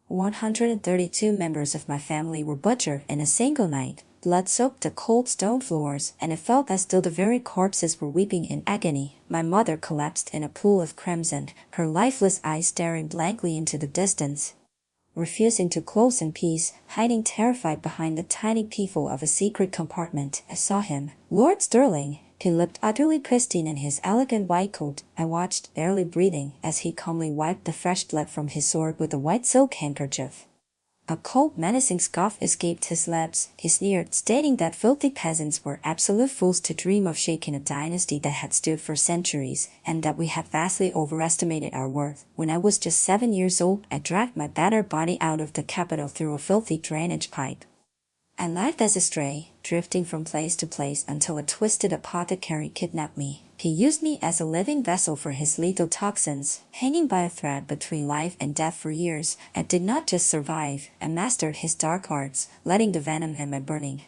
132 members of my family were butchered in a single night. Blood soaked the cold stone floors, and it felt as though the very corpses were weeping in agony. My mother collapsed in a pool of crimson, her lifeless eyes staring blankly into the distance, refusing to close in peace, hiding terrified behind the tiny peephole of a secret compartment. I saw him, Lord Sterling. He looked utterly pristine in his elegant white coat. I watched, barely breathing, as he calmly wiped the fresh blood from his sword with a white silk handkerchief. A cold, menacing scoff escaped his lips. He sneered, stating that filthy peasants were absolute fools to dream of shaking a dynasty that had stood for centuries, and that we had vastly overestimated our worth. When I was just 7 years old, I dragged my battered body out of the capital through a filthy drainage pipe. I lived as a stray, drifting from place to place until a twisted apothecary kidnapped me. He used me as a living vessel for his lethal toxins, hanging by a thread between life and death for years. I did not just survive, I mastered his dark arts, letting the venom in my burning,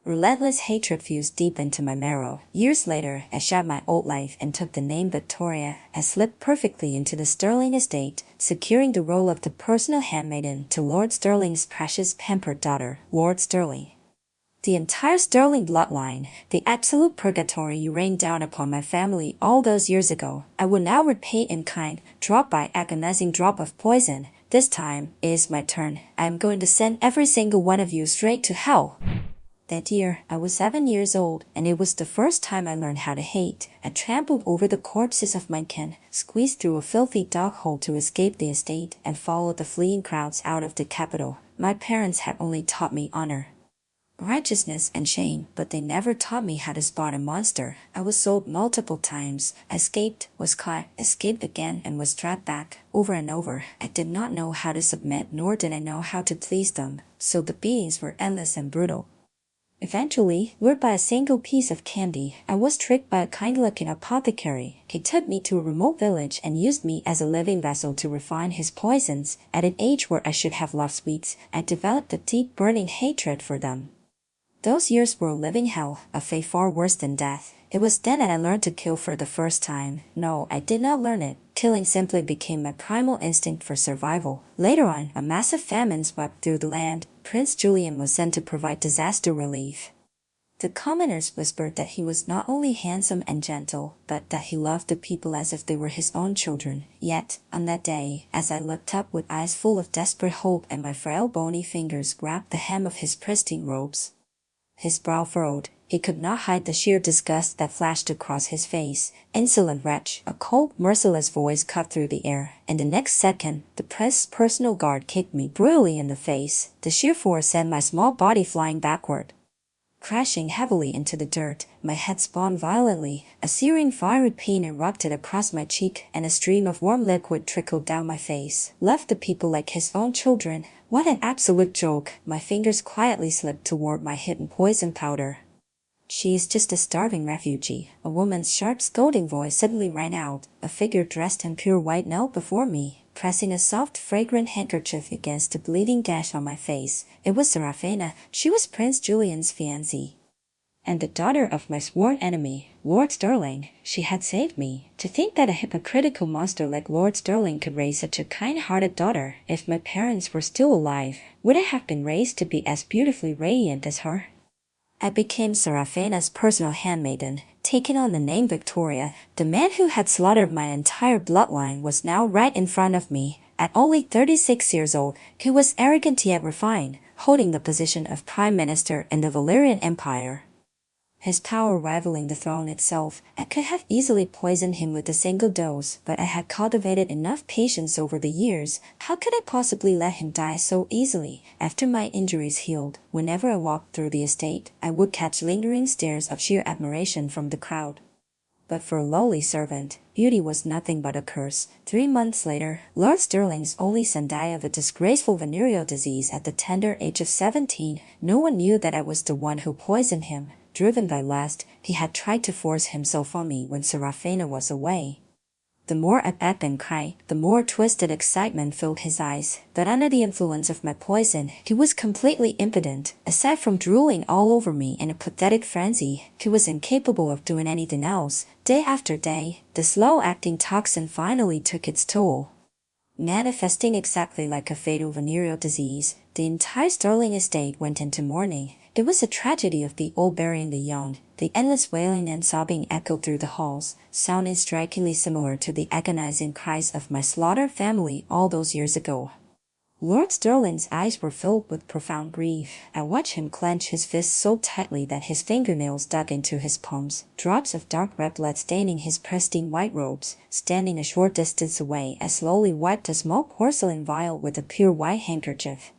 relentless hatred fuse deep into my marrow. Years later, I shed my old life and took the name Victoria. I slipped perfectly into the Sterling estate, securing the role of the personal handmaiden to Lord Sterling's precious pampered daughter, Lord Sterling. The entire Sterling bloodline, the absolute purgatory you rained down upon my family all those years ago, I will now repay in kind, drop by agonizing drop of poison. This time, it is my turn. I am going to send every single one of you straight to hell. That year, I was 7 years old, and it was the first time I learned how to hate. I trampled over the corpses of my kin, squeezed through a filthy dog hole to escape the estate, and followed the fleeing crowds out of the capital. My parents had only taught me honor, righteousness, and shame, but they never taught me how to spot a monster. I was sold multiple times, escaped, was caught, escaped again, and was dragged back, over and over. I did not know how to submit, nor did I know how to please them, so the beatings were endless and brutal. Eventually, lured by a single piece of candy, I was tricked by a kind-looking apothecary. He took me to a remote village and used me as a living vessel to refine his poisons. At an age where I should have loved sweets, I developed a deep, burning hatred for them. Those years were a living hell, a fate far worse than death. It was then that I learned to kill for the first time. No, I did not learn it. Killing simply became my primal instinct for survival. Later on, a massive famine swept through the land. Prince Julian was sent to provide disaster relief. The commoners whispered that he was not only handsome and gentle, but that he loved the people as if they were his own children. Yet, on that day, as I looked up with eyes full of desperate hope and my frail bony fingers grabbed the hem of his pristine robes, his brow furrowed. He could not hide the sheer disgust that flashed across his face. Insolent wretch! A cold, merciless voice cut through the air, and the next second, the prince's personal guard kicked me brutally in the face. The sheer force sent my small body flying backward, crashing heavily into the dirt. My head spun violently. A searing fiery pain erupted across my cheek, and a stream of warm liquid trickled down my face. Left the people like his own children. What an absolute joke! My fingers quietly slipped toward my hidden poison powder. She is just a starving refugee. A woman's sharp, scolding voice suddenly rang out. A figure dressed in pure white knelt before me, pressing a soft, fragrant handkerchief against the bleeding gash on my face. It was Serafina. She was Prince Julian's fiancée, and the daughter of my sworn enemy, Lord Sterling. She had saved me. To think that a hypocritical monster like Lord Sterling could raise such a kind-hearted daughter. If my parents were still alive, would I have been raised to be as beautifully radiant as her? I became Serafina's personal handmaiden, taking on the name Victoria. The man who had slaughtered my entire bloodline was now right in front of me. At only 36 years old, he was arrogant yet refined, holding the position of Prime Minister in the Valyrian Empire, his power rivaling the throne itself. I could have easily poisoned him with a single dose, but I had cultivated enough patience over the years. How could I possibly let him die so easily? After my injuries healed, whenever I walked through the estate, I would catch lingering stares of sheer admiration from the crowd. But for a lowly servant, beauty was nothing but a curse. 3 months later, Lord Sterling's only son died of a disgraceful venereal disease at the tender age of 17. No one knew that I was the one who poisoned him. Driven by lust, he had tried to force himself on me when Serafina was away. The more I begged and cried, the more twisted excitement filled his eyes. But under the influence of my poison, he was completely impotent. Aside from drooling all over me in a pathetic frenzy, he was incapable of doing anything else. Day after day, the slow-acting toxin finally took its toll. Manifesting exactly like a fatal venereal disease, the entire Sterling estate went into mourning. It was a tragedy of the old burying the young. The endless wailing and sobbing echoed through the halls, sounding strikingly similar to the agonizing cries of my slaughtered family all those years ago. Lord Sterling's eyes were filled with profound grief. I watched him clench his fists so tightly that his fingernails dug into his palms, drops of dark red blood staining his pristine white robes. Standing a short distance away, I slowly wiped a small porcelain vial with a pure white handkerchief.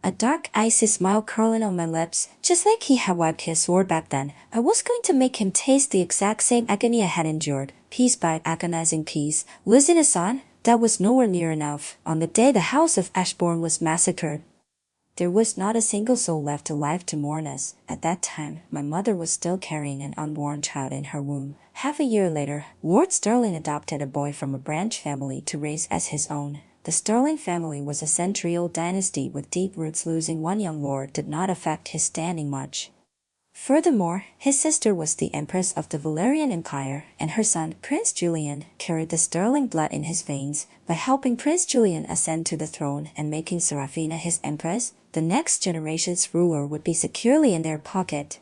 A dark, icy smile curling on my lips, just like he had wiped his sword back then. I was going to make him taste the exact same agony I had endured, piece by agonizing piece, losing a son. That was nowhere near enough. On the day the house of Ashbourne was massacred, there was not a single soul left alive to mourn us. At that time, my mother was still carrying an unborn child in her womb. Half a year later, Lord Sterling adopted a boy from a branch family to raise as his own. The Sterling family was a century-old dynasty with deep roots. Losing one young lord did not affect his standing much. Furthermore, his sister was the Empress of the Valerian Empire, and her son, Prince Julian, carried the Sterling blood in his veins. By helping Prince Julian ascend to the throne and making Serafina his Empress, the next generation's ruler would be securely in their pocket.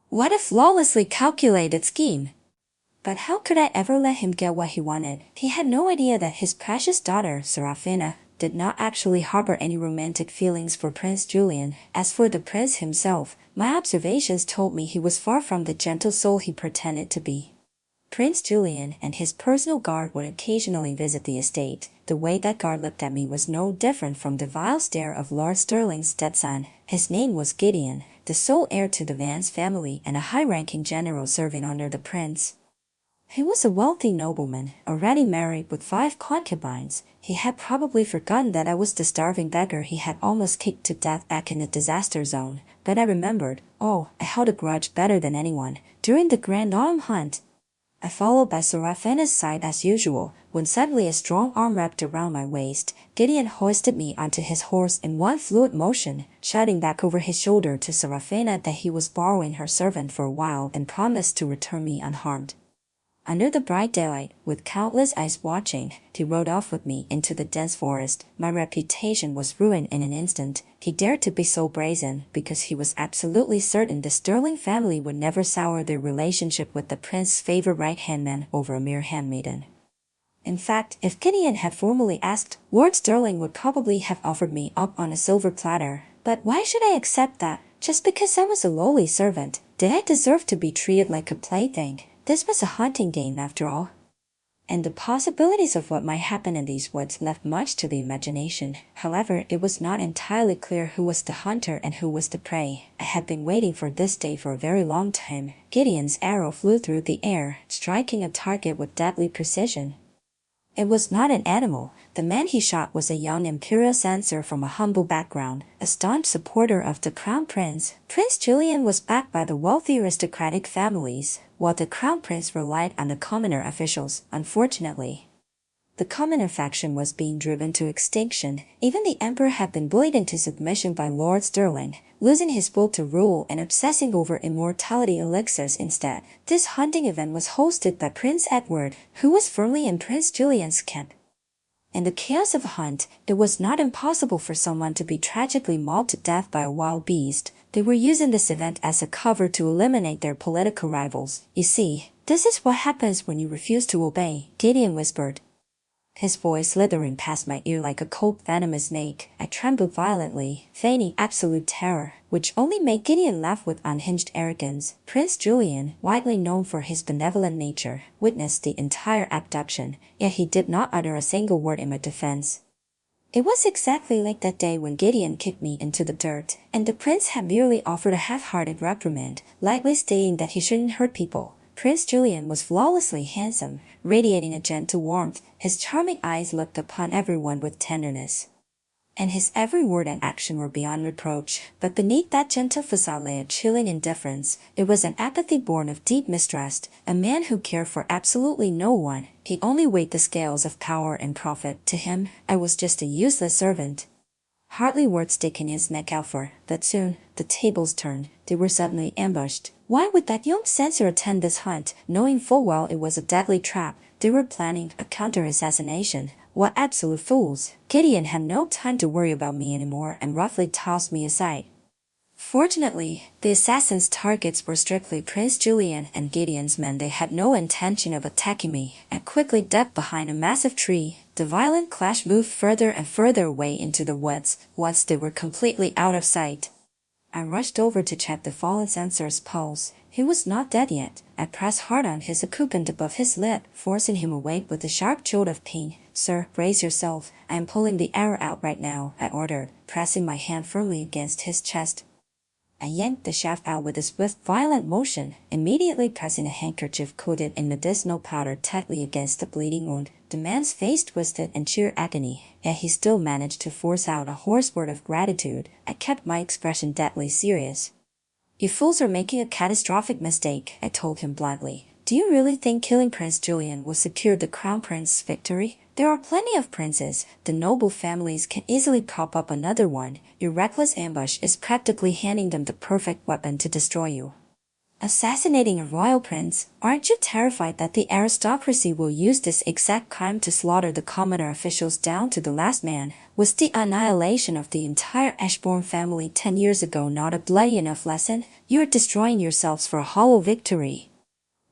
What a flawlessly calculated scheme! But how could I ever let him get what he wanted? He had no idea that his precious daughter, Serafina, did not actually harbor any romantic feelings for Prince Julian. As for the prince himself, my observations told me he was far from the gentle soul he pretended to be. Prince Julian and his personal guard would occasionally visit the estate. The way that guard looked at me was no different from the vile stare of Lord Sterling's dead son. His name was Gideon, the sole heir to the Vance family and a high-ranking general serving under the prince. He was a wealthy nobleman, already married with 5 concubines. He had probably forgotten that I was the starving beggar he had almost kicked to death back in the disaster zone. But I remembered, I held a grudge better than anyone. During the Grand Autumn hunt, I followed by Serafina's side as usual, when suddenly a strong arm wrapped around my waist. Gideon hoisted me onto his horse in one fluid motion, shouting back over his shoulder to Serafina that he was borrowing her servant for a while and promised to return me unharmed. Under the bright daylight, with countless eyes watching, he rode off with me into the dense forest. My reputation was ruined in an instant. He dared to be so brazen because he was absolutely certain the Sterling family would never sour their relationship with the prince's favorite right-hand man over a mere handmaiden. In fact, if Gideon had formally asked, Lord Sterling would probably have offered me up on a silver platter. But why should I accept that? Just because I was a lowly servant? Did I deserve to be treated like a plaything? This was a hunting game after all. And the possibilities of what might happen in these woods left much to the imagination. However, it was not entirely clear who was the hunter and who was the prey. I had been waiting for this day for a very long time. Gideon's arrow flew through the air, striking a target with deadly precision. It was not an animal. The man he shot was a young imperial censor from a humble background, a staunch supporter of the crown prince. Prince Julian was backed by the wealthy aristocratic families, while the crown prince relied on the commoner officials. Unfortunately, the commoner faction was being driven to extinction. Even the emperor had been bullied into submission by Lord Sterling, losing his will to rule and obsessing over immortality elixirs instead. This hunting event was hosted by Prince Edward, who was firmly in Prince Julian's camp. In the chaos of a hunt, it was not impossible for someone to be tragically mauled to death by a wild beast. They were using this event as a cover to eliminate their political rivals. You see, this is what happens when you refuse to obey, Gideon whispered, his voice slithering past my ear like a cold venomous snake. I trembled violently, feigning absolute terror, which only made Gideon laugh with unhinged arrogance. Prince Julian, widely known for his benevolent nature, witnessed the entire abduction, yet he did not utter a single word in my defense. It was exactly like that day when Gideon kicked me into the dirt, and the prince had merely offered a half-hearted reprimand, lightly stating that he shouldn't hurt people. Prince Julian was flawlessly handsome, radiating a gentle warmth. His charming eyes looked upon everyone with tenderness, and his every word and action were beyond reproach. But beneath that gentle facade lay a chilling indifference. It was an apathy born of deep mistrust, a man who cared for absolutely no one. He only weighed the scales of power and profit. To him, I was just a useless servant, hardly worth sticking his neck out for. But soon, the tables turned. They were suddenly ambushed. Why would that young censor attend this hunt, knowing full well it was a deadly trap? They were planning a counter-assassination. What absolute fools! Gideon had no time to worry about me anymore and roughly tossed me aside. Fortunately, the assassin's targets were strictly Prince Julian and Gideon's men. They had no intention of attacking me, and quickly ducked behind a massive tree. The violent clash moved further and further away into the woods, once they were completely out of sight. I rushed over to check the fallen censor's pulse. He was not dead yet. I pressed hard on his occupant above his lid, forcing him awake with a sharp jolt of pain. "Sir, brace yourself. I am pulling the arrow out right now," I ordered, pressing my hand firmly against his chest. I yanked the shaft out with a swift, violent motion, immediately pressing a handkerchief coated in medicinal powder tightly against the bleeding wound. The man's face twisted in sheer agony, yet he still managed to force out a hoarse word of gratitude. I kept my expression deadly serious. "You fools are making a catastrophic mistake," I told him bluntly. "Do you really think killing Prince Julian will secure the Crown Prince's victory? There are plenty of princes. The noble families can easily prop up another one. Your reckless ambush is practically handing them the perfect weapon to destroy you. Assassinating a royal prince? Aren't you terrified that the aristocracy will use this exact crime to slaughter the commoner officials down to the last man? Was the annihilation of the entire Ashbourne family 10 years ago not a bloody enough lesson? You are destroying yourselves for a hollow victory.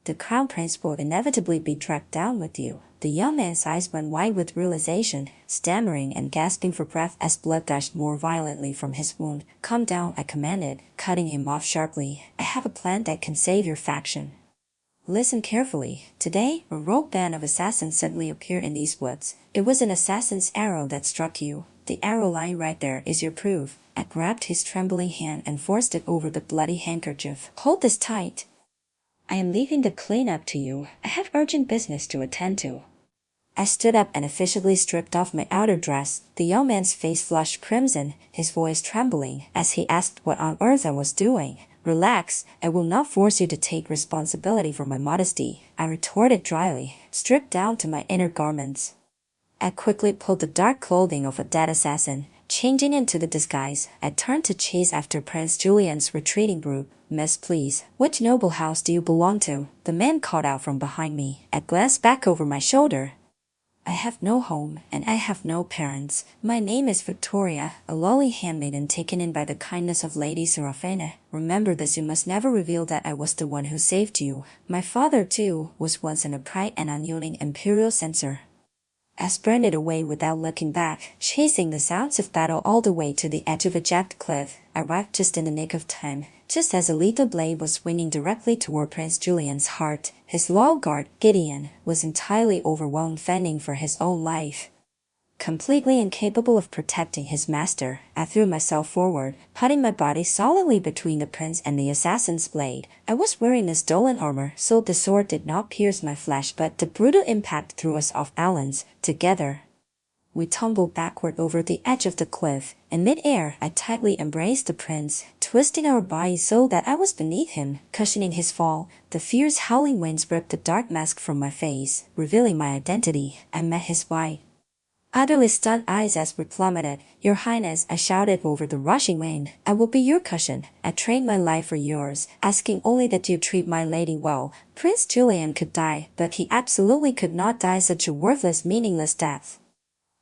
The Crown Prince will inevitably be dragged down with you." The young man's eyes went wide with realization, stammering and gasping for breath as blood gushed more violently from his wound. "Calm down," I commanded, cutting him off sharply. "I have a plan that can save your faction. Listen carefully. Today, a rogue band of assassins suddenly appeared in these woods. It was an assassin's arrow that struck you. The arrow lying right there is your proof." I grabbed his trembling hand and forced it over the bloody handkerchief. "Hold this tight. I am leaving the cleanup to you. I have urgent business to attend to." I stood up and officially stripped off my outer dress. The young man's face flushed crimson, his voice trembling, as he asked what on earth I was doing. "Relax, I will not force you to take responsibility for my modesty," I retorted dryly, stripped down to my inner garments. I quickly pulled the dark clothing of a dead assassin. Changing into the disguise, I turned to chase after Prince Julian's retreating group. "Miss, please, which noble house do you belong to?" the man called out from behind me. I glanced back over my shoulder. "I have no home, and I have no parents. My name is Victoria, a lowly handmaiden taken in by the kindness of Lady Seraphina. Remember this, you must never reveal that I was the one who saved you. My father, too, was once an upright and unyielding imperial censor." I sprinted away without looking back, chasing the sounds of battle all the way to the edge of a jagged cliff. I arrived just in the nick of time, just as a lethal blade was swinging directly toward Prince Julian's heart. His loyal guard, Gideon, was entirely overwhelmed, fending for his own life. Completely incapable of protecting his master, I threw myself forward, putting my body solidly between the prince and the assassin's blade. I was wearing a stolen armor, so the sword did not pierce my flesh, but the brutal impact threw us off balance. Together, we tumbled backward over the edge of the cliff. In mid-air, I tightly embraced the prince, twisting our bodies so that I was beneath him, cushioning his fall. The fierce howling winds ripped the dark mask from my face, revealing my identity. I met his white, utterly stunned eyes as we plummeted. "Your Highness," I shouted over the rushing wind, "I will be your cushion. I trade my life for yours, asking only that you treat my lady well." Prince Julian could die, but he absolutely could not die such a worthless, meaningless death.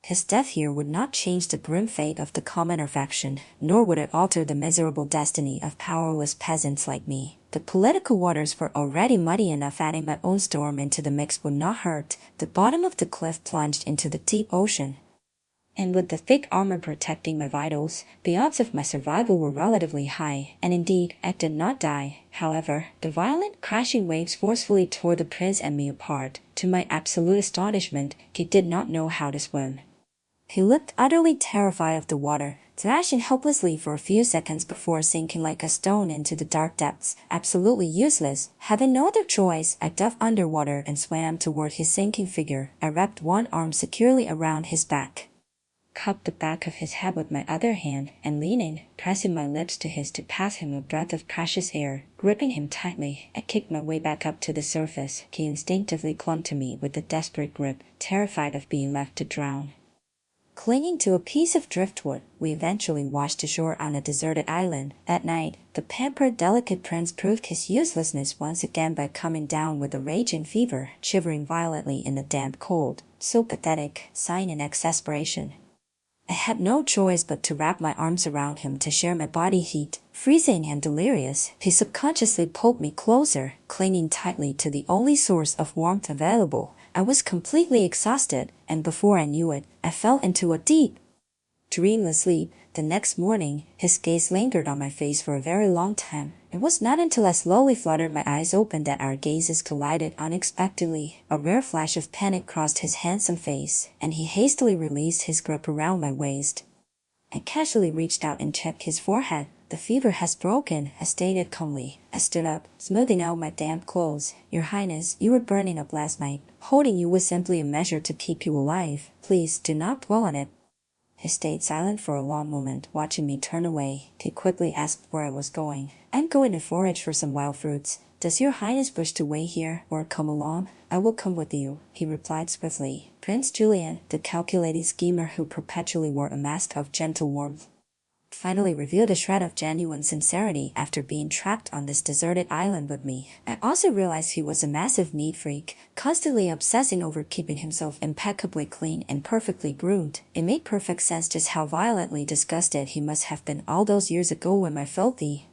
His death here would not change the grim fate of the commoner faction, nor would it alter the miserable destiny of powerless peasants like me. The political waters were already muddy enough, adding my own storm into the mix would not hurt. The bottom of the cliff plunged into the deep ocean, and with the thick armor protecting my vitals, the odds of my survival were relatively high, and indeed, I did not die. However, the violent, crashing waves forcefully tore the prince and me apart. To my absolute astonishment, he did not know how to swim. He looked utterly terrified of the water, thrashing helplessly for a few seconds before sinking like a stone into the dark depths, absolutely useless. Having no other choice, I dove underwater and swam toward his sinking figure. I wrapped one arm securely around his back, cupped the back of his head with my other hand, and leaning, pressing my lips to his to pass him a breath of precious air. Gripping him tightly, I kicked my way back up to the surface. He instinctively clung to me with a desperate grip, terrified of being left to drown. Clinging to a piece of driftwood, we eventually washed ashore on a deserted island. At night, the pampered, delicate prince proved his uselessness once again by coming down with a raging fever, shivering violently in the damp cold. so pathetic, sighing in exasperation. I had no choice but to wrap my arms around him to share my body heat. Freezing and delirious, he subconsciously pulled me closer, clinging tightly to the only source of warmth available. I was completely exhausted, and before I knew it, I fell into a deep, dreamless sleep. The next morning, his gaze lingered on my face for a very long time. It was not until I slowly fluttered my eyes open that our gazes collided unexpectedly. A rare flash of panic crossed his handsome face, and he hastily released his grip around my waist. I casually reached out and checked his forehead. "The fever has broken," I stated calmly. I stood up, smoothing out my damp clothes. "Your Highness, you were burning up last night. Holding you was simply a measure to keep you alive. Please do not dwell on it." He stayed silent for a long moment, watching me turn away. He quickly asked where I was going. "I'm going to forage for some wild fruits. Does your Highness wish to wait here, or come along?" "I will come with you," he replied swiftly. Prince Julian, the calculating schemer who perpetually wore a mask of gentle warmth, finally revealed a shred of genuine sincerity after being trapped on this deserted island with me. I also realized he was a massive neat freak, constantly obsessing over keeping himself impeccably clean and perfectly groomed. It made perfect sense just how violently disgusted he must have been all those years ago when my filthy,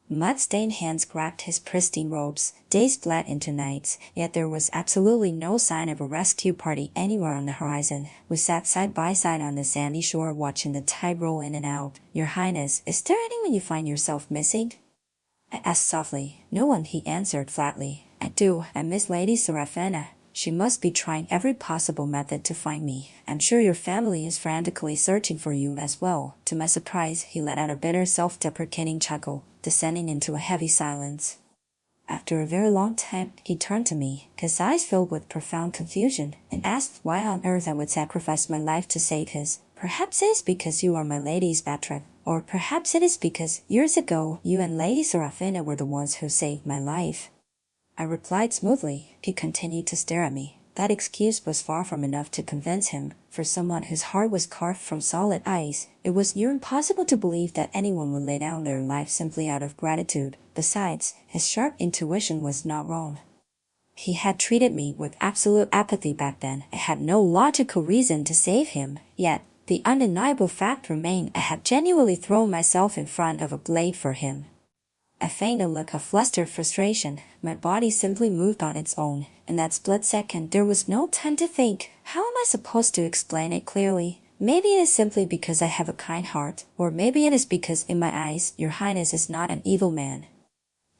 mud-stained hands grabbed his pristine robes. Days bled into nights, yet there was absolutely no sign of a rescue party anywhere on the horizon. We sat side by side on the sandy shore watching the tide roll in and out. "Your Highness, is there anyone you find yourself missing?" I asked softly. "No one," he answered flatly. "I do. I miss Lady Serafina. She must be trying every possible method to find me. I'm sure your family is frantically searching for you as well." To my surprise, he let out a bitter, self-deprecating chuckle, descending into a heavy silence. After a very long time, he turned to me, his eyes filled with profound confusion, and asked why on earth I would sacrifice my life to save his. "Perhaps it is because you are my lady's battered, or perhaps it is because years ago you and Lady Serafina were the ones who saved my life," I replied smoothly. He continued to stare at me. That excuse was far from enough to convince him. For someone whose heart was carved from solid ice, it was near impossible to believe that anyone would lay down their life simply out of gratitude. Besides, his sharp intuition was not wrong. He had treated me with absolute apathy back then. I had no logical reason to save him. Yet, the undeniable fact remained: I had genuinely thrown myself in front of a blade for him. I feigned a look of flustered frustration. My body simply moved on its own. In that split second, there was no time to think. How am I supposed to explain it clearly? Maybe it is simply because I have a kind heart, or maybe it is because in my eyes, your Highness is not an evil man,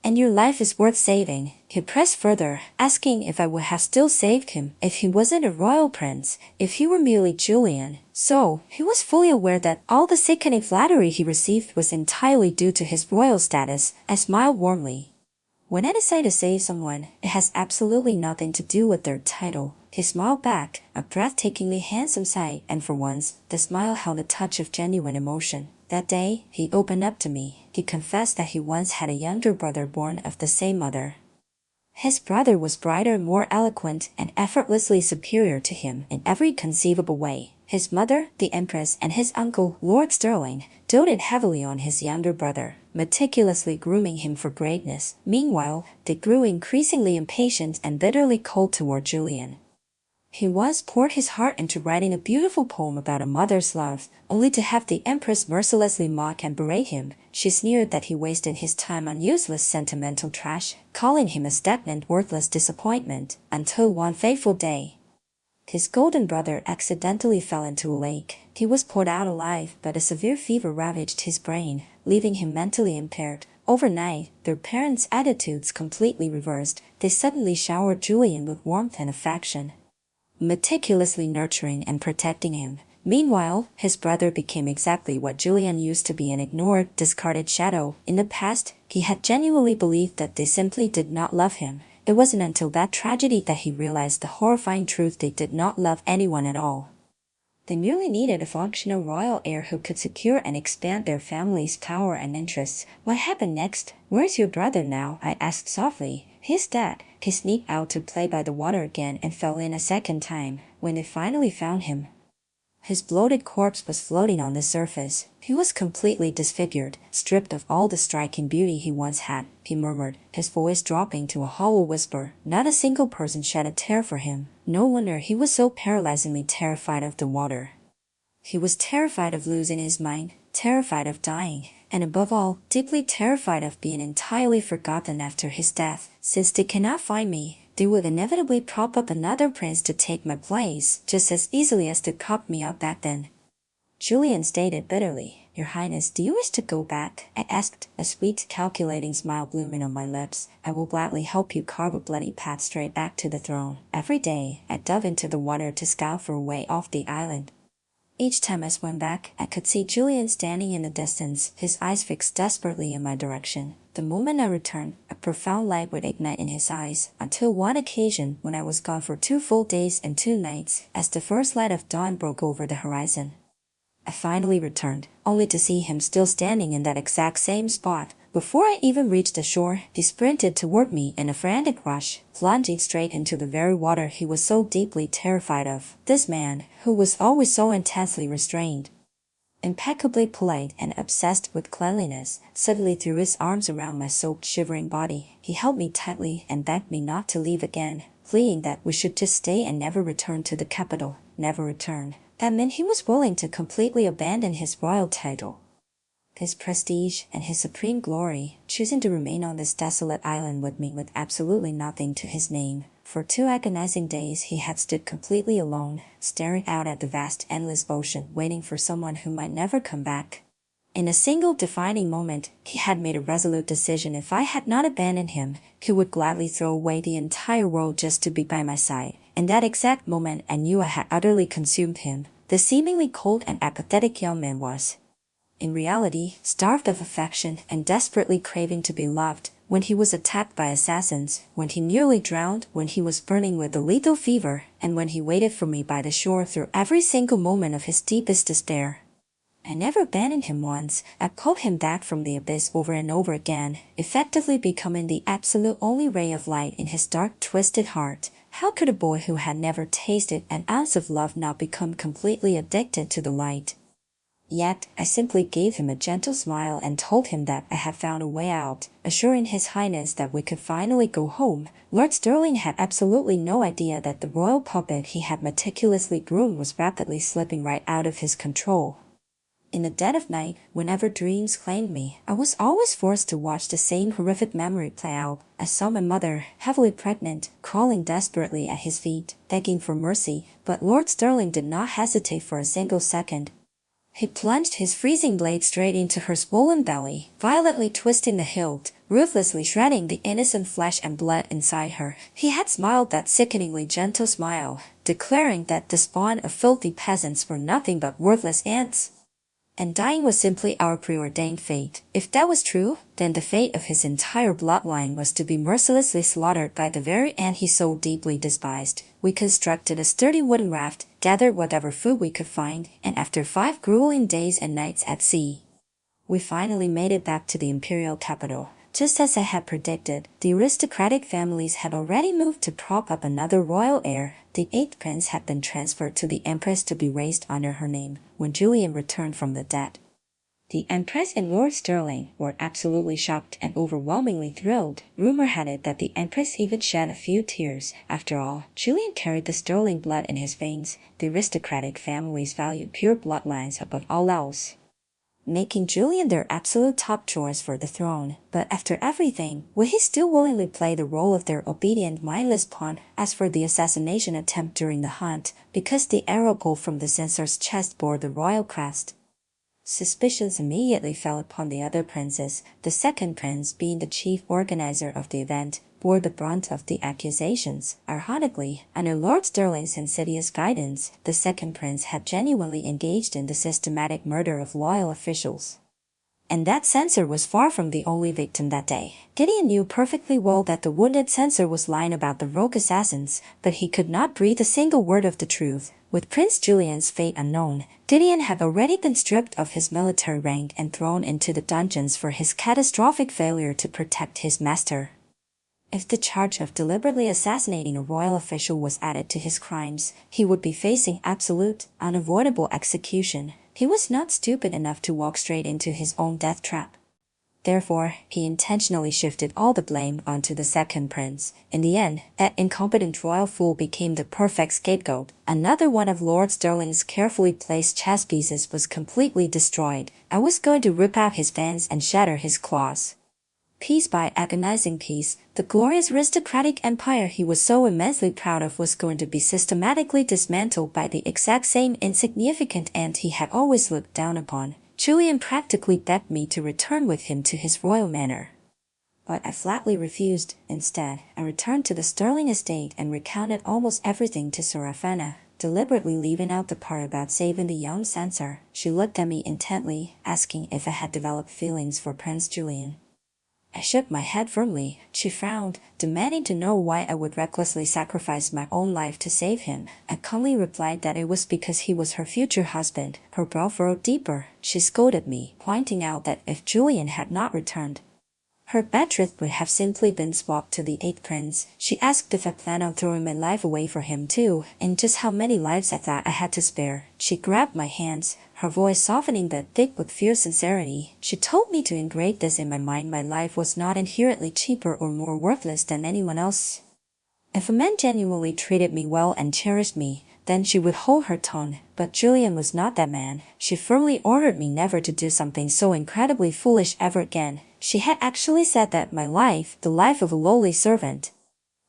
and your life is worth saving. He pressed further, asking if I would have still saved him if he wasn't a royal prince, if he were merely Julian. So, he was fully aware that all the sickening flattery he received was entirely due to his royal status. I smiled warmly. When I decide to save someone, it has absolutely nothing to do with their title. He smiled back, a breathtakingly handsome sight, and for once, the smile held a touch of genuine emotion. That day, he opened up to me. He confessed that he once had a younger brother born of the same mother. His brother was brighter, more eloquent, and effortlessly superior to him in every conceivable way. His mother, the Empress, and his uncle, Lord Sterling, doted heavily on his younger brother, meticulously grooming him for greatness. Meanwhile, they grew increasingly impatient and bitterly cold toward Julian. He once poured his heart into writing a beautiful poem about a mother's love, only to have the Empress mercilessly mock and berate him. She sneered that he wasted his time on useless sentimental trash, calling him a stagnant, worthless disappointment, until one fateful day, his golden brother accidentally fell into a lake. He was pulled out alive, but a severe fever ravaged his brain, leaving him mentally impaired. Overnight, their parents' attitudes completely reversed. They suddenly showered Julian with warmth and affection, meticulously nurturing and protecting him. Meanwhile, his brother became exactly what Julian used to be: an ignored, discarded shadow. In the past, he had genuinely believed that they simply did not love him. It wasn't until that tragedy that he realized the horrifying truth: they did not love anyone at all. They merely needed a functional royal heir who could secure and expand their family's power and interests. "What happened next? Where's your brother now?" I asked softly. "He's dead." He sneaked out to play by the water again and fell in a second time. When they finally found him, His bloated corpse was floating on the surface. He was completely disfigured, stripped of all the striking beauty he once had, he murmured, his voice dropping to a hollow whisper. Not a single person shed a tear for him. No wonder he was so paralyzingly terrified of the water. He was terrified of losing his mind, terrified of dying, and above all, deeply terrified of being entirely forgotten after his death. Since they cannot find me, they would inevitably prop up another prince to take my place, just as easily as they propped me up back then. Julian stated bitterly. Your Highness, do you wish to go back? I asked, a sweet, calculating smile blooming on my lips. I will gladly help you carve a bloody path straight back to the throne. Every day, I dove into the water to scout for a way off the island. Each time I swam back, I could see Julian standing in the distance, his eyes fixed desperately in my direction. The moment I returned, a profound light would ignite in his eyes, until one occasion when I was gone for 2 full days and 2 nights, as the first light of dawn broke over the horizon. I finally returned, only to see him still standing in that exact same spot. Before I even reached the shore, he sprinted toward me in a frantic rush, plunging straight into the very water he was so deeply terrified of. This man, who was always so intensely restrained, impeccably polite and obsessed with cleanliness, suddenly threw his arms around my soaked, shivering body. He held me tightly and begged me not to leave again, pleading that we should just stay and never return to the capital. Never return. That meant he was willing to completely abandon his royal title, his prestige, and his supreme glory, choosing to remain on this desolate island with me with absolutely nothing to his name. For 2 agonizing days he had stood completely alone, staring out at the vast endless ocean, waiting for someone who might never come back. In a single defining moment, he had made a resolute decision. If I had not abandoned him, he would gladly throw away the entire world just to be by my side. In that exact moment, I knew I had utterly consumed him. The seemingly cold and apathetic young man was, in reality, starved of affection and desperately craving to be loved. When he was attacked by assassins, when he nearly drowned, when he was burning with a lethal fever, and when he waited for me by the shore through every single moment of his deepest despair. I never abandoned him once. I called him back from the abyss over and over again, effectively becoming the absolute only ray of light in his dark, twisted heart. How could a boy who had never tasted an ounce of love now become completely addicted to the light? Yet, I simply gave him a gentle smile and told him that I had found a way out, assuring His Highness that we could finally go home. Lord Sterling had absolutely no idea that the royal puppet he had meticulously groomed was rapidly slipping right out of his control. In the dead of night, whenever dreams claimed me, I was always forced to watch the same horrific memory play out. I saw my mother, heavily pregnant, crawling desperately at his feet, begging for mercy, but Lord Sterling did not hesitate for a single second. He plunged his freezing blade straight into her swollen belly, violently twisting the hilt, ruthlessly shredding the innocent flesh and blood inside her. He had smiled that sickeningly gentle smile, declaring that the spawn of filthy peasants were nothing but worthless ants, and dying was simply our preordained fate. If that was true, then the fate of his entire bloodline was to be mercilessly slaughtered by the very ant he so deeply despised. We constructed a sturdy wooden raft, gathered whatever food we could find, and after 5 grueling days and nights at sea, we finally made it back to the imperial capital. Just as I had predicted, the aristocratic families had already moved to prop up another royal heir. The 8th prince had been transferred to the Empress to be raised under her name when Julian returned from the dead. The Empress and Lord Sterling were absolutely shocked and overwhelmingly thrilled. Rumor had it that the Empress even shed a few tears. After all, Julian carried the Sterling blood in his veins. The aristocratic families valued pure bloodlines above all else, making Julian their absolute top choice for the throne. But after everything, would he still willingly play the role of their obedient, mindless pawn? As for the assassination attempt during the hunt, because the arrow pulled from the censor's chest bore the royal crest, suspicions immediately fell upon the other princes. The 2nd prince, being the chief organizer of the event, bore the brunt of the accusations. Ironically, under Lord Sterling's insidious guidance, the 2nd prince had genuinely engaged in the systematic murder of loyal officials. And that censor was far from the only victim that day. Gideon knew perfectly well that the wounded censor was lying about the rogue assassins, but he could not breathe a single word of the truth. With Prince Julian's fate unknown, Gideon had already been stripped of his military rank and thrown into the dungeons for his catastrophic failure to protect his master. If the charge of deliberately assassinating a royal official was added to his crimes, he would be facing absolute, unavoidable execution. He was not stupid enough to walk straight into his own death trap. Therefore, he intentionally shifted all the blame onto the second prince. In the end, that incompetent royal fool became the perfect scapegoat. Another one of Lord Sterling's carefully placed chess pieces was completely destroyed. I was going to rip out his fangs and shatter his claws. Piece by agonizing piece, the glorious aristocratic empire he was so immensely proud of was going to be systematically dismantled by the exact same insignificant ant he had always looked down upon. Julian practically begged me to return with him to his royal manor. But I flatly refused. Instead, I returned to the Sterling estate and recounted almost everything to Serafina, deliberately leaving out the part about saving the young censor. She looked at me intently, asking if I had developed feelings for Prince Julian. I shook my head firmly. She frowned, demanding to know why I would recklessly sacrifice my own life to save him. I calmly replied that it was because he was her future husband. Her brow furrowed deeper. She scolded me, pointing out that if Julian had not returned, her betrothed would have simply been swapped to the 8th prince. She asked if I planned on throwing my life away for him too, and just how many lives I thought I had to spare. She grabbed my hands, her voice softening but thick with fierce sincerity. She told me to engrave this in my mind: my life was not inherently cheaper or more worthless than anyone else. If a man genuinely treated me well and cherished me, then she would hold her tongue. But Julian was not that man. She firmly ordered me never to do something so incredibly foolish ever again. She had actually said that my life, the life of a lowly servant,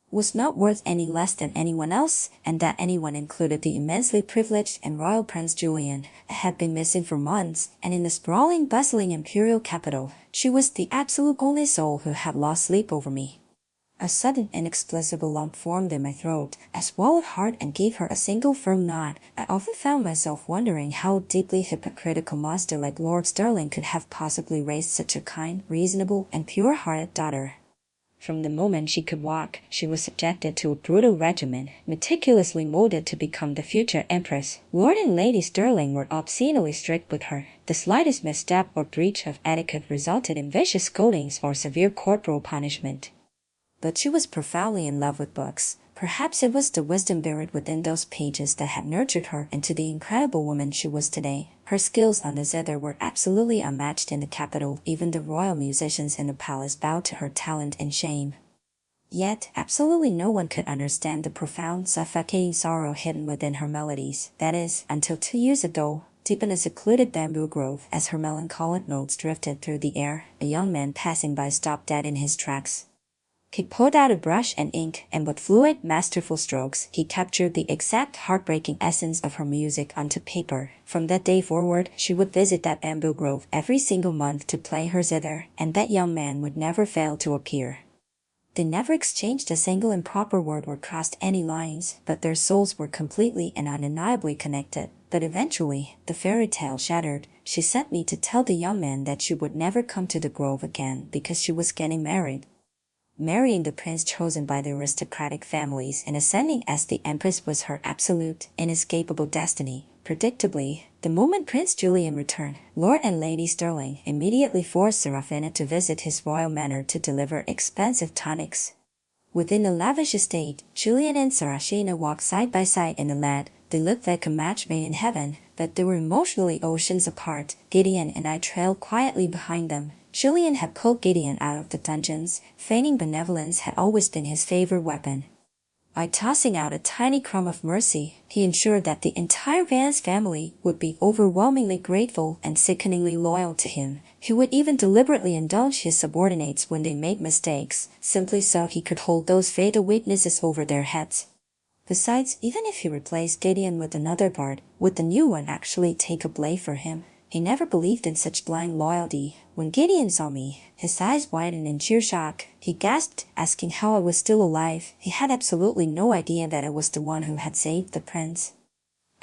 was not worth any less than anyone else, and that anyone included the immensely privileged and royal Prince Julian. I had been missing for months, and in the sprawling, bustling imperial capital, she was the absolute only soul who had lost sleep over me. A sudden, inexplicable lump formed in my throat. I swallowed hard and gave her a single firm nod. I often found myself wondering how deeply hypocritical monster like Lord Sterling could have possibly raised such a kind, reasonable, and pure-hearted daughter. From the moment she could walk, she was subjected to a brutal regimen, meticulously molded to become the future empress. Lord and Lady Sterling were obscenely strict with her. The slightest misstep or breach of etiquette resulted in vicious scoldings or severe corporal punishment. But she was profoundly in love with books. Perhaps it was the wisdom buried within those pages that had nurtured her into the incredible woman she was today. Her skills on the zither were absolutely unmatched in the capital. Even the royal musicians in the palace bowed to her talent and shame. Yet, absolutely no one could understand the profound, suffocating sorrow hidden within her melodies. That is, until 2 years ago, deep in a secluded bamboo grove, as her melancholic notes drifted through the air, a young man passing by stopped dead in his tracks. He pulled out a brush and ink, and with fluid, masterful strokes, he captured the exact heartbreaking essence of her music onto paper. From that day forward, she would visit that bamboo grove every single month to play her zither, and that young man would never fail to appear. They never exchanged a single improper word or crossed any lines, but their souls were completely and undeniably connected. But eventually, the fairy tale shattered. She sent me to tell the young man that she would never come to the grove again because she was getting married. Marrying the prince chosen by the aristocratic families and ascending as the empress was her absolute, inescapable destiny. Predictably, the moment Prince Julian returned, Lord and Lady Sterling immediately forced Serafina to visit his royal manor to deliver expensive tonics. Within the lavish estate, Julian and Serafina walked side by side in the land. They looked like a match made in heaven, but they were emotionally oceans apart. Gideon and I trailed quietly behind them. Julian had pulled Gideon out of the dungeons. Feigning benevolence had always been his favorite weapon. By tossing out a tiny crumb of mercy, he ensured that the entire Vance family would be overwhelmingly grateful and sickeningly loyal to him. He would even deliberately indulge his subordinates when they made mistakes, simply so he could hold those fatal weaknesses over their heads. Besides, even if he replaced Gideon with another bard, would the new one actually take a blade for him? He never believed in such blind loyalty. When Gideon saw me, his eyes widened in sheer shock. He gasped, asking how I was still alive. He had absolutely no idea that I was the one who had saved the prince.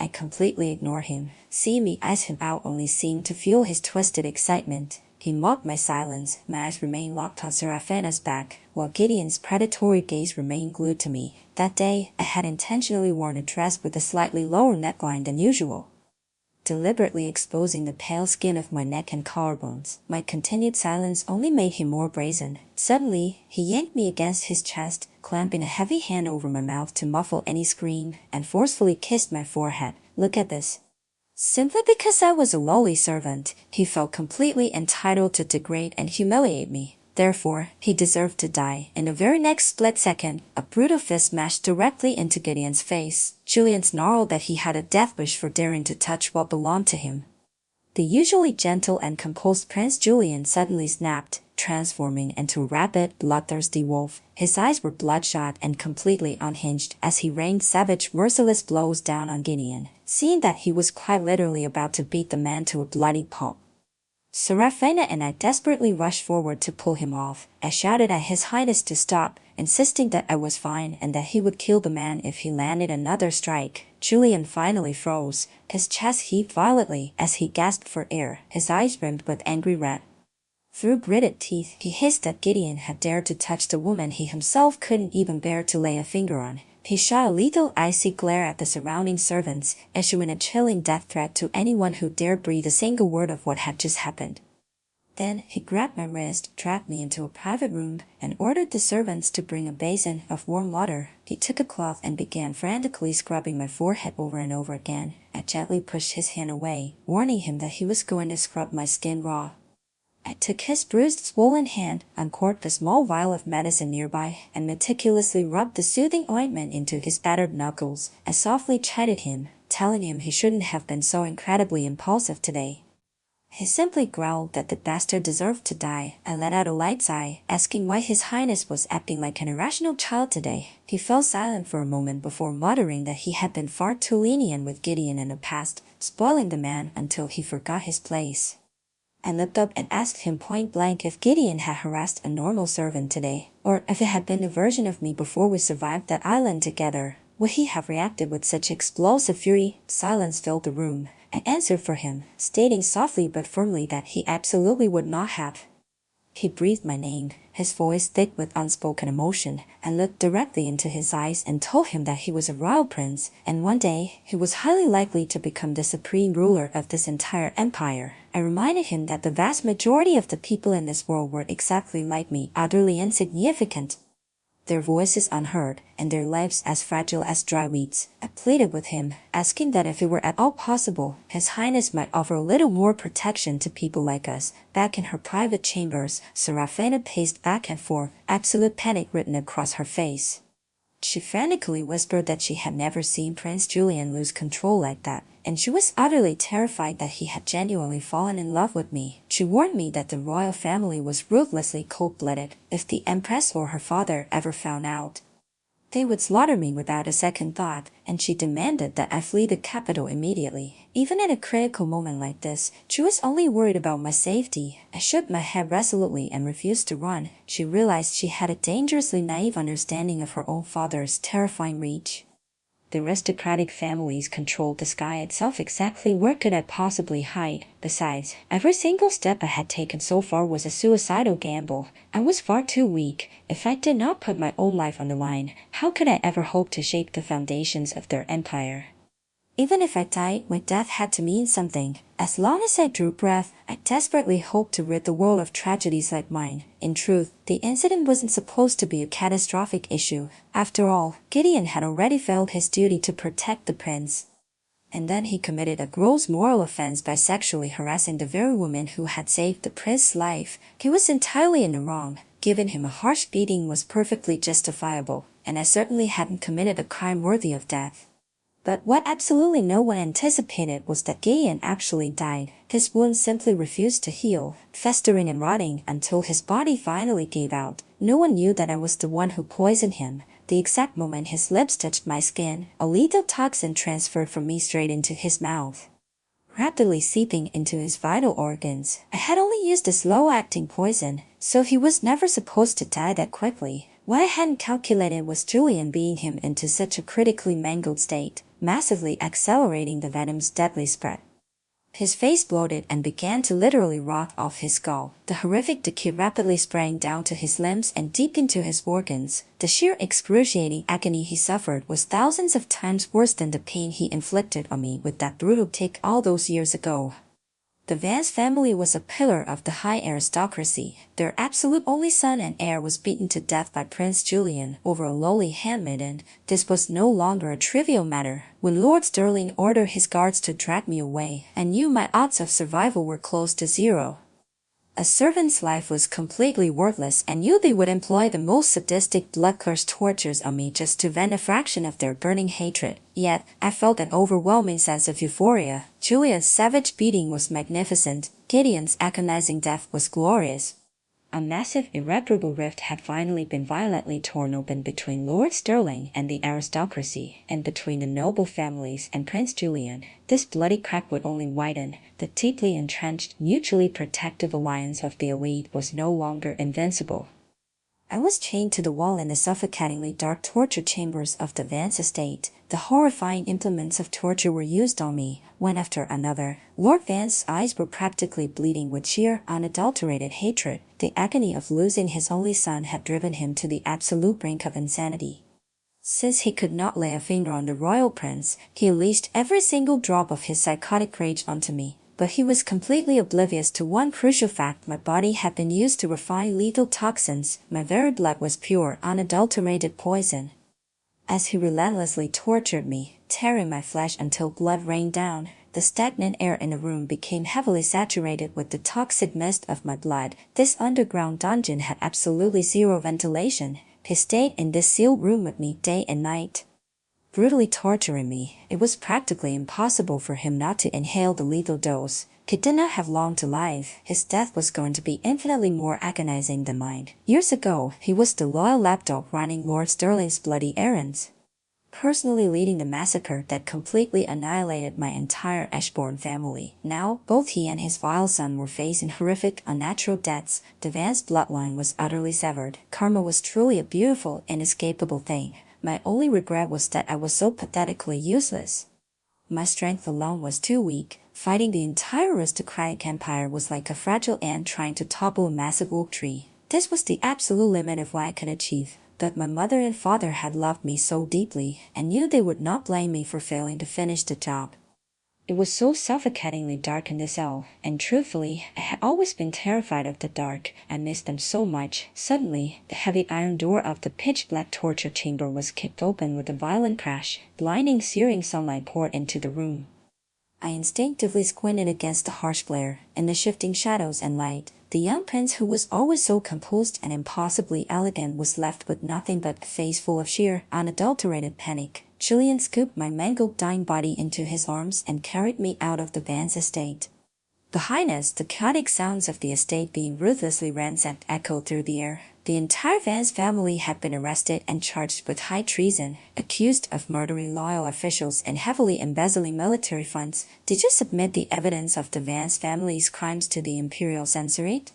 I completely ignored him. Seeing me ice him out only seemed to fuel his twisted excitement. He mocked my silence. My eyes remained locked on Serafina's back, while Gideon's predatory gaze remained glued to me. That day, I had intentionally worn a dress with a slightly lower neckline than usual. deliberately exposing the pale skin of my neck and collarbones. My continued silence only made him more brazen. Suddenly, he yanked me against his chest, clamping a heavy hand over my mouth to muffle any scream, and forcefully kissed my forehead. "Look at this." Simply because I was a lowly servant, he felt completely entitled to degrade and humiliate me. Therefore, he deserved to die. In the very next split second, a brutal fist smashed directly into Gideon's face. Julian snarled that he had a death wish for daring to touch what belonged to him. The usually gentle and composed Prince Julian suddenly snapped, transforming into a rabid, bloodthirsty wolf. His eyes were bloodshot and completely unhinged as he rained savage, merciless blows down on Gideon, seeing that he was quite literally about to beat the man to a bloody pulp. Serafina and I desperately rushed forward to pull him off. I shouted at His Highness to stop, insisting that I was fine and that he would kill the man if he landed another strike. Julian finally froze. His chest heaved violently as he gasped for air, his eyes rimmed with angry red. Through gritted teeth, he hissed that Gideon had dared to touch the woman he himself couldn't even bear to lay a finger on. He shot a lethal icy glare at the surrounding servants, issuing a chilling death threat to anyone who dared breathe a single word of what had just happened. Then he grabbed my wrist, dragged me into a private room, and ordered the servants to bring a basin of warm water. He took a cloth and began frantically scrubbing my forehead over and over again. I gently pushed his hand away, warning him that he was going to scrub my skin raw. I took his bruised, swollen hand, uncorked a small vial of medicine nearby, and meticulously rubbed the soothing ointment into his battered knuckles. I softly chided him, telling him he shouldn't have been so incredibly impulsive today. He simply growled that the bastard deserved to die. I let out a light sigh, asking why His Highness was acting like an irrational child today. He fell silent for a moment before muttering that he had been far too lenient with Gideon in the past, spoiling the man until he forgot his place. I looked up and asked him point blank if Gideon had harassed a normal servant today, or if it had been a version of me before we survived that island together. Would he have reacted with such explosive fury? Silence filled the room. I answered for him, stating softly but firmly that he absolutely would not have. He breathed my name, his voice thick with unspoken emotion, and looked directly into his eyes and told him that he was a royal prince, and one day he was highly likely to become the supreme ruler of this entire empire. I reminded him that the vast majority of the people in this world were exactly like me, utterly insignificant, their voices unheard, and their lives as fragile as dry weeds. I pleaded with him, asking that if it were at all possible, His Highness might offer a little more protection to people like us. Back in her private chambers, Serafina paced back and forth, absolute panic written across her face. She frantically whispered that she had never seen Prince Julian lose control like that, and she was utterly terrified that he had genuinely fallen in love with me. She warned me that the royal family was ruthlessly cold-blooded. If the Empress or her father ever found out, they would slaughter me without a second thought, and she demanded that I flee the capital immediately. Even in a critical moment like this, she was only worried about my safety. I shook my head resolutely and refused to run. She realized she had a dangerously naive understanding of her own father's terrifying reach. The aristocratic families controlled the sky itself. Exactly where could I possibly hide? Besides, every single step I had taken so far was a suicidal gamble. I was far too weak. If I did not put my own life on the line, how could I ever hope to shape the foundations of their empire? Even if I died, my death had to mean something. As long as I drew breath, I desperately hoped to rid the world of tragedies like mine. In truth, the incident wasn't supposed to be a catastrophic issue. After all, Gideon had already failed his duty to protect the prince. And then he committed a gross moral offense by sexually harassing the very woman who had saved the prince's life. He was entirely in the wrong. Giving him a harsh beating was perfectly justifiable, and I certainly hadn't committed a crime worthy of death. But what absolutely no one anticipated was that Gideon actually died. His wounds simply refused to heal, festering and rotting until his body finally gave out. No one knew that I was the one who poisoned him. The exact moment his lips touched my skin, a lethal toxin transferred from me straight into his mouth, rapidly seeping into his vital organs. I had only used a slow-acting poison, so he was never supposed to die that quickly. What I hadn't calculated was Julian being him into such a critically mangled state, massively accelerating the venom's deadly spread. His face bloated and began to literally rot off his skull. The horrific decay rapidly sprang down to his limbs and deep into his organs. The sheer excruciating agony he suffered was thousands of times worse than the pain he inflicted on me with that brutal tick all those years ago. The Vance family was a pillar of the high aristocracy. Their absolute only son and heir was beaten to death by Prince Julian over a lowly handmaiden. This was no longer a trivial matter. When Lord Sterling ordered his guards to drag me away, I knew my odds of survival were close to zero. A servant's life was completely worthless, and knew they would employ the most sadistic, bloodthirsty tortures on me just to vent a fraction of their burning hatred. Yet, I felt an overwhelming sense of euphoria. Julia's savage beating was magnificent. Gideon's agonizing death was glorious. A massive, irreparable rift had finally been violently torn open between Lord Sterling and the aristocracy, and between the noble families and Prince Julian. This bloody crack would only widen. The deeply entrenched, mutually protective alliance of the elite was no longer invincible. I was chained to the wall in the suffocatingly dark torture chambers of the Vance estate. The horrifying implements of torture were used on me, one after another. Lord Vance's eyes were practically bleeding with sheer, unadulterated hatred. The agony of losing his only son had driven him to the absolute brink of insanity. Since he could not lay a finger on the royal prince, he unleashed every single drop of his psychotic rage onto me. But he was completely oblivious to one crucial fact: my body had been used to refine lethal toxins. My very blood was pure, unadulterated poison. As he relentlessly tortured me, tearing my flesh until blood rained down, the stagnant air in the room became heavily saturated with the toxic mist of my blood. This underground dungeon had absolutely zero ventilation. He stayed in this sealed room with me day and night, brutally torturing me. It was practically impossible for him not to inhale the lethal dose. He did not have long to live. His death was going to be infinitely more agonizing than mine. Years ago, he was the loyal lapdog running Lord Sterling's bloody errands, personally leading the massacre that completely annihilated my entire Ashbourne family. Now, both he and his vile son were facing horrific, unnatural deaths. The Vance bloodline was utterly severed. Karma was truly a beautiful, inescapable thing. My only regret was that I was so pathetically useless. My strength alone was too weak. Fighting the entire aristocratic empire was like a fragile ant trying to topple a massive oak tree. This was the absolute limit of what I could achieve. But my mother and father had loved me so deeply, and knew they would not blame me for failing to finish the job. It was so suffocatingly dark in the cell, and truthfully, I had always been terrified of the dark. I missed them so much. Suddenly, the heavy iron door of the pitch-black torture chamber was kicked open with a violent crash. Blinding, searing sunlight poured into the room. I instinctively squinted against the harsh glare. In the shifting shadows and light, the young prince, who was always so composed and impossibly elegant, was left with nothing but a face full of sheer, unadulterated panic. Julian scooped my mangled, dying body into his arms and carried me out of the Vance estate. The highness, the chaotic sounds of the estate being ruthlessly ransacked echoed through the air. The entire Vance family had been arrested and charged with high treason, accused of murdering loyal officials and heavily embezzling military funds. Did you submit the evidence of the Vance family's crimes to the Imperial Censorate?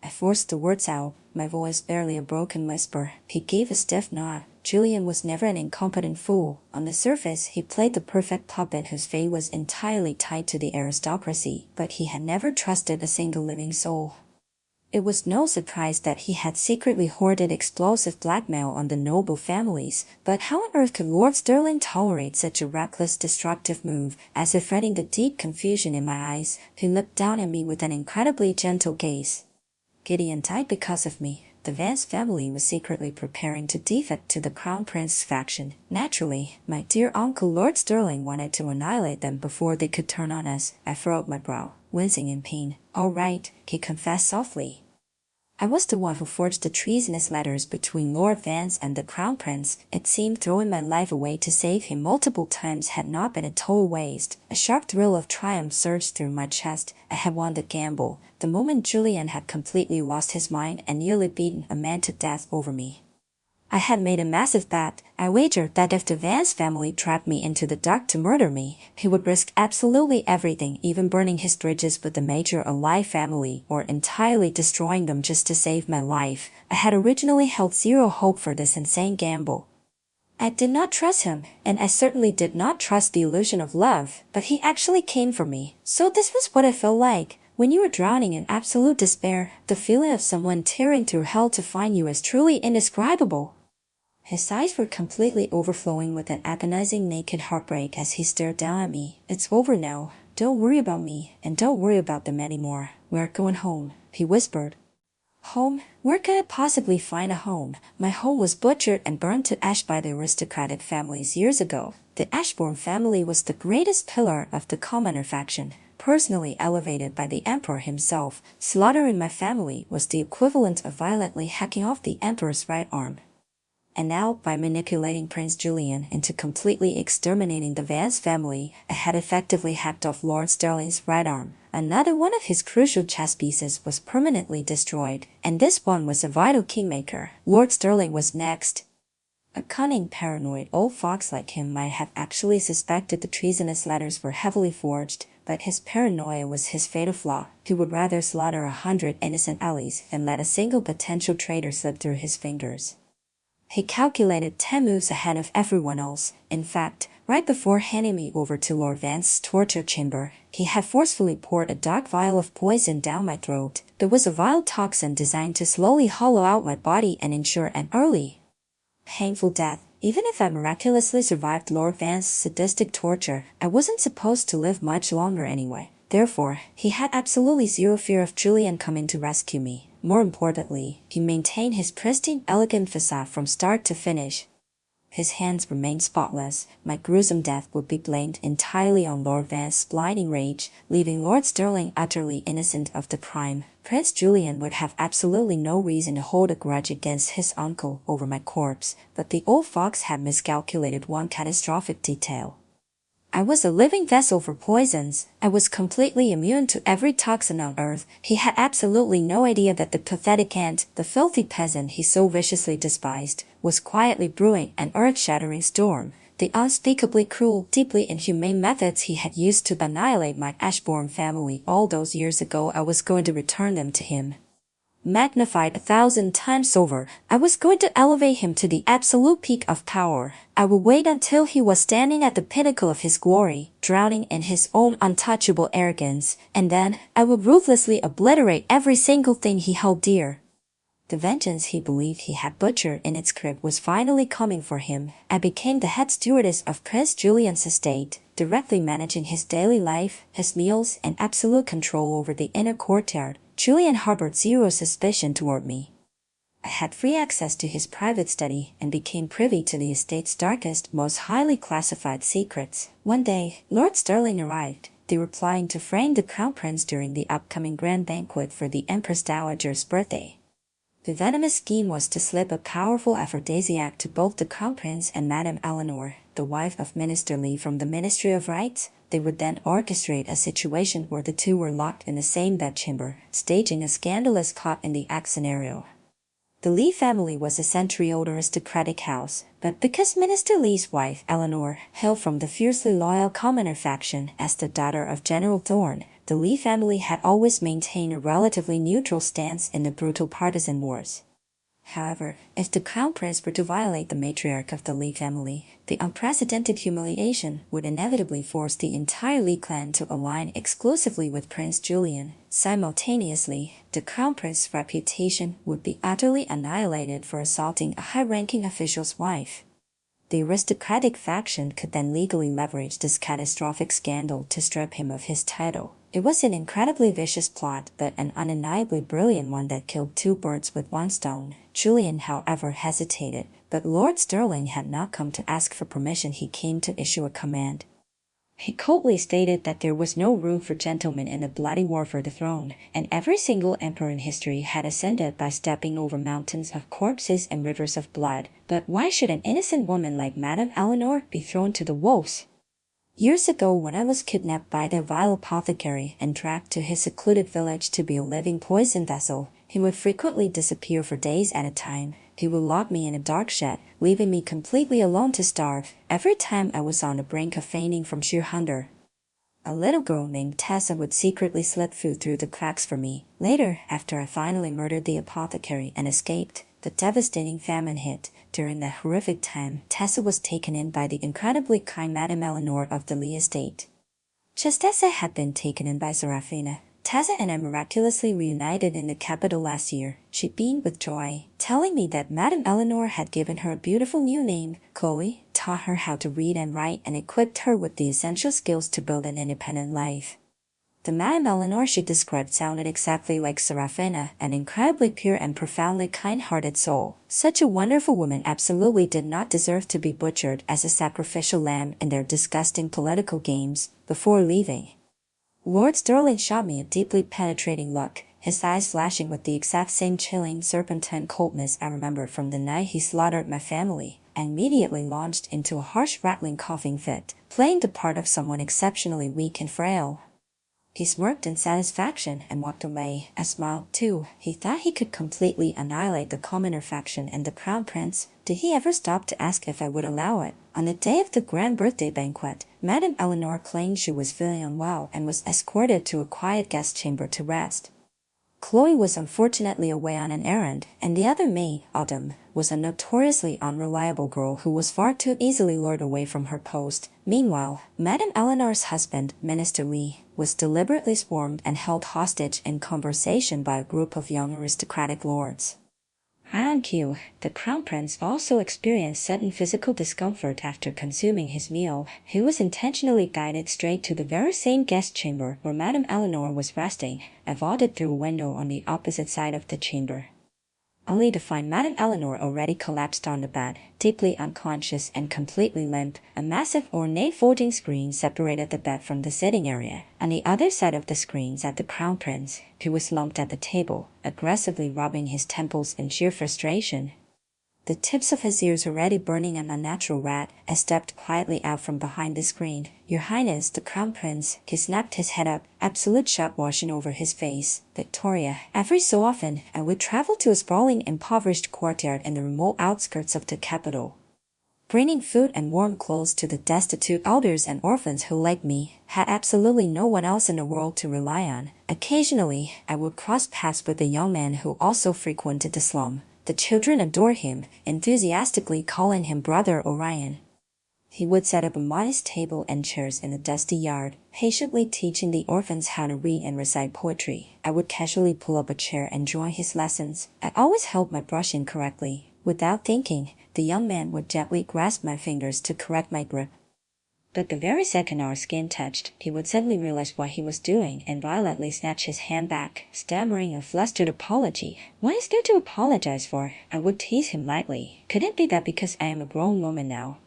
I forced the words out, my voice barely a broken whisper. He gave a stiff nod. Julian was never an incompetent fool. On the surface, he played the perfect puppet whose fate was entirely tied to the aristocracy, but he had never trusted a single living soul. It was no surprise that he had secretly hoarded explosive blackmail on the noble families, but how on earth could Lord Sterling tolerate such a reckless, destructive move? As if reading the deep confusion in my eyes, he looked down at me with an incredibly gentle gaze. Gideon died because of me. The Vance family was secretly preparing to defect to the Crown Prince's faction. Naturally, my dear uncle Lord Sterling wanted to annihilate them before they could turn on us. I furrowed my brow, wincing in pain. All right, he confessed softly. I was the one who forged the treasonous letters between Lord Vance and the Crown Prince. It seemed throwing my life away to save him multiple times had not been a total waste. A sharp thrill of triumph surged through my chest. I had won the gamble. The moment Julian had completely lost his mind and nearly beaten a man to death over me. I had made a massive bet. I wagered that if the Vance family dragged me into the dark to murder me, he would risk absolutely everything, even burning his bridges with the major alive family, or entirely destroying them just to save my life. I had originally held zero hope for this insane gamble. I did not trust him, and I certainly did not trust the illusion of love, but he actually came for me. So this was what it felt like. When you were drowning in absolute despair, the feeling of someone tearing through hell to find you is truly indescribable. His eyes were completely overflowing with an agonizing naked heartbreak as he stared down at me. It's over now. Don't worry about me, and don't worry about them anymore. We're going home, he whispered. Home? Where could I possibly find a home? My home was butchered and burned to ash by the aristocratic families years ago. The Ashbourne family was the greatest pillar of the commoner faction, personally elevated by the emperor himself. Slaughtering my family was the equivalent of violently hacking off the emperor's right arm. And now, by manipulating Prince Julian into completely exterminating the Vance family, I had effectively hacked off Lord Sterling's right arm. Another one of his crucial chess pieces was permanently destroyed, and this one was a vital kingmaker. Lord Sterling was next. A cunning, paranoid old fox like him might have actually suspected the treasonous letters were heavily forged, but his paranoia was his fatal flaw. He would rather slaughter 100 innocent allies than let a single potential traitor slip through his fingers. He calculated 10 moves ahead of everyone else. In fact, right before handing me over to Lord Vance's torture chamber, he had forcefully poured a dark vial of poison down my throat. There was a vile toxin designed to slowly hollow out my body and ensure an early, painful death. Even if I miraculously survived Lord Vance's sadistic torture, I wasn't supposed to live much longer anyway. Therefore, he had absolutely zero fear of Julian coming to rescue me. More importantly, he maintained his pristine, elegant facade from start to finish. His hands remained spotless. My gruesome death would be blamed entirely on Lord Vance's blinding rage, leaving Lord Sterling utterly innocent of the crime. Prince Julian would have absolutely no reason to hold a grudge against his uncle over my corpse, but the old fox had miscalculated one catastrophic detail. I was a living vessel for poisons. I was completely immune to every toxin on earth. He had absolutely no idea that the pathetic ant, the filthy peasant he so viciously despised, was quietly brewing an earth-shattering storm. The unspeakably cruel, deeply inhumane methods he had used to annihilate my Ashbourne family all those years ago, I was going to return them to him. Magnified 1,000 times over, I was going to elevate him to the absolute peak of power. I would wait until he was standing at the pinnacle of his glory, drowning in his own untouchable arrogance, and then I would ruthlessly obliterate every single thing he held dear. The vengeance he believed he had butchered in its crib was finally coming for him. I became the head stewardess of Prince Julian's estate, directly managing his daily life, his meals, and absolute control over the inner courtyard. Julian harbored zero suspicion toward me. I had free access to his private study and became privy to the estate's darkest, most highly classified secrets. One day, Lord Sterling arrived. They were planning to frame the Crown Prince during the upcoming grand banquet for the Empress Dowager's birthday. The venomous scheme was to slip a powerful aphrodisiac to both the Crown Prince and Madame Eleanor, the wife of Minister Lee from the Ministry of Rights. They would then orchestrate a situation where the two were locked in the same bedchamber, staging a scandalous caught in the act scenario. The Lee family was a century-old aristocratic house, but because Minister Lee's wife, Eleanor, hailed from the fiercely loyal commoner faction as the daughter of General Thorne, the Lee family had always maintained a relatively neutral stance in the brutal partisan wars. However, if the Crown Prince were to violate the matriarch of the Lee family, the unprecedented humiliation would inevitably force the entire Lee clan to align exclusively with Prince Julian. Simultaneously, the Crown Prince's reputation would be utterly annihilated for assaulting a high-ranking official's wife. The aristocratic faction could then legally leverage this catastrophic scandal to strip him of his title. It was an incredibly vicious plot, but an undeniably brilliant one that killed two birds with one stone. Julian, however, hesitated, but Lord Sterling had not come to ask for permission. He came to issue a command. He coldly stated that there was no room for gentlemen in a bloody war for the throne, and every single emperor in history had ascended by stepping over mountains of corpses and rivers of blood. But why should an innocent woman like Madame Eleanor be thrown to the wolves? Years ago, when I was kidnapped by the vile apothecary and dragged to his secluded village to be a living poison vessel, he would frequently disappear for days at a time. He would lock me in a dark shed, leaving me completely alone to starve. Every time I was on the brink of fainting from sheer hunger, a little girl named Tessa would secretly slip food through the cracks for me. Later, after I finally murdered the apothecary and escaped, the devastating famine hit. During that horrific time, Tessa was taken in by the incredibly kind Madame Eleanor of the Lee estate. Just as I had been taken in by Serafina, Tessa and I miraculously reunited in the capital last year. She beamed with joy, telling me that Madame Eleanor had given her a beautiful new name, Chloe, taught her how to read and write, and equipped her with the essential skills to build an independent life. The Madame Eleanor she described sounded exactly like Serafina, an incredibly pure and profoundly kind-hearted soul. Such a wonderful woman absolutely did not deserve to be butchered as a sacrificial lamb in their disgusting political games. Before leaving, Lord Sterling shot me a deeply penetrating look, his eyes flashing with the exact same chilling, serpentine coldness I remembered from the night he slaughtered my family, and immediately launched into a harsh rattling coughing fit, playing the part of someone exceptionally weak and frail. He smirked in satisfaction and walked away. I smiled too. He thought he could completely annihilate the commoner faction and the crown prince. Did he ever stop to ask if I would allow it? On the day of the grand birthday banquet, Madame Eleanor claimed she was feeling unwell and was escorted to a quiet guest chamber to rest. Chloe was unfortunately away on an errand, and the other maid, Autumn, was a notoriously unreliable girl who was far too easily lured away from her post. Meanwhile, Madame Eleanor's husband, Minister Lee, was deliberately swarmed and held hostage in conversation by a group of young aristocratic lords. On cue, the crown prince also experienced sudden physical discomfort after consuming his meal. He was intentionally guided straight to the very same guest chamber where Madame Eleanor was resting, and vaulted through a window on the opposite side of the chamber, only to find Madame Eleanor already collapsed on the bed, deeply unconscious and completely limp. A massive ornate folding screen separated the bed from the sitting area. On the other side of the screen sat the crown prince, who was slumped at the table, aggressively rubbing his temples in sheer frustration. The tips of his ears already burning an unnatural red. I stepped quietly out from behind the screen. "Your Highness, the Crown Prince." He snapped his head up, absolute shock washing over his face. "Victoria, every so often, I would travel to a sprawling, impoverished courtyard in the remote outskirts of the capital, bringing food and warm clothes to the destitute elders and orphans who, like me, had absolutely no one else in the world to rely on. Occasionally, I would cross paths with a young man who also frequented the slum. The children adored him, enthusiastically calling him Brother Orion. He would set up a modest table and chairs in the dusty yard, patiently teaching the orphans how to read and recite poetry. I would casually pull up a chair and join his lessons. I always held my brush incorrectly. Without thinking, the young man would gently grasp my fingers to correct my grip. But the very second our skin touched, he would suddenly realize what he was doing and violently snatch his hand back, stammering a flustered apology. "What is there to apologize for?" I would tease him lightly. "Could it be that because I am a grown woman now,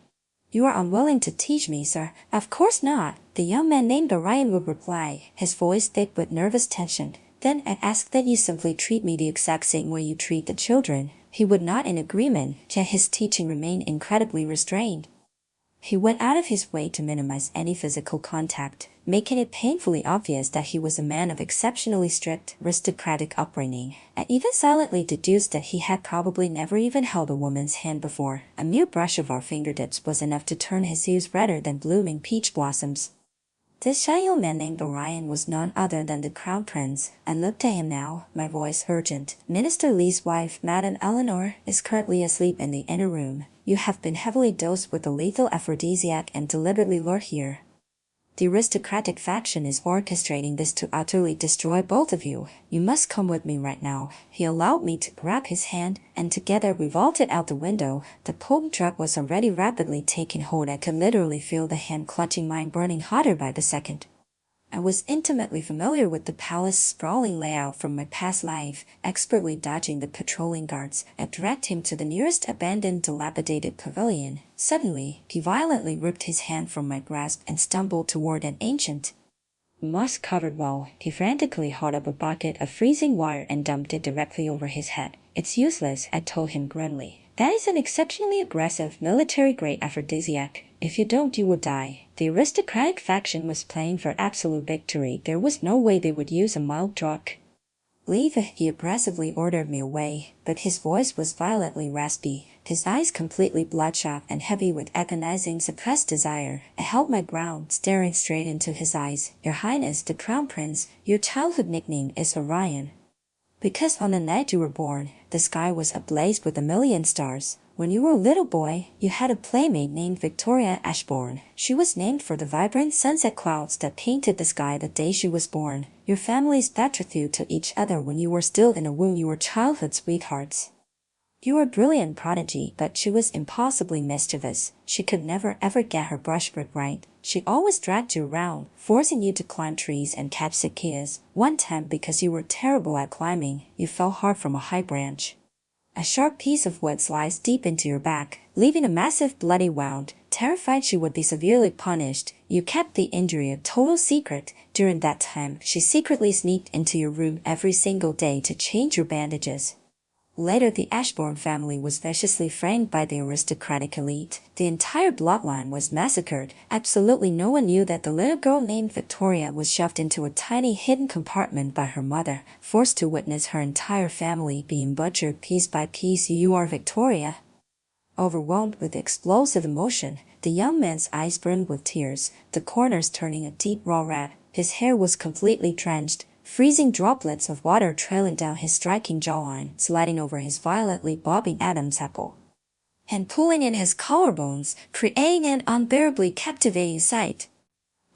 you are unwilling to teach me, sir?" "Of course not," the young man named Orion would reply, his voice thick with nervous tension. "Then I ask that you simply treat me the exact same way you treat the children." He would nod in agreement, yet his teaching remained incredibly restrained. He went out of his way to minimize any physical contact, making it painfully obvious that he was a man of exceptionally strict, aristocratic upbringing. I even silently deduced that he had probably never even held a woman's hand before. A mere brush of our fingertips was enough to turn his ears redder than blooming peach blossoms. This shy young man named Orion was none other than the Crown Prince. I looked at him now, my voice urgent. "Minister Lee's wife, Madame Eleanor, is currently asleep in the inner room. You have been heavily dosed with a lethal aphrodisiac and deliberately lured here. The aristocratic faction is orchestrating this to utterly destroy both of you. You must come with me right now." He allowed me to grab his hand, and together we vaulted out the window. The potent drug was already rapidly taking hold. I could literally feel the hand clutching mine burning hotter by the second. I was intimately familiar with the palace's sprawling layout from my past life. Expertly dodging the patrolling guards, I dragged him to the nearest abandoned, dilapidated pavilion. Suddenly, he violently ripped his hand from my grasp and stumbled toward an ancient, moss-covered wall. He frantically hauled up a bucket of freezing water and dumped it directly over his head. "It's useless," I told him grimly. "That is an exceptionally aggressive, military-grade aphrodisiac. If you don't, you will die." The aristocratic faction was playing for absolute victory. There was no way they would use a mild drug. "Leave it," he aggressively ordered me away, but his voice was violently raspy, his eyes completely bloodshot and heavy with agonizing suppressed desire. I held my ground, staring straight into his eyes. "Your Highness, the Crown Prince, your childhood nickname is Orion. Because on the night you were born, the sky was ablaze with a million stars. When you were a little boy, you had a playmate named Victoria Ashbourne. She was named for the vibrant sunset clouds that painted the sky the day she was born. Your families betrothed to each other when you were still in a womb. You were childhood sweethearts. You were a brilliant prodigy, but she was impossibly mischievous. She could never ever get her brushwork right. She always dragged you around, forcing you to climb trees and catch cicadas. One time, because you were terrible at climbing, you fell hard from a high branch. A sharp piece of wood sliced deep into your back, leaving a massive bloody wound. Terrified she would be severely punished, you kept the injury a total secret. During that time, she secretly sneaked into your room every single day to change your bandages. Later, the Ashbourne family was viciously framed by the aristocratic elite. The entire bloodline was massacred. Absolutely no one knew that the little girl named Victoria was shoved into a tiny hidden compartment by her mother, forced to witness her entire family being butchered piece by piece. You are Victoria. Overwhelmed with explosive emotion, the young man's eyes brimmed with tears, the corners turning a deep raw red. His hair was completely drenched, freezing droplets of water trailing down his striking jawline, sliding over his violently bobbing Adam's apple, and pulling in his collarbones, creating an unbearably captivating sight.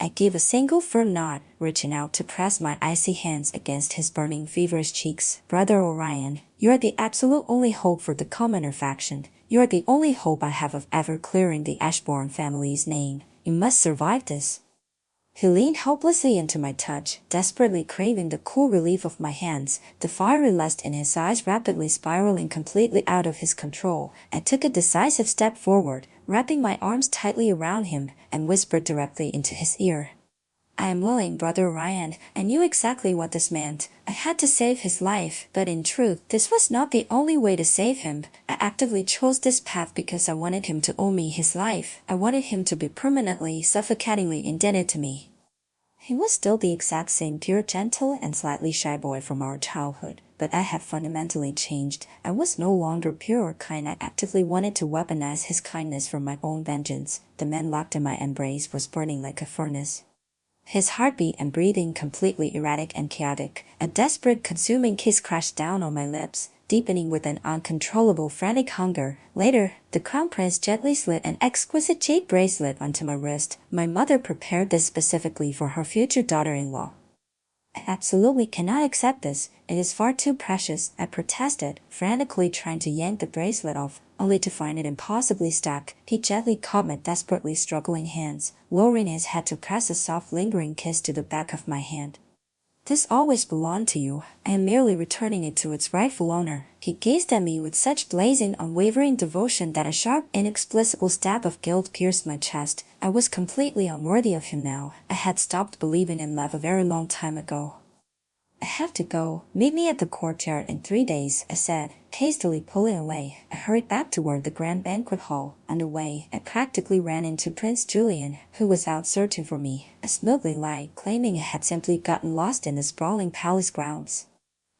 I gave a single firm nod, reaching out to press my icy hands against his burning, feverish cheeks. Brother Orion, you're the absolute only hope for the commoner faction. You're the only hope I have of ever clearing the Ashbourne family's name. You must survive this. He leaned helplessly into my touch, desperately craving the cool relief of my hands, the fiery lust in his eyes rapidly spiraling completely out of his control. I took a decisive step forward, wrapping my arms tightly around him, and whispered directly into his ear. I am willing, Brother Ryan. I knew exactly what this meant. I had to save his life, but in truth, this was not the only way to save him. I actively chose this path because I wanted him to owe me his life. I wanted him to be permanently, suffocatingly indebted to me. He was still the exact same pure, gentle, and slightly shy boy from our childhood, but I had fundamentally changed. I was no longer pure or kind. I actively wanted to weaponize his kindness for my own vengeance. The man locked in my embrace was burning like a furnace, his heartbeat and breathing completely erratic and chaotic. A desperate, consuming kiss crashed down on my lips, deepening with an uncontrollable, frantic hunger. Later, the crown prince gently slid an exquisite jade bracelet onto my wrist. My mother prepared this specifically for her future daughter-in-law. I absolutely cannot accept this. It is far too precious, I protested, frantically trying to yank the bracelet off, only to find it impossibly stuck. He gently caught my desperately struggling hands, lowering his head to press a soft, lingering kiss to the back of my hand. This always belonged to you. I am merely returning it to its rightful owner. He gazed at me with such blazing, unwavering devotion that a sharp, inexplicable stab of guilt pierced my chest. I was completely unworthy of him now. I had stopped believing in love a very long time ago. I have to go. Meet me at the courtyard in 3 days, I said, hastily pulling away. I hurried back toward the grand banquet hall. On the way, I practically ran into Prince Julian, who was out searching for me. I smoothly lied, claiming I had simply gotten lost in the sprawling palace grounds.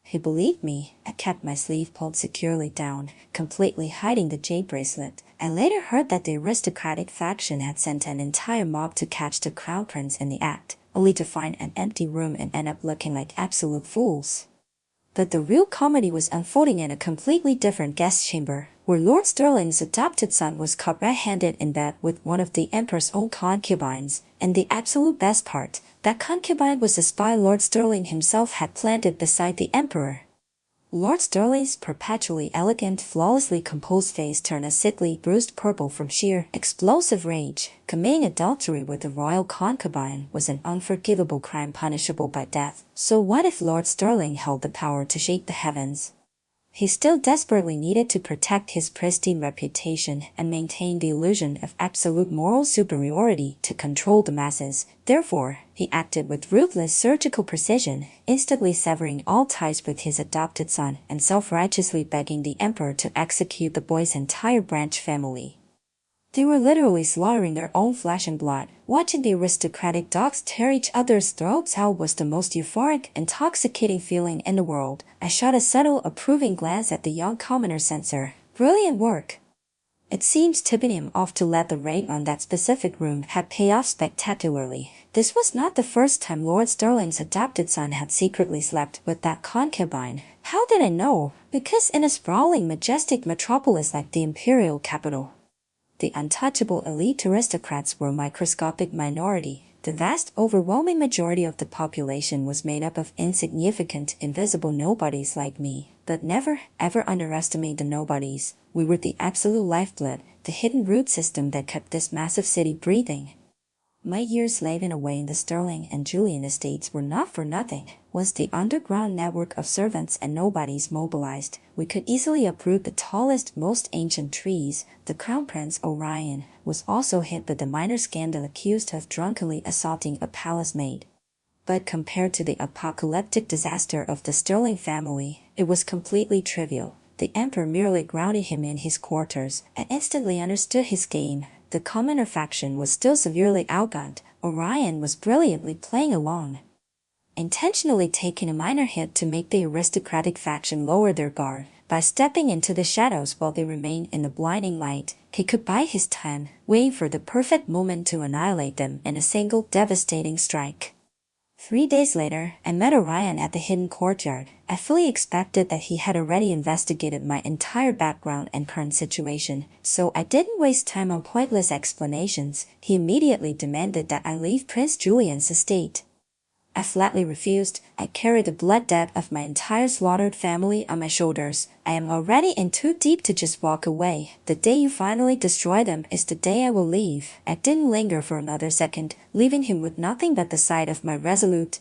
He believed me. I kept my sleeve pulled securely down, completely hiding the jade bracelet. I later heard that the aristocratic faction had sent an entire mob to catch the crown prince in the act, only to find an empty room and end up looking like absolute fools. But the real comedy was unfolding in a completely different guest chamber, where Lord Sterling's adopted son was caught red-handed in bed with one of the Emperor's own concubines. And the absolute best part, that concubine was the spy Lord Sterling himself had planted beside the Emperor. Lord Sterling's perpetually elegant, flawlessly composed face turned a sickly, bruised purple from sheer, explosive rage. Committing adultery with the royal concubine was an unforgivable crime punishable by death. So what if Lord Sterling held the power to shake the heavens? He still desperately needed to protect his pristine reputation and maintain the illusion of absolute moral superiority to control the masses. Therefore, he acted with ruthless surgical precision, instantly severing all ties with his adopted son and self-righteously begging the emperor to execute the boy's entire branch family. They were literally slaughtering their own flesh and blood. Watching the aristocratic dogs tear each other's throats out was the most euphoric, intoxicating feeling in the world. I shot a subtle, approving glance at the young commoner censor. Brilliant work! It seemed tipping him off to let the raid on that specific room had paid off spectacularly. This was not the first time Lord Sterling's adopted son had secretly slept with that concubine. How did I know? Because in a sprawling, majestic metropolis like the imperial capital, the untouchable elite aristocrats were a microscopic minority. The vast, overwhelming majority of the population was made up of insignificant, invisible nobodies like me. But never, ever underestimate the nobodies. We were the absolute lifeblood, the hidden root system that kept this massive city breathing. My years slaving away in the Sterling and Julian estates were not for nothing. Once the underground network of servants and nobodies mobilized, we could easily uproot the tallest, most ancient trees. The Crown Prince Orion was also hit by the minor scandal accused of drunkenly assaulting a palace maid. But compared to the apocalyptic disaster of the Sterling family, it was completely trivial. The Emperor merely grounded him in his quarters and instantly understood his game. The commoner faction was still severely outgunned. Orion was brilliantly playing along, intentionally taking a minor hit to make the aristocratic faction lower their guard. By stepping into the shadows while they remained in the blinding light, he could bide his time, waiting for the perfect moment to annihilate them in a single devastating strike. 3 days later, I met Orion at the hidden courtyard. I fully expected that he had already investigated my entire background and current situation, so I didn't waste time on pointless explanations. He immediately demanded that I leave Prince Julian's estate. I flatly refused. I carry the blood debt of my entire slaughtered family on my shoulders. I am already in too deep to just walk away. The day you finally destroy them is the day I will leave. I didn't linger for another second, leaving him with nothing but the sight of my resolute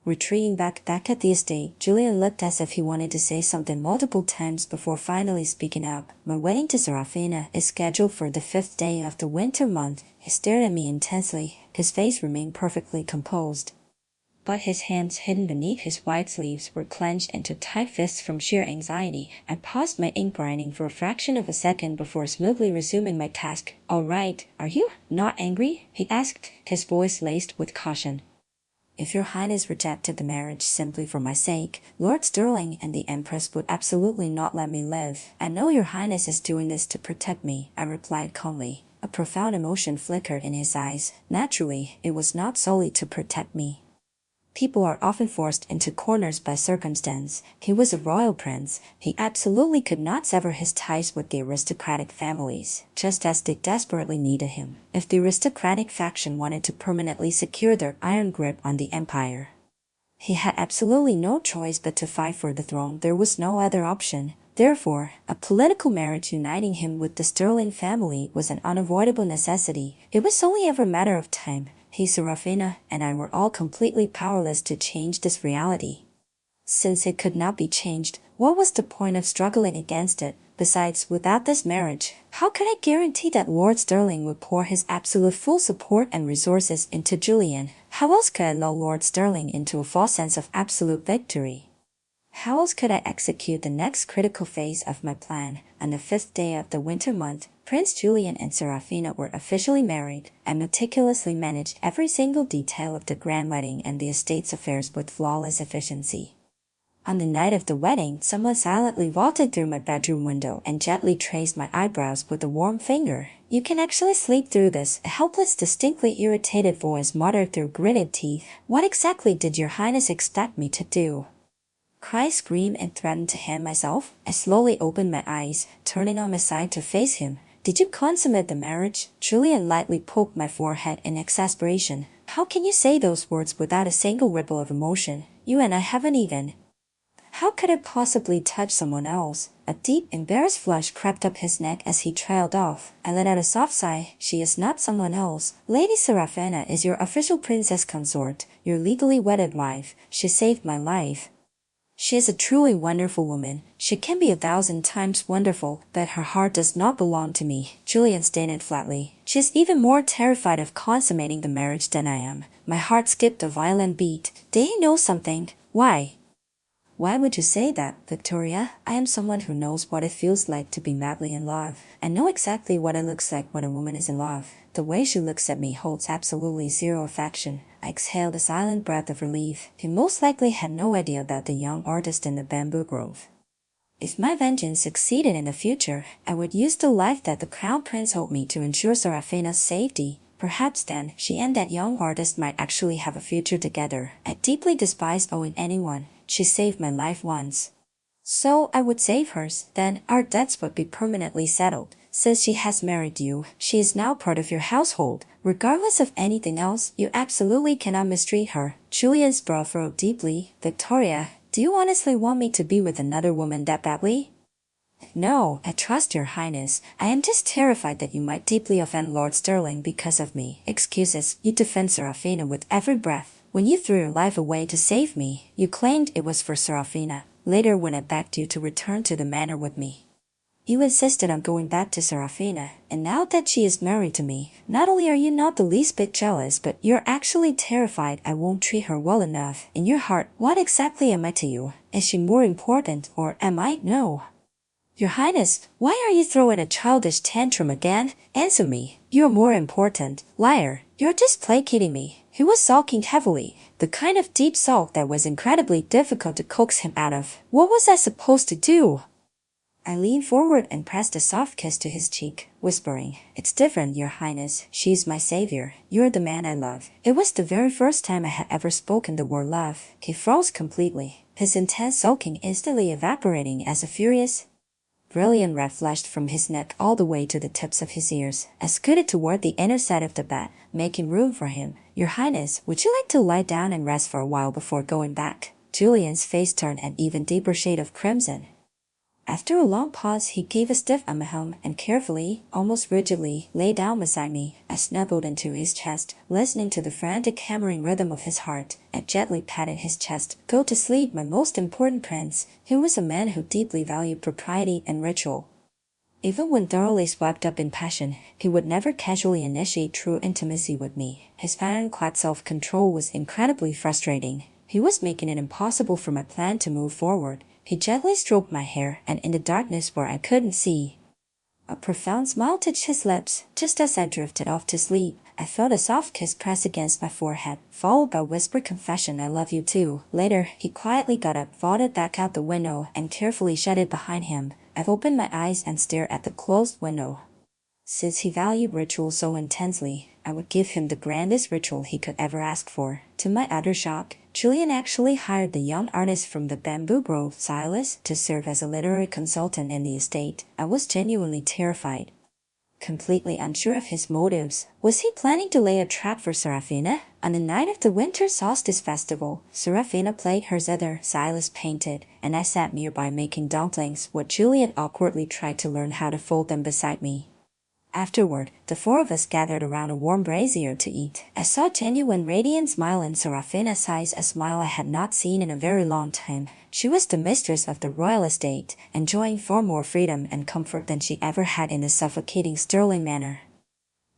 retreating back at the estate. Julian looked as if he wanted to say something multiple times before finally speaking up. My wedding to Serafina is scheduled for the 5th day of the winter month. He stared at me intensely. His face remained perfectly composed, but his hands hidden beneath his white sleeves were clenched into tight fists from sheer anxiety. I paused my ink grinding for a fraction of a second before smoothly resuming my task. "All right, are you not angry?" he asked, his voice laced with caution. "If your Highness rejected the marriage simply for my sake, Lord Sterling and the Empress would absolutely not let me live. I know your Highness is doing this to protect me," I replied calmly. A profound emotion flickered in his eyes. Naturally, it was not solely to protect me. People are often forced into corners by circumstance. He was a royal prince. He absolutely could not sever his ties with the aristocratic families, just as they desperately needed him, if the aristocratic faction wanted to permanently secure their iron grip on the empire. He had absolutely no choice but to fight for the throne. There was no other option. Therefore, a political marriage uniting him with the Sterling family was an unavoidable necessity. It was only ever a matter of time. He, Serafina, and I were all completely powerless to change this reality. Since it could not be changed, what was the point of struggling against it? Besides, without this marriage, how could I guarantee that Lord Sterling would pour his absolute full support and resources into Julian? How else could I lull Lord Sterling into a false sense of absolute victory? How else could I execute the next critical phase of my plan? On the 5th day of the winter month, Prince Julian and Serafina were officially married. I meticulously managed every single detail of the grand wedding and the estate's affairs with flawless efficiency. On the night of the wedding, someone silently vaulted through my bedroom window and gently traced my eyebrows with a warm finger. "You can actually sleep through this," a helpless, distinctly irritated voice muttered through gritted teeth. "What exactly did your Highness expect me to do?" Cry, scream, and threatened to hang myself? I slowly opened my eyes, turning on my side to face him. "Did you consummate the marriage?" Julian lightly poked my forehead in exasperation. "How can you say those words without a single ripple of emotion? You and I haven't even. How could I possibly touch someone else?" A deep, embarrassed flush crept up his neck as he trailed off. I let out a soft sigh. "She is not someone else. Lady Serafina is your official princess consort, your legally wedded wife. She saved my life. She is a truly wonderful woman. She can be 1,000 times wonderful, but her heart does not belong to me," Julian stated flatly. "She is even more terrified of consummating the marriage than I am." My heart skipped a violent beat. Did he know something? Why? "Why would you say that, Victoria? I am someone who knows what it feels like to be madly in love. I know exactly what it looks like when a woman is in love. The way she looks at me holds absolutely zero affection." I exhaled a silent breath of relief. He most likely had no idea about the young artist in the bamboo grove. If my vengeance succeeded in the future, I would use the life that the Crown Prince owed me to ensure Serafina's safety. Perhaps then, she and that young artist might actually have a future together. I deeply despised owing anyone. She saved my life once. So I would save hers, then our debts would be permanently settled. Since she has married you, she is now part of your household. Regardless of anything else, you absolutely cannot mistreat her. Julian's brow furrowed deeply. Victoria, do you honestly want me to be with another woman that badly? No, I trust your highness. I am just terrified that you might deeply offend Lord Sterling because of me. Excuses, you defend Serafina with every breath. When you threw your life away to save me, you claimed it was for Serafina. Later when I begged you to return to the manor with me, you insisted on going back to Serafina, and now that she is married to me, not only are you not the least bit jealous, but you're actually terrified I won't treat her well enough. In your heart, what exactly am I to you? Is she more important, or am I? No. Your Highness, why are you throwing a childish tantrum again? Answer me. You're more important. Liar, you're just placating me. He was sulking heavily, the kind of deep sulk that was incredibly difficult to coax him out of. What was I supposed to do? I leaned forward and pressed a soft kiss to his cheek, whispering, "It's different, Your Highness. She's my savior. You're the man I love." It was the very first time I had ever spoken the word love. He froze completely, his intense sulking instantly evaporating as a furious, brilliant red flashed from his neck all the way to the tips of his ears. I scooted toward the inner side of the bed, making room for him. "Your Highness, would you like to lie down and rest for a while before going back?" Julian's face turned an even deeper shade of crimson. After a long pause, he gave a stiff ahem and carefully, almost rigidly, lay down beside me. I snuggled into his chest, listening to the frantic hammering rhythm of his heart. I gently patted his chest. "Go to sleep, my most important prince." He was a man who deeply valued propriety and ritual. Even when thoroughly swept up in passion, he would never casually initiate true intimacy with me. His ironclad self-control was incredibly frustrating. He was making it impossible for my plan to move forward. He gently stroked my hair, and in the darkness where I couldn't see, a profound smile touched his lips. Just as I drifted off to sleep, I felt a soft kiss press against my forehead, followed by a whispered confession, "I love you too." Later, he quietly got up, vaulted back out the window, and carefully shut it behind him. I've opened my eyes and stared at the closed window. Since he valued ritual so intensely, I would give him the grandest ritual he could ever ask for. To my utter shock, Julian actually hired the young artist from the bamboo grove, Silas, to serve as a literary consultant in the estate. I was genuinely terrified, completely unsure of his motives. Was he planning to lay a trap for Serafina? On the night of the Winter Solstice Festival, Serafina played her zither, Silas painted, and I sat nearby making dumplings, while Julian awkwardly tried to learn how to fold them beside me. Afterward, the four of us gathered around a warm brazier to eat. I saw a genuine radiant smile in Serafina's eyes, a smile I had not seen in a very long time. She was the mistress of the royal estate, enjoying far more freedom and comfort than she ever had in the suffocating Sterling manor.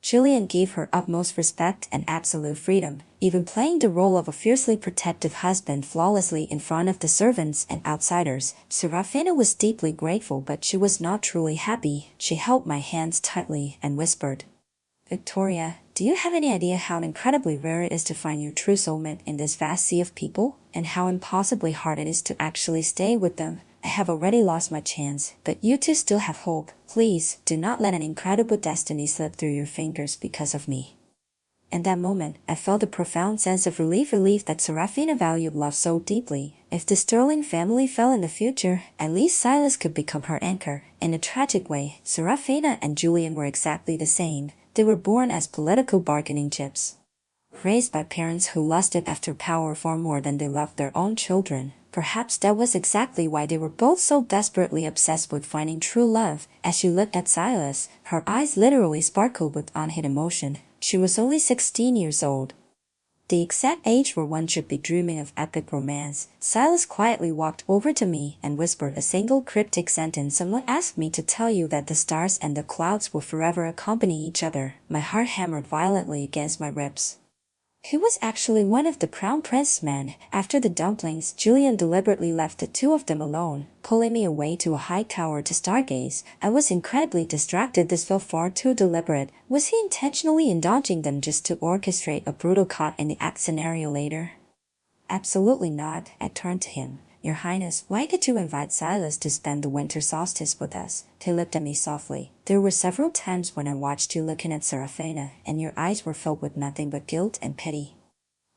Julian gave her utmost respect and absolute freedom, even playing the role of a fiercely protective husband flawlessly in front of the servants and outsiders. Serafina was deeply grateful, but she was not truly happy. She held my hands tightly and whispered, "Victoria, do you have any idea how incredibly rare it is to find your true soulmate in this vast sea of people? And how impossibly hard it is to actually stay with them? I have already lost my chance, but you two still have hope. Please, do not let an incredible destiny slip through your fingers because of me." In that moment, I felt a profound sense of relief that Serafina valued love so deeply. If the Sterling family fell in the future, at least Silas could become her anchor. In a tragic way, Serafina and Julian were exactly the same. They were born as political bargaining chips, raised by parents who lusted after power far more than they loved their own children. Perhaps that was exactly why they were both so desperately obsessed with finding true love. As she looked at Silas, her eyes literally sparkled with unhid emotion. She was only 16 years old, the exact age where one should be dreaming of epic romance. Silas quietly walked over to me and whispered a single cryptic sentence. "Someone asked me to tell you that the stars and the clouds will forever accompany each other." My heart hammered violently against my ribs. He was actually one of the Crown Prince's men. After the dumplings, Julian deliberately left the two of them alone, pulling me away to a high tower to stargaze. I was incredibly distracted. This felt far too deliberate. Was he intentionally indulging them just to orchestrate a brutal caught in the act scenario later? Absolutely not. I turned to him. "Your Highness, why did you invite Silas to spend the winter solstice with us?" He looked at me softly. "There were several times when I watched you looking at Serafina, and your eyes were filled with nothing but guilt and pity.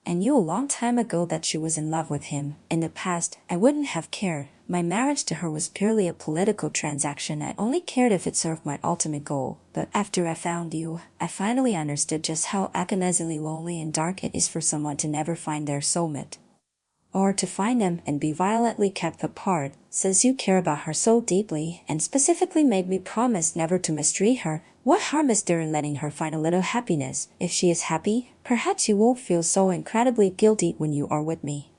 I knew a long time ago that she was in love with him. In the past, I wouldn't have cared. My marriage to her was purely a political transaction. I only cared if it served my ultimate goal. But after I found you, I finally understood just how agonizingly lonely and dark it is for someone to never find their soulmate. Or to find them and be violently kept apart. Since you care about her so deeply, and specifically made me promise never to mistreat her, what harm is there in letting her find a little happiness? If she is happy, perhaps you won't feel so incredibly guilty when you are with me.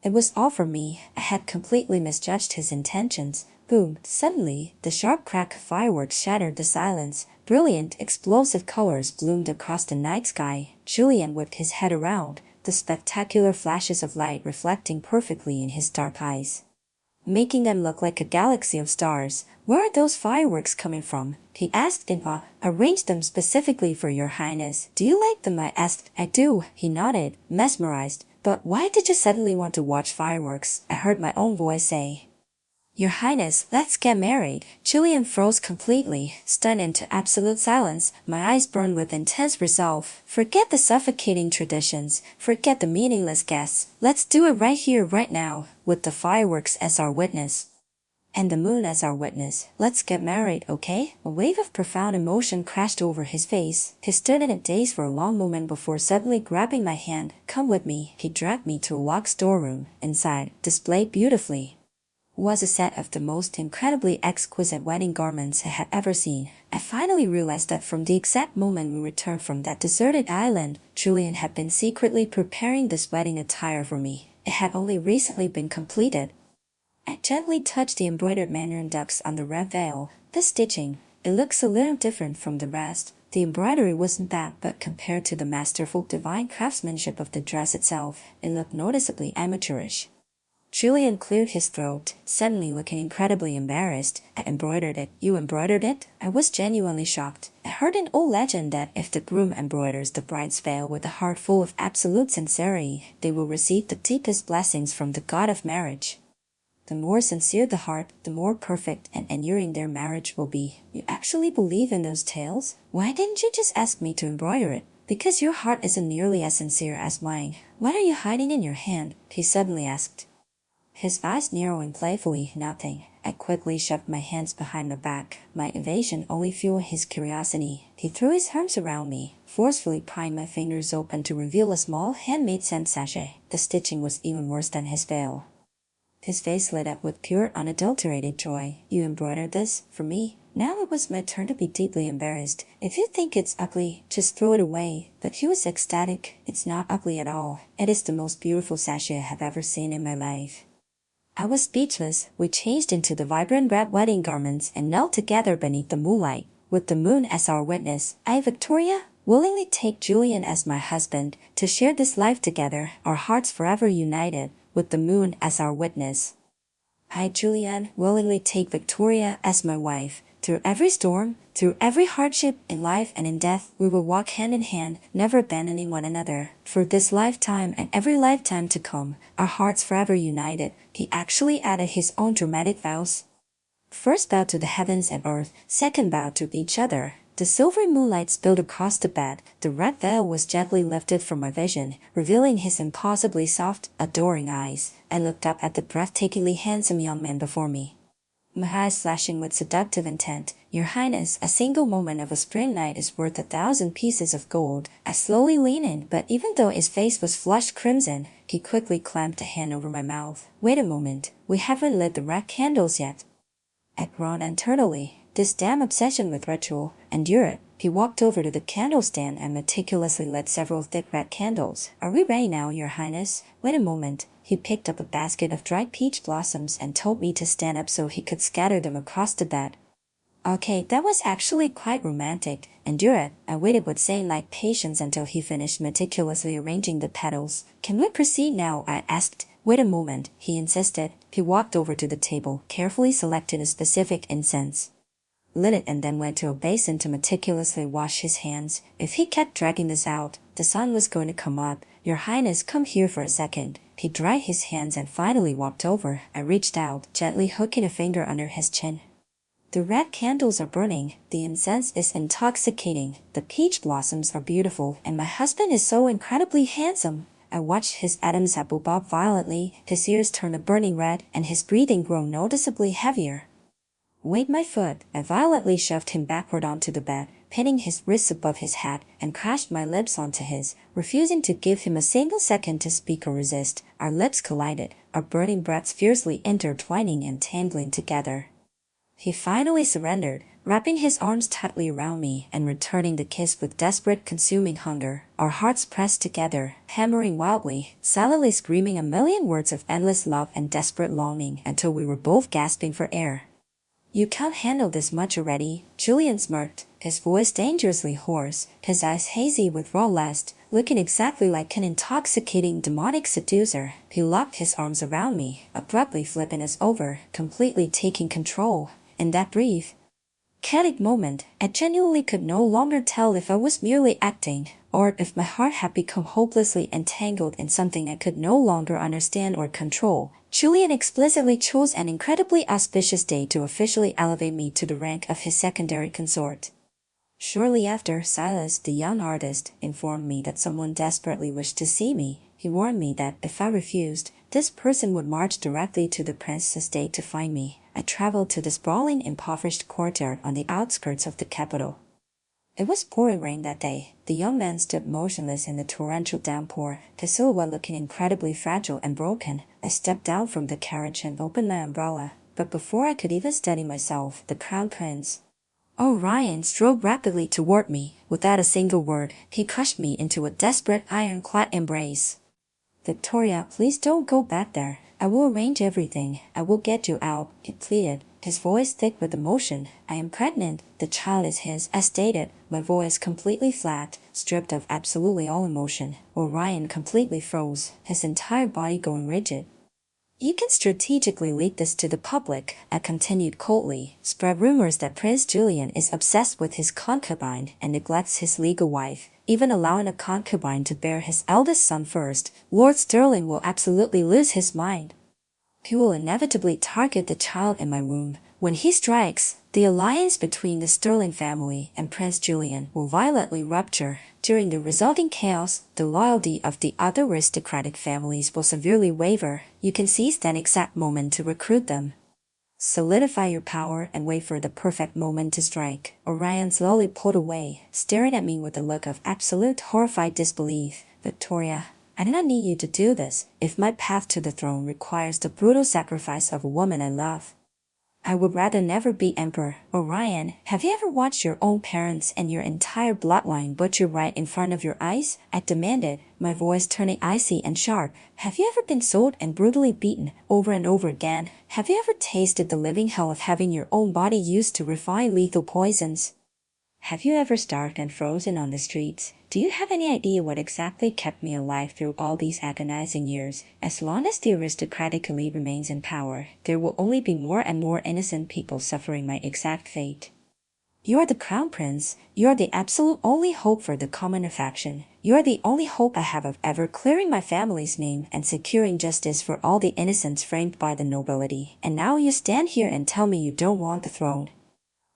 It was all for me. I had completely misjudged his intentions. Boom! Suddenly, the sharp crack of fireworks shattered the silence. Brilliant, explosive colors bloomed across the night sky. Julian whipped his head around, the spectacular flashes of light reflecting perfectly in his dark eyes, making them look like a galaxy of stars. "Where are those fireworks coming from?" he asked in awe. "Arranged them specifically for your highness. Do you like them?" I asked. "I do," he nodded, mesmerized. "But why did you suddenly want to watch fireworks?" I heard my own voice say. "Your Highness, let's get married." Julian froze completely, stunned into absolute silence. My eyes burned with intense resolve. Forget the suffocating traditions. Forget the meaningless guests. Let's do it right here, right now, with the fireworks as our witness. And the moon as our witness. Let's get married, okay? A wave of profound emotion crashed over his face. He stood in a daze for a long moment before suddenly grabbing my hand. "Come with me." He dragged me to a locked storeroom. Inside, displayed beautifully, was a set of the most incredibly exquisite wedding garments I had ever seen. I finally realized that from the exact moment we returned from that deserted island, Julian had been secretly preparing this wedding attire for me. It had only recently been completed. I gently touched the embroidered Mandarin ducks on the red veil. The stitching, it looks a little different from the rest. The embroidery wasn't bad, but compared to the masterful divine craftsmanship of the dress itself, it looked noticeably amateurish. Julian cleared his throat, suddenly looking incredibly embarrassed. "I embroidered it." "You embroidered it?" I was genuinely shocked. I heard an old legend that if the groom embroiders the bride's veil with a heart full of absolute sincerity, they will receive the deepest blessings from the god of marriage. The more sincere the heart, the more perfect and enduring their marriage will be. You actually believe in those tales? Why didn't you just ask me to embroider it? Because your heart isn't nearly as sincere as mine. What are you hiding in your hand? He suddenly asked, his eyes narrowing playfully. "Nothing." I quickly shoved my hands behind my back. My evasion only fueled his curiosity. He threw his arms around me, forcefully prying my fingers open to reveal a small handmade scent sachet. The stitching was even worse than his veil. His face lit up with pure, unadulterated joy. "You embroidered this? For me?" Now it was my turn to be deeply embarrassed. "If you think it's ugly, just throw it away." But he was ecstatic. "It's not ugly at all. It is the most beautiful sachet I have ever seen in my life." I was speechless. We changed into the vibrant red wedding garments and knelt together beneath the moonlight, with the moon as our witness. "I, Victoria, willingly take Julian as my husband, to share this life together, our hearts forever united, with the moon as our witness. I, Julian, willingly take Victoria as my wife. Through every storm, through every hardship in life and in death, we will walk hand in hand, never abandoning one another. For this lifetime and every lifetime to come, our hearts forever united." He actually added his own dramatic vows. First bow to the heavens and earth, second bow to each other. The silvery moonlight spilled across the bed. The red veil was gently lifted from my vision, revealing his impossibly soft, adoring eyes. I looked up at the breathtakingly handsome young man before me, my eyes flashing with seductive intent. "Your Highness, a single moment of a spring night is worth 1,000 pieces of gold." I slowly leaned in, but even though his face was flushed crimson, he quickly clamped a hand over my mouth. "Wait a moment, we haven't lit the red candles yet." I groaned internally. This damn obsession with ritual. "Endure it." He walked over to the candle stand and meticulously lit several thick red candles. "Are we ready now, Your Highness?" "Wait a moment." He picked up a basket of dried peach blossoms and told me to stand up so he could scatter them across the bed. Okay, that was actually quite romantic. "Endure it." I waited with saint-like patience until he finished meticulously arranging the petals. "Can we proceed now?" I asked. "Wait a moment," he insisted. He walked over to the table, carefully selected a specific incense, lit it, and then went to a basin to meticulously wash his hands. If he kept dragging this out, the sun was going to come up. "Your Highness, come here for a second." He dried his hands and finally walked over. I reached out, gently hooking a finger under his chin. The red candles are burning. The incense is intoxicating. The peach blossoms are beautiful, and my husband is so incredibly handsome. I watched his Adam's apple bob violently, his ears turn a burning red, and his breathing grow noticeably heavier. With my foot, I violently shoved him backward onto the bed, pinning his wrists above his head, and crashed my lips onto his, refusing to give him a single second to speak or resist. Our lips collided, our burning breaths fiercely intertwining and tangling together. He finally surrendered, wrapping his arms tightly around me and returning the kiss with desperate, consuming hunger. Our hearts pressed together, hammering wildly, silently screaming a million words of endless love and desperate longing until we were both gasping for air. "You can't handle this much already," Julian smirked, his voice dangerously hoarse, his eyes hazy with raw lust, looking exactly like an intoxicating demonic seducer. He locked his arms around me, abruptly flipping us over, completely taking control. In that brief, chaotic moment, I genuinely could no longer tell if I was merely acting, or if my heart had become hopelessly entangled in something I could no longer understand or control. Julian explicitly chose an incredibly auspicious day to officially elevate me to the rank of his secondary consort. Shortly after, Silas, the young artist, informed me that someone desperately wished to see me. He warned me that if I refused, this person would march directly to the prince's estate to find me. I traveled to the sprawling, impoverished courtyard on the outskirts of the capital. It was pouring rain that day. The young man stood motionless in the torrential downpour, his silhouette looking incredibly fragile and broken. I stepped down from the carriage and opened my umbrella, but before I could even steady myself, the crown prince, Ryan, strode rapidly toward me. Without a single word, he crushed me into a desperate, ironclad embrace. "Victoria, please don't go back there. I will arrange everything. I will get you out," he pleaded, his voice thick with emotion. "I am pregnant. The child is his," I stated, my voice completely flat, stripped of absolutely all emotion. Orion completely froze, his entire body going rigid. "You can strategically leak this to the public," I continued coldly. "Spread rumors that Prince Julian is obsessed with his concubine and neglects his legal wife, even allowing a concubine to bear his eldest son first. Lord Sterling will absolutely lose his mind. He will inevitably target the child in my womb. When he strikes, the alliance between the Sterling family and Prince Julian will violently rupture. During the resulting chaos, the loyalty of the other aristocratic families will severely waver. You can seize that exact moment to recruit them. Solidify your power and wait for the perfect moment to strike." Orion slowly pulled away, staring at me with a look of absolute horrified disbelief. "Victoria, I do not need you to do this. If my path to the throne requires the brutal sacrifice of a woman I love, I would rather never be emperor." "Orion, have you ever watched your own parents and your entire bloodline butchered right in front of your eyes?" I demanded, my voice turning icy and sharp. "Have you ever been sold and brutally beaten over and over again? Have you ever tasted the living hell of having your own body used to refine lethal poisons? Have you ever starved and frozen on the streets? Do you have any idea what exactly kept me alive through all these agonizing years? As long as the aristocratic elite remains in power, there will only be more and more innocent people suffering my exact fate. You are the crown prince. You are the absolute only hope for the commoner faction. You are the only hope I have of ever clearing my family's name and securing justice for all the innocents framed by the nobility. And now you stand here and tell me you don't want the throne.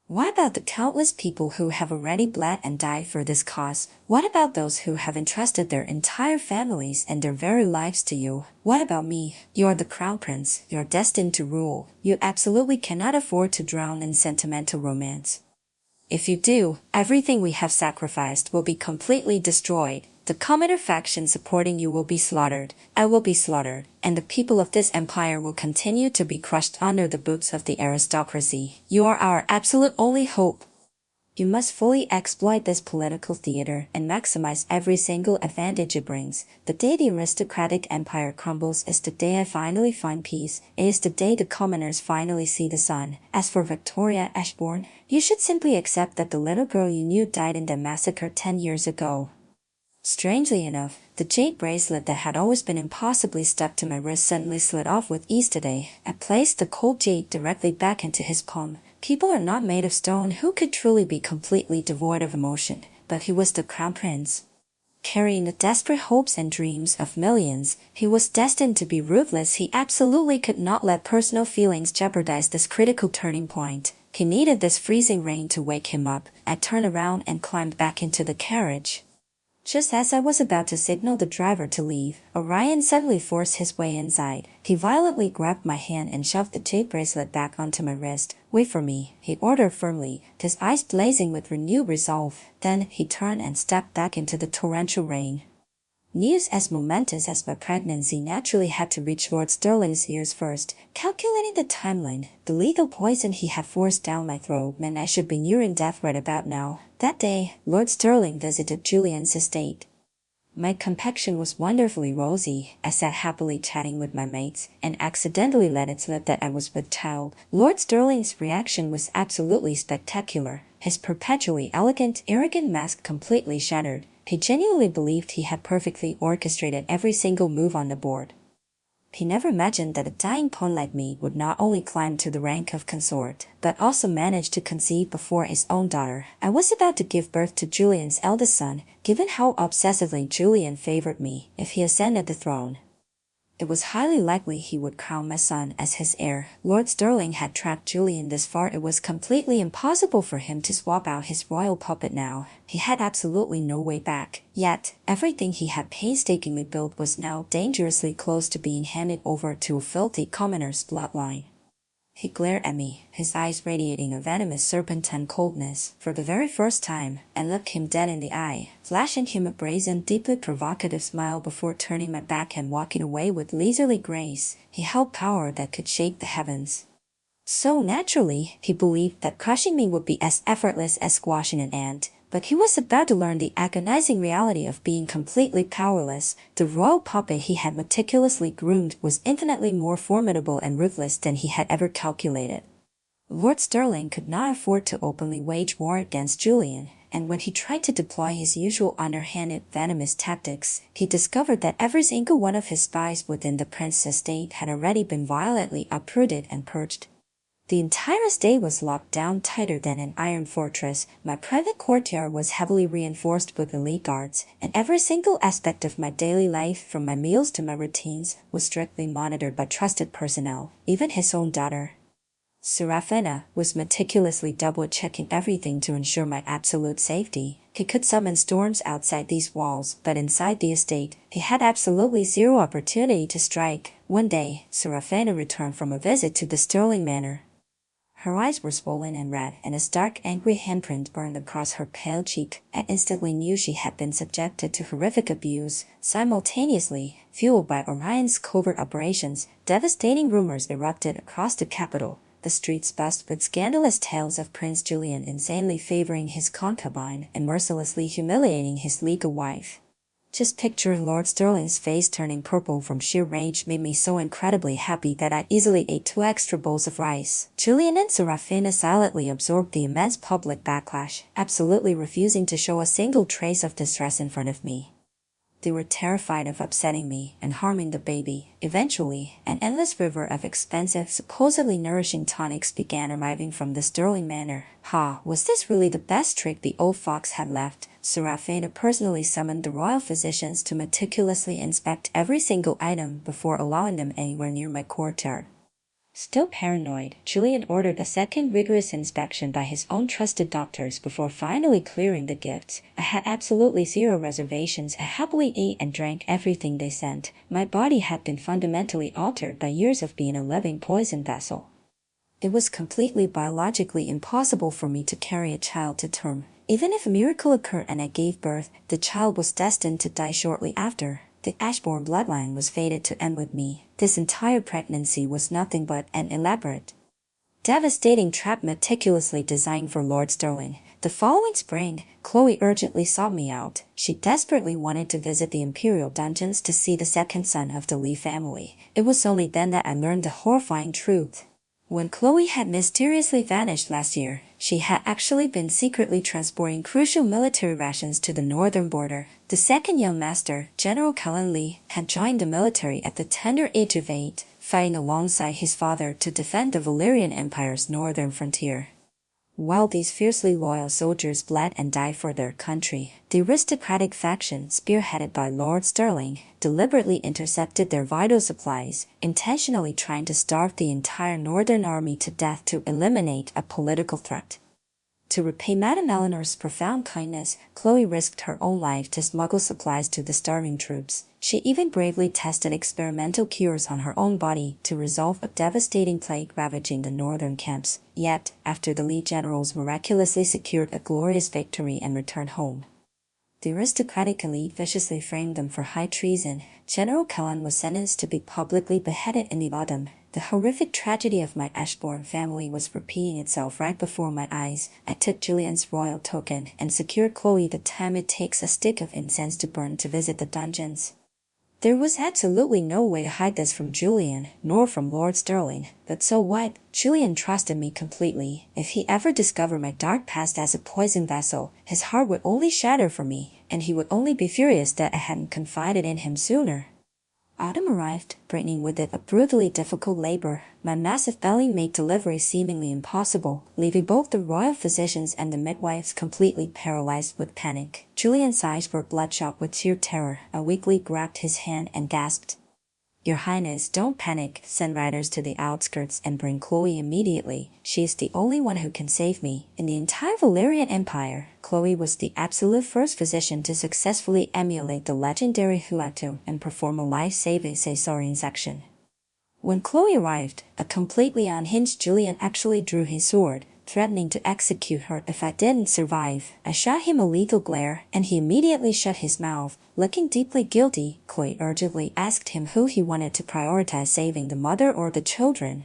What about the countless people who have already bled and died for this cause? What about those who have entrusted their entire families and their very lives to you? What about me? You are the crown prince. You are destined to rule. You absolutely cannot afford to drown in sentimental romance. If you do, everything we have sacrificed will be completely destroyed. The commoner faction supporting you will be slaughtered. I will be slaughtered. And the people of this empire will continue to be crushed under the boots of the aristocracy. You are our absolute only hope. You must fully exploit this political theater and maximize every single advantage it brings. The day the aristocratic empire crumbles is the day I finally find peace. It is the day the commoners finally see the sun. As for Victoria Ashbourne, you should simply accept that the little girl you knew died in the massacre 10 years ago. Strangely enough, the jade bracelet that had always been impossibly stuck to my wrist suddenly slid off with ease today. I placed the cold jade directly back into his palm. People are not made of stone. Who could truly be completely devoid of emotion? But he was the crown prince, carrying the desperate hopes and dreams of millions. He was destined to be ruthless. He absolutely could not let personal feelings jeopardize this critical turning point. He needed this freezing rain to wake him up. I turned around and climbed back into the carriage. Just as I was about to signal the driver to leave, Orion suddenly forced his way inside. He violently grabbed my hand and shoved the jade bracelet back onto my wrist. "Wait for me," he ordered firmly, his eyes blazing with renewed resolve. Then he turned and stepped back into the torrential rain. News as momentous as my pregnancy naturally had to reach Lord Sterling's ears first. Calculating the timeline, the lethal poison he had forced down my throat meant I should be nearing death right about now. That day, Lord Sterling visited Julian's estate. My complexion was wonderfully rosy. I sat happily chatting with my mates, and accidentally let it slip that I was with child. Lord Sterling's reaction was absolutely spectacular. His perpetually elegant, arrogant mask completely shattered. He genuinely believed he had perfectly orchestrated every single move on the board. He never imagined that a dying pawn like me would not only climb to the rank of consort, but also manage to conceive before his own daughter. I was about to give birth to Julian's eldest son, given how obsessively Julian favored me if he ascended the throne. It was highly likely he would crown my son as his heir. Lord Sterling had tracked Julian this far. It was completely impossible for him to swap out his royal puppet now. He had absolutely no way back. Yet, everything he had painstakingly built was now dangerously close to being handed over to a filthy commoner's bloodline. He glared at me, his eyes radiating a venomous serpentine coldness for the very first time, and looked him dead in the eye, flashing him a brazen, deeply provocative smile before turning my back and walking away with leisurely grace. He held power that could shake the heavens. So naturally, he believed that crushing me would be as effortless as squashing an ant. But he was about to learn the agonizing reality of being completely powerless. The royal puppet he had meticulously groomed was infinitely more formidable and ruthless than he had ever calculated. Lord Sterling could not afford to openly wage war against Julian, and when he tried to deploy his usual underhanded, venomous tactics, he discovered that every single one of his spies within the prince's estate had already been violently uprooted and purged. The entire estate was locked down tighter than an iron fortress. My private courtyard was heavily reinforced with elite guards, and every single aspect of my daily life, from my meals to my routines, was strictly monitored by trusted personnel. Even his own daughter, Serafina, was meticulously double-checking everything to ensure my absolute safety. He could summon storms outside these walls, but inside the estate, he had absolutely zero opportunity to strike. One day, Serafina returned from a visit to the Sterling Manor. Her eyes were swollen and red, and a stark, angry handprint burned across her pale cheek. I instantly knew she had been subjected to horrific abuse. Simultaneously, fueled by Orion's covert operations, devastating rumors erupted across the capital. The streets buzzed with scandalous tales of Prince Julian insanely favoring his concubine and mercilessly humiliating his legal wife. Just picturing Lord Sterling's face turning purple from sheer rage made me so incredibly happy that I easily ate 2 extra bowls of rice. Julian and Serafina silently absorbed the immense public backlash, absolutely refusing to show a single trace of distress in front of me. They were terrified of upsetting me and harming the baby. Eventually, an endless river of expensive, supposedly nourishing tonics began arriving from the Sterling Manor. Was this really the best trick the old fox had left? Serafina personally summoned the royal physicians to meticulously inspect every single item before allowing them anywhere near my courtyard. Still paranoid, Julian ordered a second rigorous inspection by his own trusted doctors before finally clearing the gifts. I had absolutely zero reservations. I happily ate and drank everything they sent. My body had been fundamentally altered by years of being a living poison vessel. It was completely biologically impossible for me to carry a child to term. Even if a miracle occurred and I gave birth, the child was destined to die shortly after. The Ashbourne bloodline was fated to end with me. This entire pregnancy was nothing but an elaborate, devastating trap meticulously designed for Lord Sterling. The following spring, Chloe urgently sought me out. She desperately wanted to visit the Imperial dungeons to see the second son of the Lee family. It was only then that I learned the horrifying truth. When Chloe had mysteriously vanished last year, she had actually been secretly transporting crucial military rations to the northern border. The second young master, General Cullen Lee, had joined the military at the tender age of 8, fighting alongside his father to defend the Valyrian Empire's northern frontier. While these fiercely loyal soldiers bled and died for their country, the aristocratic faction, spearheaded by Lord Sterling, deliberately intercepted their vital supplies, intentionally trying to starve the entire northern army to death to eliminate a political threat. To repay Madame Eleanor's profound kindness, Chloe risked her own life to smuggle supplies to the starving troops. She even bravely tested experimental cures on her own body to resolve a devastating plague ravaging the northern camps. Yet, after the lead generals miraculously secured a glorious victory and returned home, the aristocratic elite viciously framed them for high treason. General Callan was sentenced to be publicly beheaded in the autumn. The horrific tragedy of my Ashbourne family was repeating itself right before my eyes. I took Julian's royal token and secured Chloe the time it takes a stick of incense to burn to visit the dungeons. There was absolutely no way to hide this from Julian, nor from Lord Sterling. But so what? Julian trusted me completely. If he ever discovered my dark past as a poison vessel, his heart would only shatter for me, and he would only be furious that I hadn't confided in him sooner. Autumn arrived, bringing with it a brutally difficult labor. My massive belly made delivery seemingly impossible, leaving both the royal physicians and the midwives completely paralyzed with panic. Julian's eyes were bloodshot with sheer terror. I weakly grabbed his hand and gasped, "Your Highness, don't panic. Send riders to the outskirts and bring Chloe immediately. She is the only one who can save me." In the entire Valerian Empire, Chloe was the absolute first physician to successfully emulate the legendary Huato and perform a life-saving cesarean section. When Chloe arrived, a completely unhinged Julian actually drew his sword, threatening to execute her if I didn't survive. I shot him a lethal glare, and he immediately shut his mouth. Looking deeply guilty, Chloe urgently asked him who he wanted to prioritize, saving the mother or the children.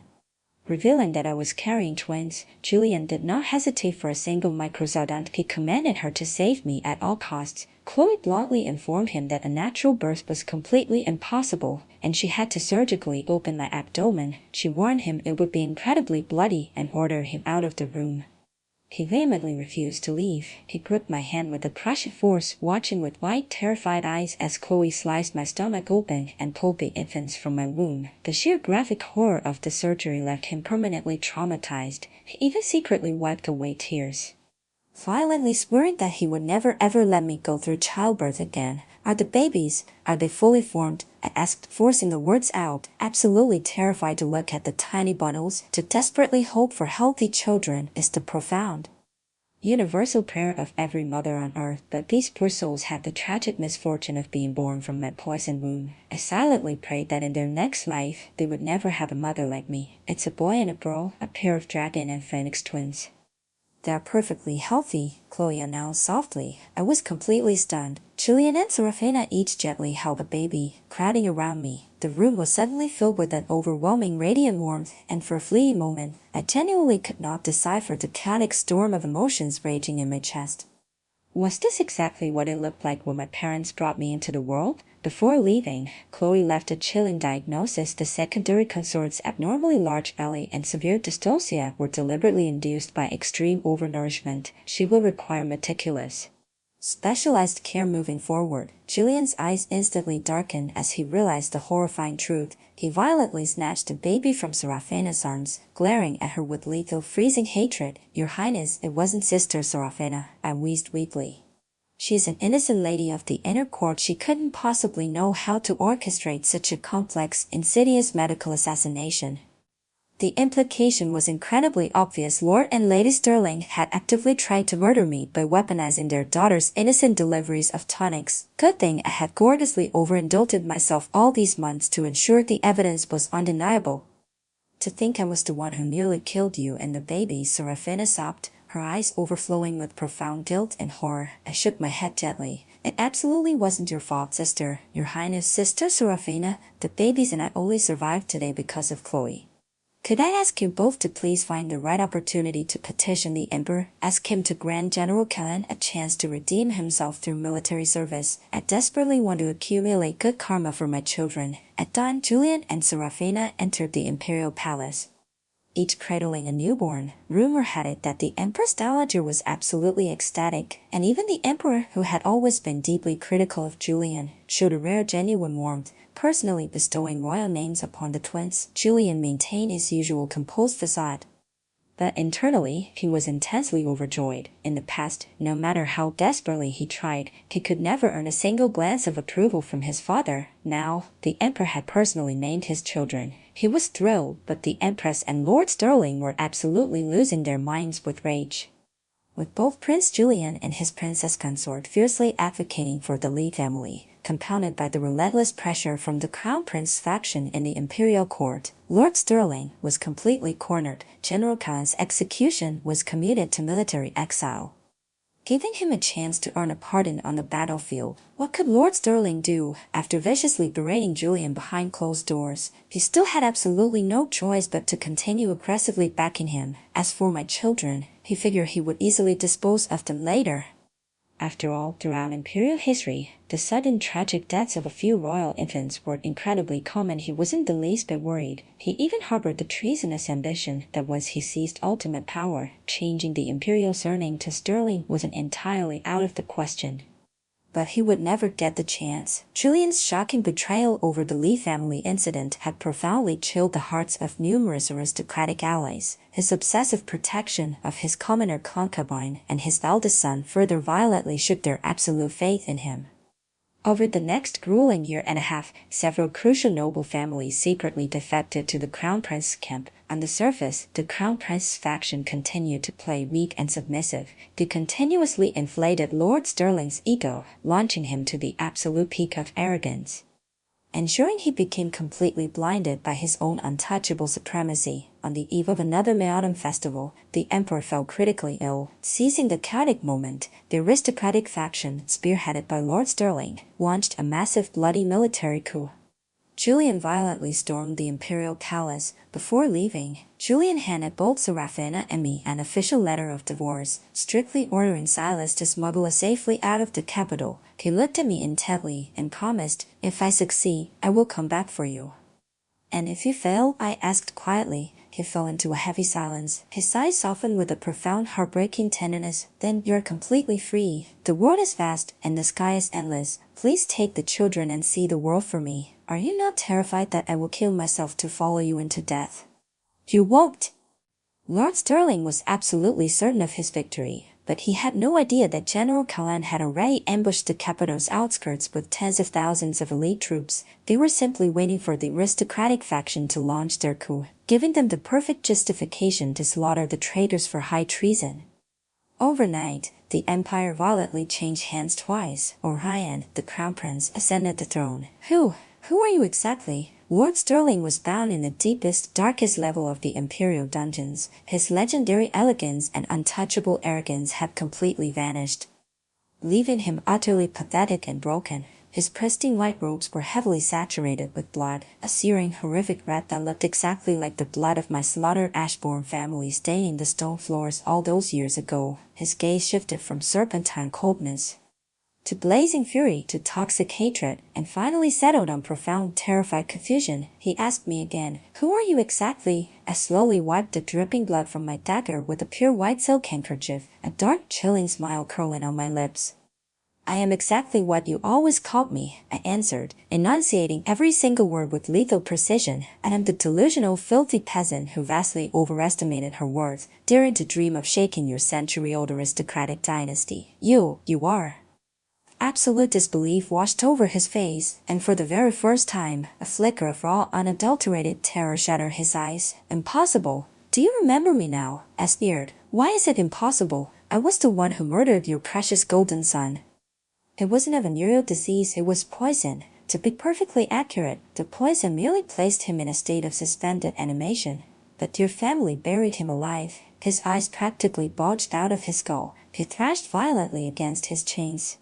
Revealing that I was carrying twins, Julian did not hesitate for a single microsecond. He commanded her to save me at all costs. Chloe bluntly informed him that a natural birth was completely impossible, and she had to surgically open my abdomen. She warned him it would be incredibly bloody and ordered him out of the room. He vehemently refused to leave. He gripped my hand with a crushing force, watching with wide, terrified eyes as Chloe sliced my stomach open and pulled the infants from my womb. The sheer graphic horror of the surgery left him permanently traumatized. He even secretly wiped away tears, violently swearing that he would never ever let me go through childbirth again. "Are the babies? Are they fully formed?" I asked, forcing the words out, absolutely terrified to look at the tiny bundles. To desperately hope for healthy children is the profound, universal prayer of every mother on earth, but these poor souls had the tragic misfortune of being born from that poisoned womb. I silently prayed that in their next life, they would never have a mother like me. It's a boy and a girl, a pair of dragon and phoenix twins. "They're perfectly healthy," Chloe announced softly. I was completely stunned. Julian and Serafina each gently held a baby, crowding around me. The room was suddenly filled with an overwhelming radiant warmth, and for a fleeting moment, I genuinely could not decipher the chaotic storm of emotions raging in my chest. Was this exactly what it looked like when my parents brought me into the world? Before leaving, Chloe left a chilling diagnosis. The secondary consort's abnormally large belly and severe dystocia were deliberately induced by extreme overnourishment. She will require meticulous, specialized care moving forward. Julian's eyes instantly darkened as he realized the horrifying truth. He violently snatched the baby from Serafina's arms, glaring at her with lethal, freezing hatred. "Your Highness, it wasn't Sister Serafina," I wheezed weakly. "She's an innocent lady of the inner court. She couldn't possibly know how to orchestrate such a complex, insidious medical assassination." The implication was incredibly obvious. Lord and Lady Sterling had actively tried to murder me by weaponizing their daughter's innocent deliveries of tonics. Good thing I had gorgeously overindulged myself all these months to ensure the evidence was undeniable. "To think I was the one who nearly killed you and the baby," Serafina sobbed, her eyes overflowing with profound guilt and horror. I shook my head gently. "It absolutely wasn't your fault, Sister. Your Highness, Sister Serafina, the babies and I only survived today because of Chloe. Could I ask you both to please find the right opportunity to petition the Emperor? Ask him to grant General Callan a chance to redeem himself through military service. I desperately want to accumulate good karma for my children." At dawn, Julian and Serafina entered the Imperial Palace, each cradling a newborn. Rumor had it that the Empress Dowager was absolutely ecstatic, and even the Emperor, who had always been deeply critical of Julian, showed a rare genuine warmth, personally bestowing royal names upon the twins. Julian maintained his usual composed facade, but internally he was intensely overjoyed. In the past, no matter how desperately he tried, he could never earn a single glance of approval from his father. Now, the Emperor had personally named his children. He was thrilled, but the Empress and Lord Sterling were absolutely losing their minds with rage. with both Prince Julian and his princess consort fiercely advocating for the Lee family, compounded by the relentless pressure from the Crown Prince faction in the imperial court. Lord Stirling was completely cornered. General Khan's execution was commuted to military exile, giving him a chance to earn a pardon on the battlefield. What could Lord Stirling do? After viciously berating Julian behind closed doors, he still had absolutely no choice but to continue aggressively backing him. As for my children, he figured he would easily dispose of them later. After all, throughout imperial history, the sudden tragic deaths of a few royal infants were incredibly common. He wasn't the least bit worried. He even harbored the treasonous ambition that once he seized ultimate power, changing the imperial surname to Stirling wasn't entirely out of the question. But he would never get the chance. Julian's shocking betrayal over the Lee family incident had profoundly chilled the hearts of numerous aristocratic allies. His obsessive protection of his commoner concubine and his eldest son further violently shook their absolute faith in him. Over the next grueling year and a half, several crucial noble families secretly defected to the Crown Prince's camp. On the surface, the Crown Prince's faction continued to play weak and submissive. They continuously inflated Lord Stirling's ego, launching him to the absolute peak of arrogance, ensuring he became completely blinded by his own untouchable supremacy. On the eve of another Mid-Autumn festival, the emperor fell critically ill. Seizing the chaotic moment, the aristocratic faction, spearheaded by Lord Stirling, launched a massive bloody military coup. Julian violently stormed the imperial palace. Before leaving, Julian handed both Serafina and me an official letter of divorce, strictly ordering Silas to smuggle us safely out of the capital. He looked at me intently and promised, "If I succeed, I will come back for you." "And if you fail?" I asked quietly. He fell into a heavy silence. His eyes softened with a profound, heartbreaking tenderness. "Then you're completely free. The world is vast, and the sky is endless. Please take the children and see the world for me. Are you not terrified that I will kill myself to follow you into death?" "You won't!" Lord Stirling was absolutely certain of his victory, but he had no idea that General Khan had already ambushed the capital's outskirts with tens of thousands of elite troops. They were simply waiting for the aristocratic faction to launch their coup, giving them the perfect justification to slaughter the traitors for high treason. Overnight, the empire violently changed hands twice. Orion, the crown prince, ascended the throne. Who are you exactly? Lord Stirling was bound in the deepest, darkest level of the imperial dungeons. His legendary elegance and untouchable arrogance had completely vanished, leaving him utterly pathetic and broken. His pristine white robes were heavily saturated with blood, a searing, horrific red that looked exactly like the blood of my slaughtered Ashbourne family staining the stone floors all those years ago. His gaze shifted from serpentine coldness to blazing fury, to toxic hatred, and finally settled on profound, terrified confusion. He asked me again, "Who are you exactly?" I slowly wiped the dripping blood from my dagger with a pure white silk handkerchief, a dark, chilling smile curling on my lips. "I am exactly what you always called me," I answered, enunciating every single word with lethal precision. "I am the delusional, filthy peasant who vastly overestimated her worth, daring to dream of shaking your century-old aristocratic dynasty. You are." Absolute disbelief washed over his face, and for the very first time, a flicker of raw, unadulterated terror shadowed his eyes. "Impossible? Do you remember me now?" I sneered. "Why is it impossible? I was the one who murdered your precious golden son." "It wasn't a venereal disease, it was poison. To be perfectly accurate, the poison merely placed him in a state of suspended animation. But your family buried him alive." His eyes practically bulged out of his skull. He thrashed violently against his chains,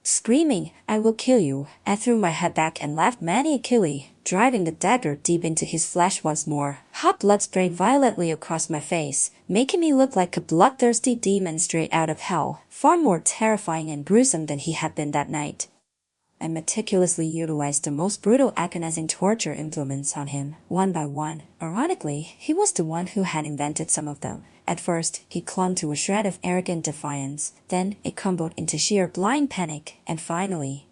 screaming, "I will kill you." I threw my head back and laughed maniacally, driving the dagger deep into his flesh once more. Hot blood sprayed violently across my face, making me look like a bloodthirsty demon straight out of hell, far more terrifying and gruesome than he had been that night. I meticulously utilized the most brutal agonizing torture implements on him, one by one. Ironically, he was the one who had invented some of them. At first, he clung to a shred of arrogant defiance, then it crumbled into sheer blind panic, and finally,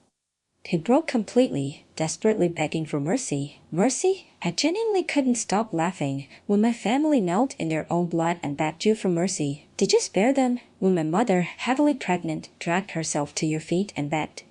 he broke completely, desperately begging for mercy. Mercy? I genuinely couldn't stop laughing. When my family knelt in their own blood and begged you for mercy, did you spare them? When my mother, heavily pregnant, dragged herself to your feet and begged,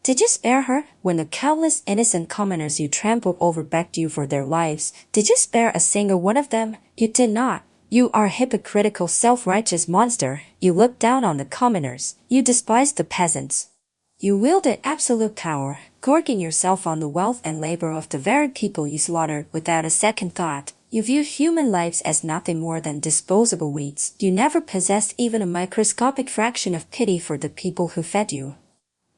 did you spare her? When the countless innocent commoners you trampled over begged you for their lives, did you spare a single one of them? You did not. You are a hypocritical, self-righteous monster. You look down on the commoners. You despise the peasants. You wielded absolute power, gorging yourself on the wealth and labor of the very people you slaughtered without a second thought. You view human lives as nothing more than disposable weeds. You never possessed even a microscopic fraction of pity for the people who fed you.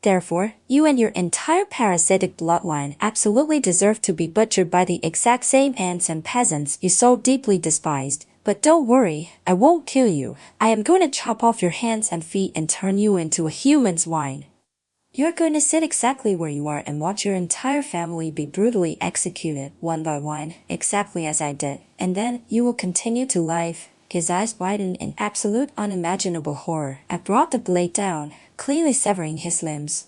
Therefore, you and your entire parasitic bloodline absolutely deserve to be butchered by the exact same ants and peasants you so deeply despised. But don't worry, I won't kill you. I am going to chop off your hands and feet and turn you into a human swine. You're going to sit exactly where you are and watch your entire family be brutally executed, one by one, exactly as I did. And then, you will continue to live. His eyes widened in absolute unimaginable horror. I brought the blade down, cleanly severing his limbs,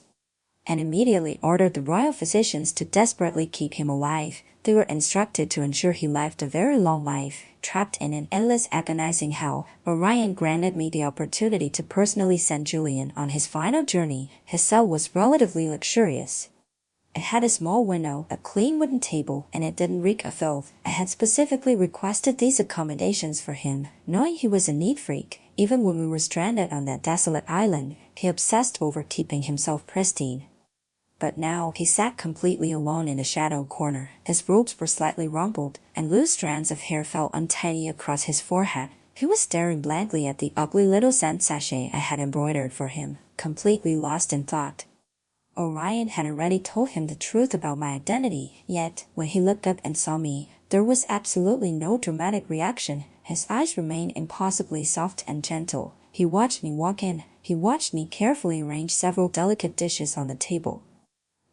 and immediately ordered the royal physicians to desperately keep him alive. They were instructed to ensure he lived a very long life, trapped in an endless agonizing hell. Orion granted me the opportunity to personally send Julian on his final journey. His cell was relatively luxurious. It had a small window, a clean wooden table, and it didn't reek of filth. I had specifically requested these accommodations for him, knowing he was a neat freak. Even when we were stranded on that desolate island, he obsessed over keeping himself pristine. But now, he sat completely alone in a shadow corner. His robes were slightly rumpled, and loose strands of hair fell untidy across his forehead. He was staring blankly at the ugly little scent sachet I had embroidered for him, completely lost in thought. Orion had already told him the truth about my identity, yet, when he looked up and saw me, there was absolutely no dramatic reaction. His eyes remained impossibly soft and gentle. He watched me walk in. He watched me carefully arrange several delicate dishes on the table.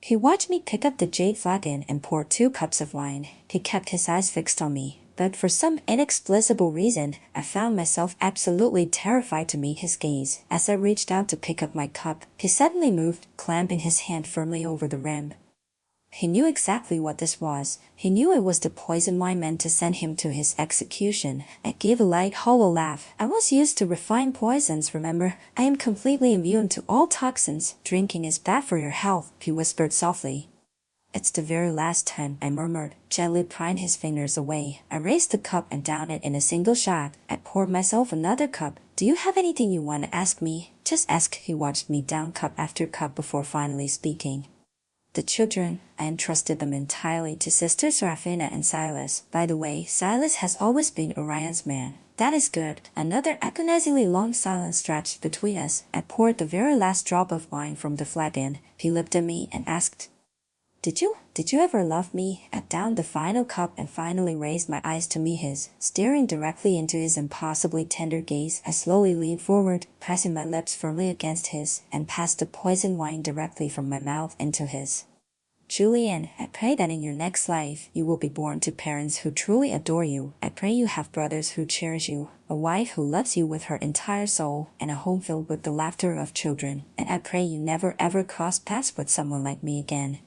He watched me pick up the jade flagon and pour 2 cups of wine. He kept his eyes fixed on me, but for some inexplicable reason, I found myself absolutely terrified to meet his gaze. As I reached out to pick up my cup, he suddenly moved, clamping his hand firmly over the rim. He knew exactly what this was. He knew it was the poison wine meant to send him to his execution. I gave a light, hollow laugh. I was used to refined poisons, remember? I am completely immune to all toxins. Drinking is bad for your health, he whispered softly. It's the very last time, I murmured, gently prying his fingers away. I raised the cup and downed it in a single shot. I poured myself another cup. Do you have anything you want to ask me? Just ask. He watched me down cup after cup before finally speaking. The children, I entrusted them entirely to sisters Serafina and Silas. By the way, Silas has always been Orion's man. That is good. Another agonizingly long silence stretched between us. I poured the very last drop of wine from the flagon. He looked at me and asked, Did you ever love me? I downed the final cup and finally raised my eyes to meet his. Staring directly into his impossibly tender gaze, I slowly leaned forward, pressing my lips firmly against his, and passed the poisoned wine directly from my mouth into his. Julian, I pray that in your next life, you will be born to parents who truly adore you. I pray you have brothers who cherish you, a wife who loves you with her entire soul, and a home filled with the laughter of children. And I pray you never ever cross paths with someone like me again.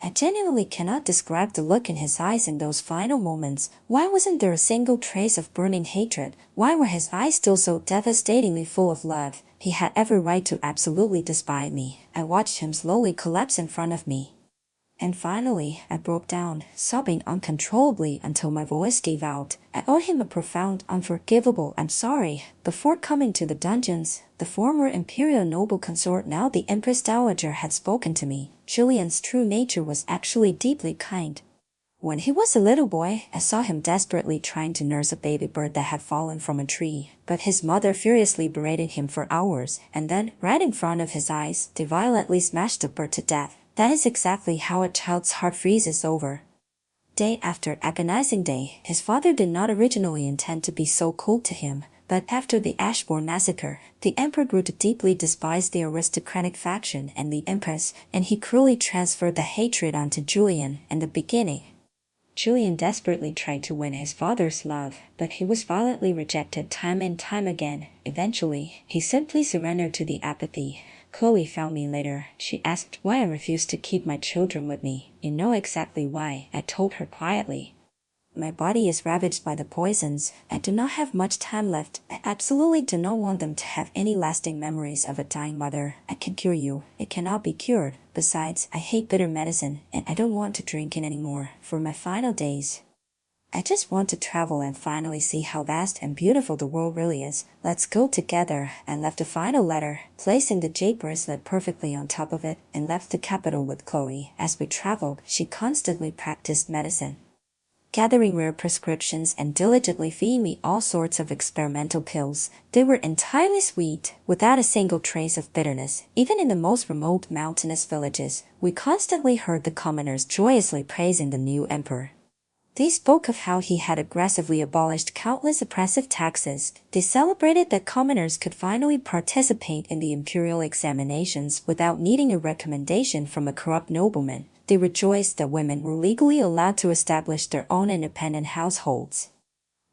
I genuinely cannot describe the look in his eyes in those final moments. Why wasn't there a single trace of burning hatred? Why were his eyes still so devastatingly full of love? He had every right to absolutely despise me. I watched him slowly collapse in front of me. And finally, I broke down, sobbing uncontrollably until my voice gave out. I owed him a profound, unforgivable "I'm sorry." Before coming to the dungeons, the former imperial noble consort, now the Empress Dowager, had spoken to me. Julian's true nature was actually deeply kind. When he was a little boy, I saw him desperately trying to nurse a baby bird that had fallen from a tree, but his mother furiously berated him for hours, and then, right in front of his eyes, they violently smashed the bird to death. That is exactly how a child's heart freezes over. Day after agonizing day, his father did not originally intend to be so cold to him, but after the Ashbourne massacre, the emperor grew to deeply despise the aristocratic faction and the empress, and he cruelly transferred the hatred onto Julian. In the beginning, Julian desperately tried to win his father's love, but he was violently rejected time and time again. Eventually, he simply surrendered to the apathy. Chloe found me later. She asked why I refused to keep my children with me. You know exactly why, I told her quietly. My body is ravaged by the poisons. I do not have much time left. I absolutely do not want them to have any lasting memories of a dying mother. I can cure you. It cannot be cured. Besides, I hate bitter medicine, and I don't want to drink it anymore. For my final days, I just want to travel and finally see how vast and beautiful the world really is. Let's go together," and left a final letter, placing the jade bracelet perfectly on top of it, and left the capital with Chloe. As we traveled, she constantly practiced medicine, gathering rare prescriptions and diligently feeding me all sorts of experimental pills. They were entirely sweet, without a single trace of bitterness. Even in the most remote mountainous villages, we constantly heard the commoners joyously praising the new emperor. They spoke of how he had aggressively abolished countless oppressive taxes. They celebrated that commoners could finally participate in the imperial examinations without needing a recommendation from a corrupt nobleman. They rejoiced that women were legally allowed to establish their own independent households,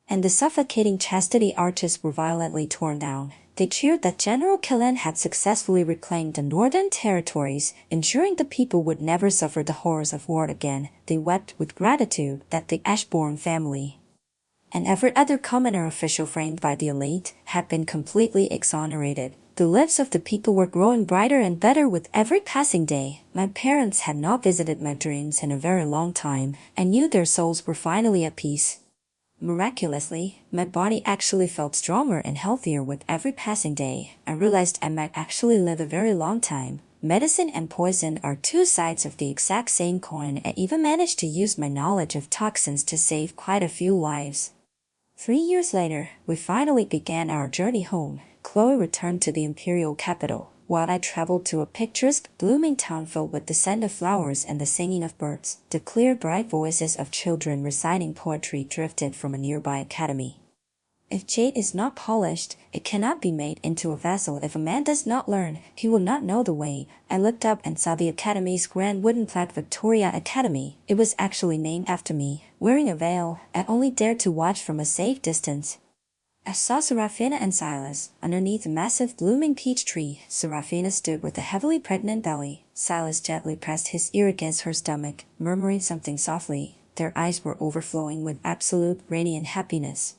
and the suffocating chastity arches were violently torn down. They cheered that General Killen had successfully reclaimed the northern territories, ensuring the people would never suffer the horrors of war again. They wept with gratitude that the Ashbourne family and every other commoner official framed by the elite had been completely exonerated. The lives of the people were growing brighter and better with every passing day. My parents had not visited my dreams in a very long time. I knew their souls were finally at peace. Miraculously, my body actually felt stronger and healthier with every passing day. I realized I might actually live a very long time. Medicine and poison are two sides of the exact same coin. I even managed to use my knowledge of toxins to save quite a few lives. 3 years later, we finally began our journey home. Chloe returned to the imperial capital, while I traveled to a picturesque, blooming town filled with the scent of flowers and the singing of birds. The clear, bright voices of children reciting poetry drifted from a nearby academy. If jade is not polished, it cannot be made into a vessel. If a man does not learn, he will not know the way. I looked up and saw the academy's grand wooden plaque, Victoria Academy. It was actually named after me. Wearing a veil, I only dared to watch from a safe distance. I saw Seraphina and Silas underneath a massive blooming peach tree. Seraphina stood with a heavily pregnant belly. Silas gently pressed his ear against her stomach, murmuring something softly. Their eyes were overflowing with absolute radiant happiness.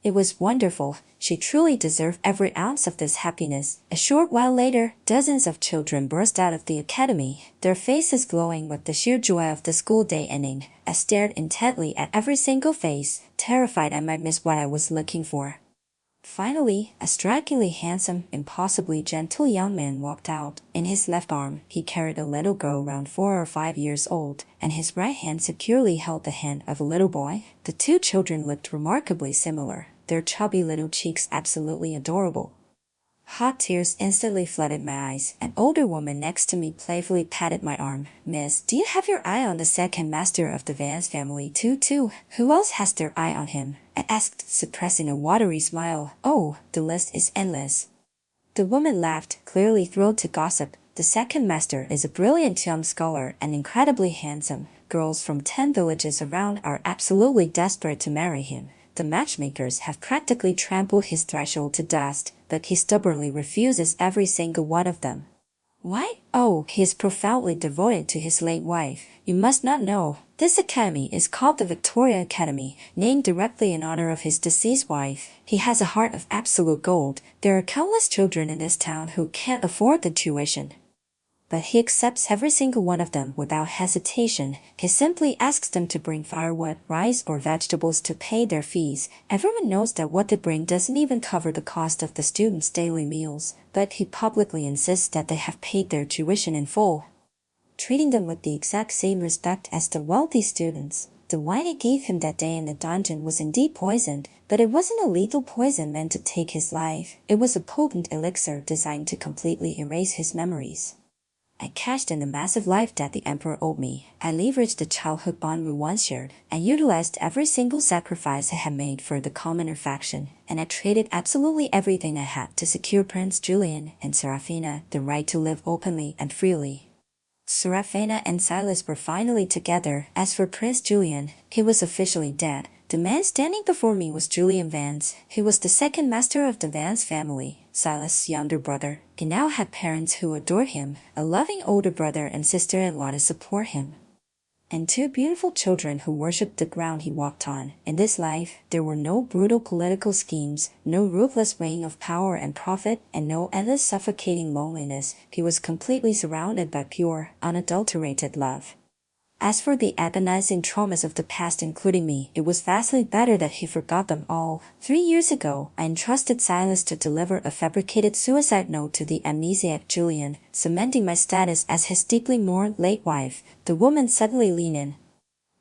It was wonderful. She truly deserved every ounce of this happiness. A short while later, dozens of children burst out of the academy, their faces glowing with the sheer joy of the school day ending. I stared intently at every single face, terrified I might miss what I was looking for. Finally, a strikingly handsome, impossibly gentle young man walked out. In his left arm, he carried a little girl around 4 or 5 years old, and his right hand securely held the hand of a little boy. The two children looked remarkably similar, their chubby little cheeks absolutely adorable. Hot tears instantly flooded my eyes. An older woman next to me playfully patted my arm. "Miss, do you have your eye on the second master of the Vance family too? Who else has their eye on him?" I asked, suppressing a watery smile. "Oh, the list is endless." The woman laughed, clearly thrilled to gossip. "The second master is a brilliant young scholar and incredibly handsome. Girls from 10 villages around are absolutely desperate to marry him. The matchmakers have practically trampled his threshold to dust, but he stubbornly refuses every single one of them." "Why?" "Oh, he is profoundly devoted to his late wife. You must not know. This academy is called the Victoria Academy, named directly in honor of his deceased wife. He has a heart of absolute gold. There are countless children in this town who can't afford the tuition, but he accepts every single one of them without hesitation. He simply asks them to bring firewood, rice, or vegetables to pay their fees. Everyone knows that what they bring doesn't even cover the cost of the students' daily meals, but he publicly insists that they have paid their tuition in full, treating them with the exact same respect as the wealthy students. The wine I gave him that day in the dungeon was indeed poisoned, but it wasn't a lethal poison meant to take his life. It was a potent elixir designed to completely erase his memories. I cashed in the massive life debt the Emperor owed me. I leveraged the childhood bond we once shared. I utilized every single sacrifice I had made for the commoner faction, and I traded absolutely everything I had to secure Prince Julian and Seraphina the right to live openly and freely. Seraphina and Silas were finally together. As for Prince Julian, he was officially dead. The man standing before me was Julian Vance. He was the second master of the Vance family, Silas' younger brother. He now had parents who adored him, a loving older brother and sister-in-law to support him, and 2 beautiful children who worshipped the ground he walked on. In this life, there were no brutal political schemes, no ruthless weighing of power and profit, and no endless suffocating loneliness. He was completely surrounded by pure, unadulterated love. As for the agonizing traumas of the past including me, it was vastly better that he forgot them all. 3 years ago, I entrusted Silas to deliver a fabricated suicide note to the amnesiac Julian, cementing my status as his deeply mourned late wife. The woman suddenly leaned in,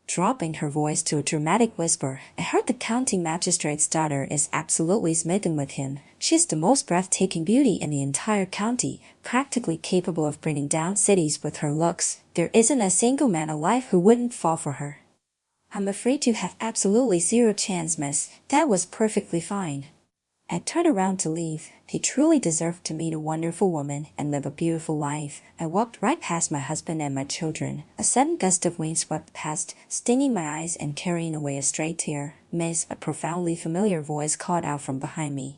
dropping her voice to a dramatic whisper. I heard the county magistrate's daughter is absolutely smitten with him. She's the most breathtaking beauty in the entire county, practically capable of bringing down cities with her looks. There isn't a single man alive who wouldn't fall for her. I'm afraid you have absolutely zero chance, miss. That was perfectly fine. I turned around to leave. He truly deserved to meet a wonderful woman and live a beautiful life. I walked right past my husband and my children. A sudden gust of wind swept past, stinging my eyes and carrying away a stray tear. Miss, a profoundly familiar voice called out from behind me.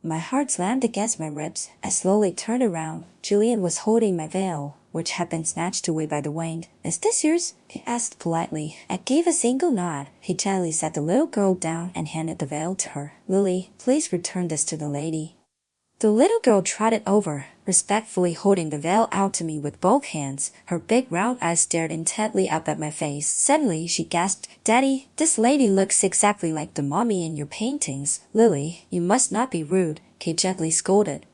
My heart slammed against my ribs. I slowly turned around. Julian was holding my veil, which had been snatched away by the wind. Is this yours? He asked politely. I gave a single nod. He gently set the little girl down and handed the veil to her. Lily, please return this to the lady. The little girl trotted over, respectfully holding the veil out to me with both hands. Her big round eyes stared intently up at my face. Suddenly, she gasped, Daddy, this lady looks exactly like the mommy in your paintings. Lily, you must not be rude, he gently scolded.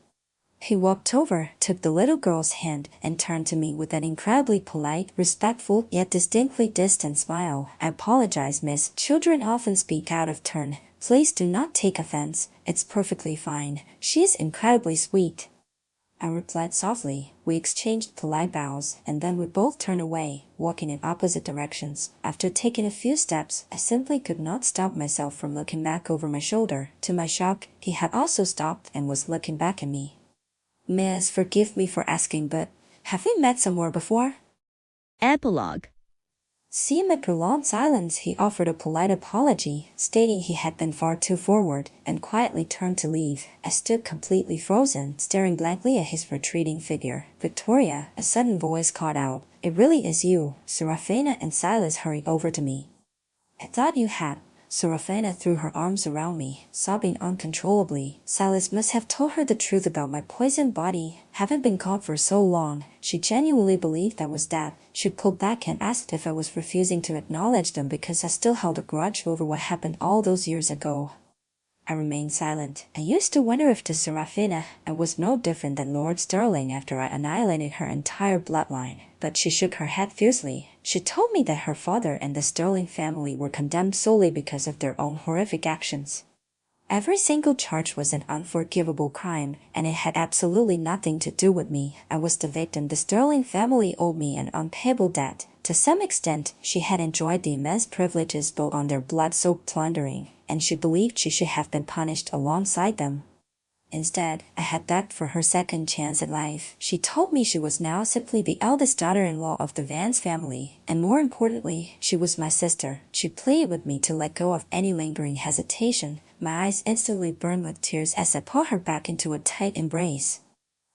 He walked over, took the little girl's hand, and turned to me with an incredibly polite, respectful, yet distinctly distant smile. I apologize, miss. Children often speak out of turn. Please do not take offense. It's perfectly fine. She is incredibly sweet. I replied softly. We exchanged polite bows, and then we both turned away, walking in opposite directions. After taking a few steps, I simply could not stop myself from looking back over my shoulder. To my shock, he had also stopped and was looking back at me. Miss, forgive me for asking, but have we met somewhere before? Epilogue. Seeing my prolonged silence, he offered a polite apology, stating he had been far too forward, and quietly turned to leave. I stood completely frozen, staring blankly at his retreating figure. Victoria, a sudden voice called out. It really is you. Seraphina and Silas hurried over to me. I thought you had. Seraphina threw her arms around me, sobbing uncontrollably. Silas must have told her the truth about my poisoned body. Haven't been caught for so long. She genuinely believed that was that. She pulled back and asked if I was refusing to acknowledge them because I still held a grudge over what happened all those years ago. I remained silent. I used to wonder if to Seraphina I was no different than Lord Sterling after I annihilated her entire bloodline. But she shook her head fiercely. She told me that her father and the Sterling family were condemned solely because of their own horrific actions. Every single charge was an unforgivable crime, and it had absolutely nothing to do with me. I was the victim. The Sterling family owed me an unpayable debt. To some extent, she had enjoyed the immense privileges built on their blood-soaked plundering, and she believed she should have been punished alongside them. Instead, I had begged for her second chance at life. She told me she was now simply the eldest daughter-in-law of the Vance family, and more importantly, she was my sister. She pleaded with me to let go of any lingering hesitation. My eyes instantly burned with tears as I pulled her back into a tight embrace.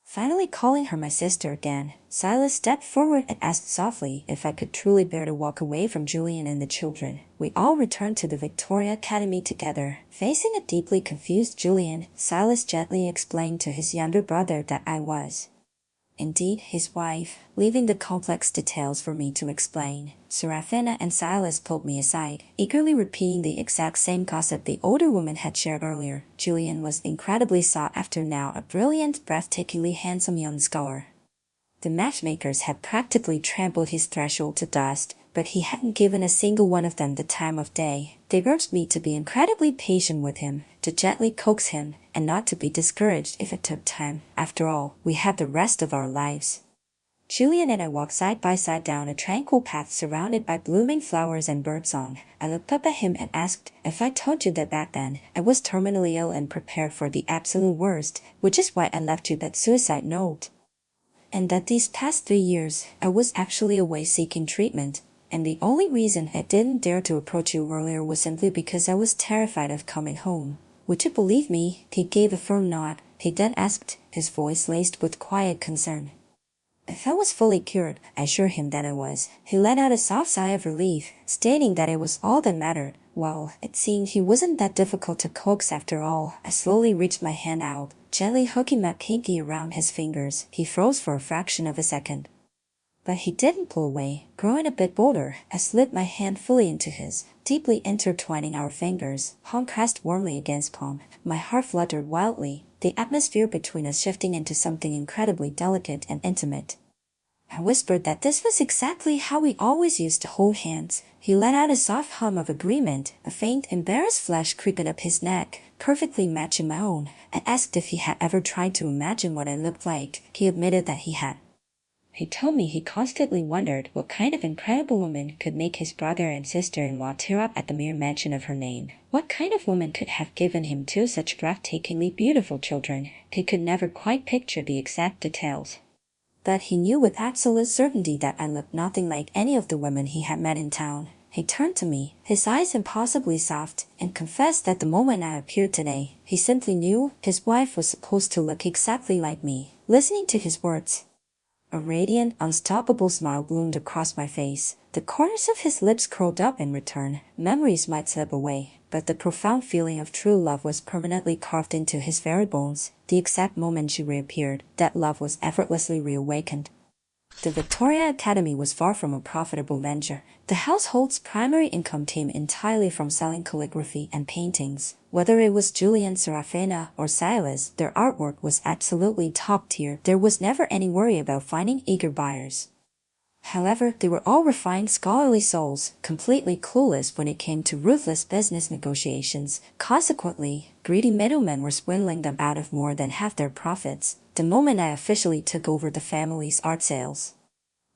Finally calling her my sister again, Silas stepped forward and asked softly if I could truly bear to walk away from Julian and the children. We all returned to the Victoria Academy together. Facing a deeply confused Julian, Silas gently explained to his younger brother that I was indeed his wife, leaving the complex details for me to explain. Seraphina and Silas pulled me aside, eagerly repeating the exact same gossip the older woman had shared earlier. Julian was incredibly sought after now, a brilliant, breathtakingly handsome young scholar. The matchmakers had practically trampled his threshold to dust, but he hadn't given a single one of them the time of day. They urged me to be incredibly patient with him, to gently coax him, and not to be discouraged if it took time. After all, we had the rest of our lives. Julian and I walked side by side down a tranquil path surrounded by blooming flowers and birdsong. I looked up at him and asked, if I told you that back then, I was terminally ill and prepared for the absolute worst, which is why I left you that suicide note. And that these past 3 years, I was actually away seeking treatment. And the only reason I didn't dare to approach you earlier was simply because I was terrified of coming home. Would you believe me? He gave a firm nod. He then asked, his voice laced with quiet concern. If I was fully cured, I assured him that I was. He let out a soft sigh of relief, stating that it was all that mattered. Well, it seemed he wasn't that difficult to coax after all. I slowly reached my hand out, gently hooking my pinky around his fingers. He froze for a fraction of a second. But he didn't pull away. Growing a bit bolder, I slid my hand fully into his, deeply intertwining our fingers, palm pressed warmly against palm. My heart fluttered wildly, the atmosphere between us shifting into something incredibly delicate and intimate. I whispered that this was exactly how we always used to hold hands. He let out a soft hum of agreement, a faint, embarrassed flush creeping up his neck, perfectly matching my own. I asked if he had ever tried to imagine what I looked like. He admitted that he had. He told me he constantly wondered what kind of incredible woman could make his brother and sister-in-law tear up at the mere mention of her name. What kind of woman could have given him two such breathtakingly beautiful children? He could never quite picture the exact details. But he knew with absolute certainty that I looked nothing like any of the women he had met in town. He turned to me, his eyes impossibly soft, and confessed that the moment I appeared today, he simply knew his wife was supposed to look exactly like me. Listening to his words, a radiant, unstoppable smile bloomed across my face. The corners of his lips curled up in return. Memories might slip away, but the profound feeling of true love was permanently carved into his very bones. The exact moment she reappeared, that love was effortlessly reawakened. The Victoria Academy was far from a profitable venture. The household's primary income came entirely from selling calligraphy and paintings. Whether it was Julian, Serafina, or Silas, their artwork was absolutely top tier. There was never any worry about finding eager buyers. However, they were all refined, scholarly souls, completely clueless when it came to ruthless business negotiations. Consequently, greedy middlemen were swindling them out of more than half their profits the moment I officially took over the family's art sales.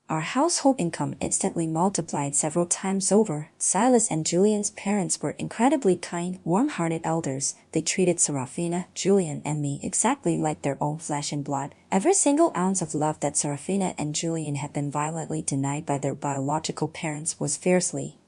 Our household income instantly multiplied several times over. Silas and Julian's parents were incredibly kind, warm-hearted elders. They treated Serafina, Julian, and me exactly like their own flesh and blood. Every single ounce of love that Serafina and Julian had been violently denied by their biological parents was fiercely,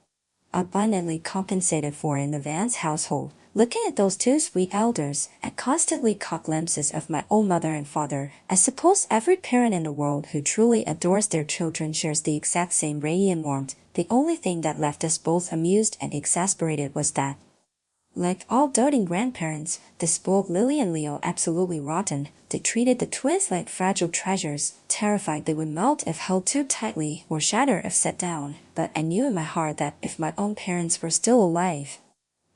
abundantly compensated for in the Vance household. Looking at those two sweet elders, I constantly caught glimpses of my own mother and father. I suppose every parent in the world who truly adores their children shares the exact same radiant warmth. The only thing that left us both amused and exasperated was that, like all doting grandparents, they spoiled Lily and Leo absolutely rotten. They treated the twins like fragile treasures, terrified they would melt if held too tightly or shatter if set down. But I knew in my heart that if my own parents were still alive,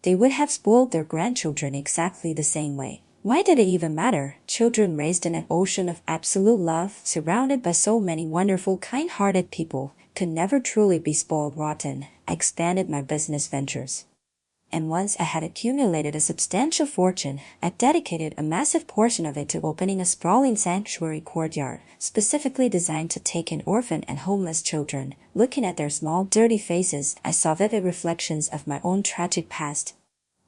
they would have spoiled their grandchildren exactly the same way. Why did it even matter? Children raised in an ocean of absolute love, surrounded by so many wonderful, kind-hearted people, could never truly be spoiled rotten. I expanded my business ventures. And once I had accumulated a substantial fortune, I dedicated a massive portion of it to opening a sprawling sanctuary courtyard, specifically designed to take in orphan and homeless children. Looking at their small, dirty faces, I saw vivid reflections of my own tragic past.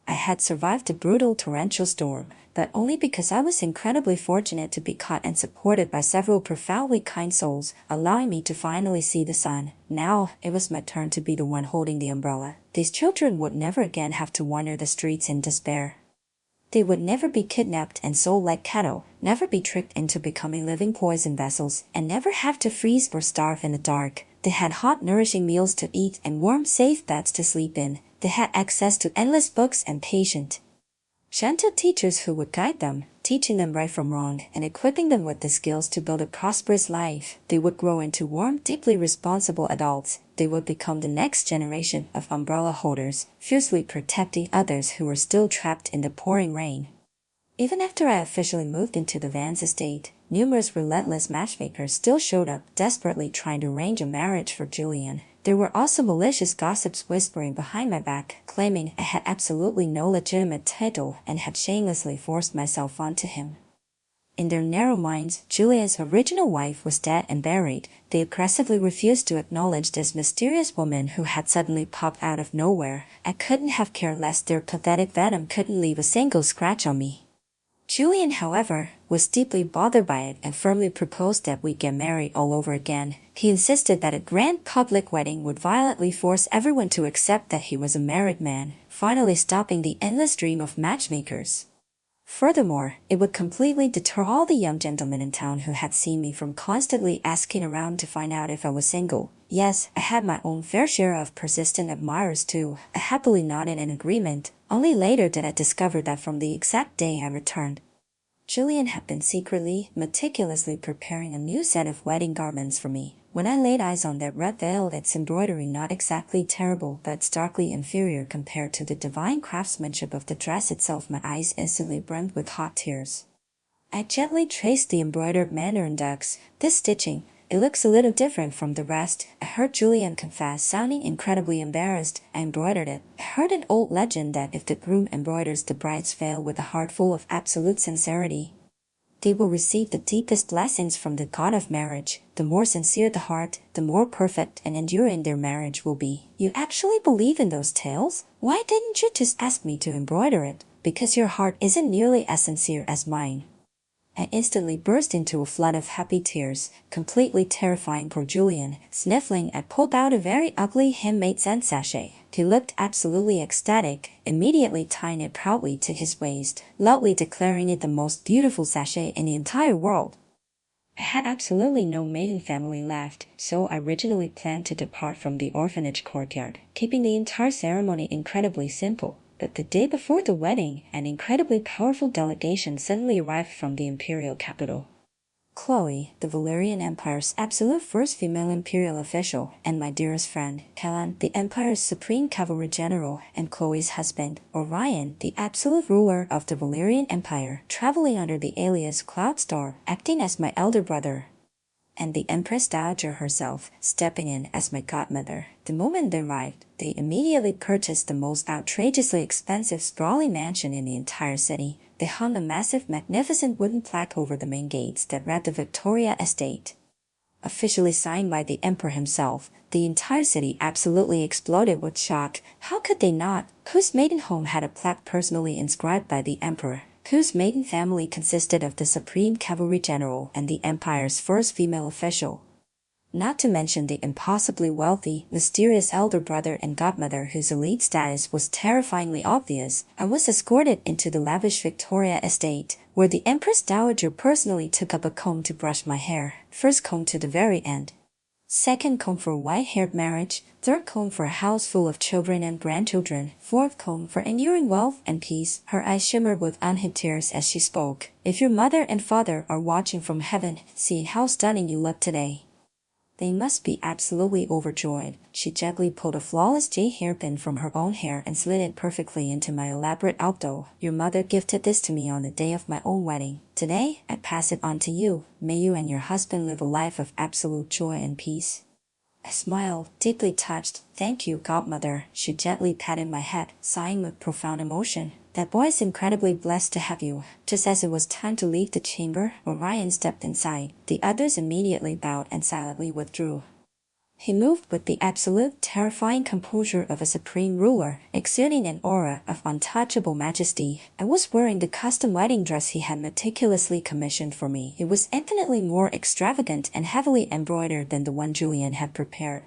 I had survived a brutal torrential storm, but only because I was incredibly fortunate to be caught and supported by several profoundly kind souls, allowing me to finally see the sun. Now, it was my turn to be the one holding the umbrella. These children would never again have to wander the streets in despair. They would never be kidnapped and sold like cattle, never be tricked into becoming living poison vessels, and never have to freeze or starve in the dark. They had hot, nourishing meals to eat and warm, safe beds to sleep in. They had access to endless books and patient, gentle teachers who would guide them, teaching them right from wrong and equipping them with the skills to build a prosperous life. They would grow into warm, deeply responsible adults. They would become the next generation of umbrella holders, fiercely protecting others who were still trapped in the pouring rain. Even after I officially moved into the Vance estate, numerous relentless matchmakers still showed up, desperately trying to arrange a marriage for Julian. There were also malicious gossips whispering behind my back, claiming I had absolutely no legitimate title and had shamelessly forced myself onto him. In their narrow minds, Julia's original wife was dead and buried. They aggressively refused to acknowledge this mysterious woman who had suddenly popped out of nowhere. I couldn't have cared less. Their pathetic venom couldn't leave a single scratch on me. Julian, however, was deeply bothered by it and firmly proposed that we get married all over again. He insisted that a grand public wedding would violently force everyone to accept that he was a married man, finally stopping the endless dream of matchmakers. Furthermore, it would completely deter all the young gentlemen in town who had seen me from constantly asking around to find out if I was single. Yes, I had my own fair share of persistent admirers too. I happily nodded in agreement. Only later did I discover that from the exact day I returned, Julian had been secretly, meticulously preparing a new set of wedding garments for me. When I laid eyes on that red veil, its embroidery not exactly terrible, but starkly inferior compared to the divine craftsmanship of the dress itself, my eyes instantly brimmed with hot tears. I gently traced the embroidered mandarin ducks. This stitching, it looks a little different from the rest, I heard Julian confess, sounding incredibly embarrassed. I embroidered it. I heard an old legend that if the groom embroiders the bride's veil with a heart full of absolute sincerity, they will receive the deepest blessings from the god of marriage. The more sincere the heart, the more perfect and enduring their marriage will be. You actually believe in those tales? Why didn't you just ask me to embroider it? Because your heart isn't nearly as sincere as mine. I instantly burst into a flood of happy tears, completely terrifying poor Julian. Sniffling, I pulled out a very ugly handmade scent sachet. He looked absolutely ecstatic, immediately tying it proudly to his waist, loudly declaring it the most beautiful sachet in the entire world. I had absolutely no maiden family left, so I originally planned to depart from the orphanage courtyard, keeping the entire ceremony incredibly simple. But the day before the wedding, an incredibly powerful delegation suddenly arrived from the imperial capital. Chloe, the Valerian Empire's absolute first female imperial official, and my dearest friend, Kellan, the Empire's supreme cavalry general, and Chloe's husband, Orion, the absolute ruler of the Valerian Empire, traveling under the alias Cloudstar, acting as my elder brother, and the Empress Dowager herself, stepping in as my godmother. The moment they arrived, they immediately purchased the most outrageously expensive sprawling mansion in the entire city. They hung a massive, magnificent wooden plaque over the main gates that read the Victoria Estate. Officially signed by the Emperor himself, the entire city absolutely exploded with shock. How could they not? Whose maiden home had a plaque personally inscribed by the Emperor? Whose maiden family consisted of the Supreme Cavalry General and the Empire's first female official? Not to mention the impossibly wealthy, mysterious elder brother and godmother whose elite status was terrifyingly obvious. I was escorted into the lavish Victoria Estate, where the Empress Dowager personally took up a comb to brush my hair. First comb to the very end. Second comb for white-haired marriage. Third comb for a house full of children and grandchildren. Fourth comb for enduring wealth and peace. Her eyes shimmered with unhid tears as she spoke. If your mother and father are watching from heaven, see how stunning you look today. They must be absolutely overjoyed. She gently pulled a flawless jade hairpin from her own hair and slid it perfectly into my elaborate outdo. Your mother gifted this to me on the day of my own wedding. Today, I pass it on to you. May you and your husband live a life of absolute joy and peace. I smiled, deeply touched. Thank you, godmother. She gently patted my head, sighing with profound emotion. That boy is incredibly blessed to have you. Just as it was time to leave the chamber, Orion stepped inside. The others immediately bowed and silently withdrew. He moved with the absolute, terrifying composure of a supreme ruler, exuding an aura of untouchable majesty. I was wearing the custom wedding dress he had meticulously commissioned for me. It was infinitely more extravagant and heavily embroidered than the one Julian had prepared.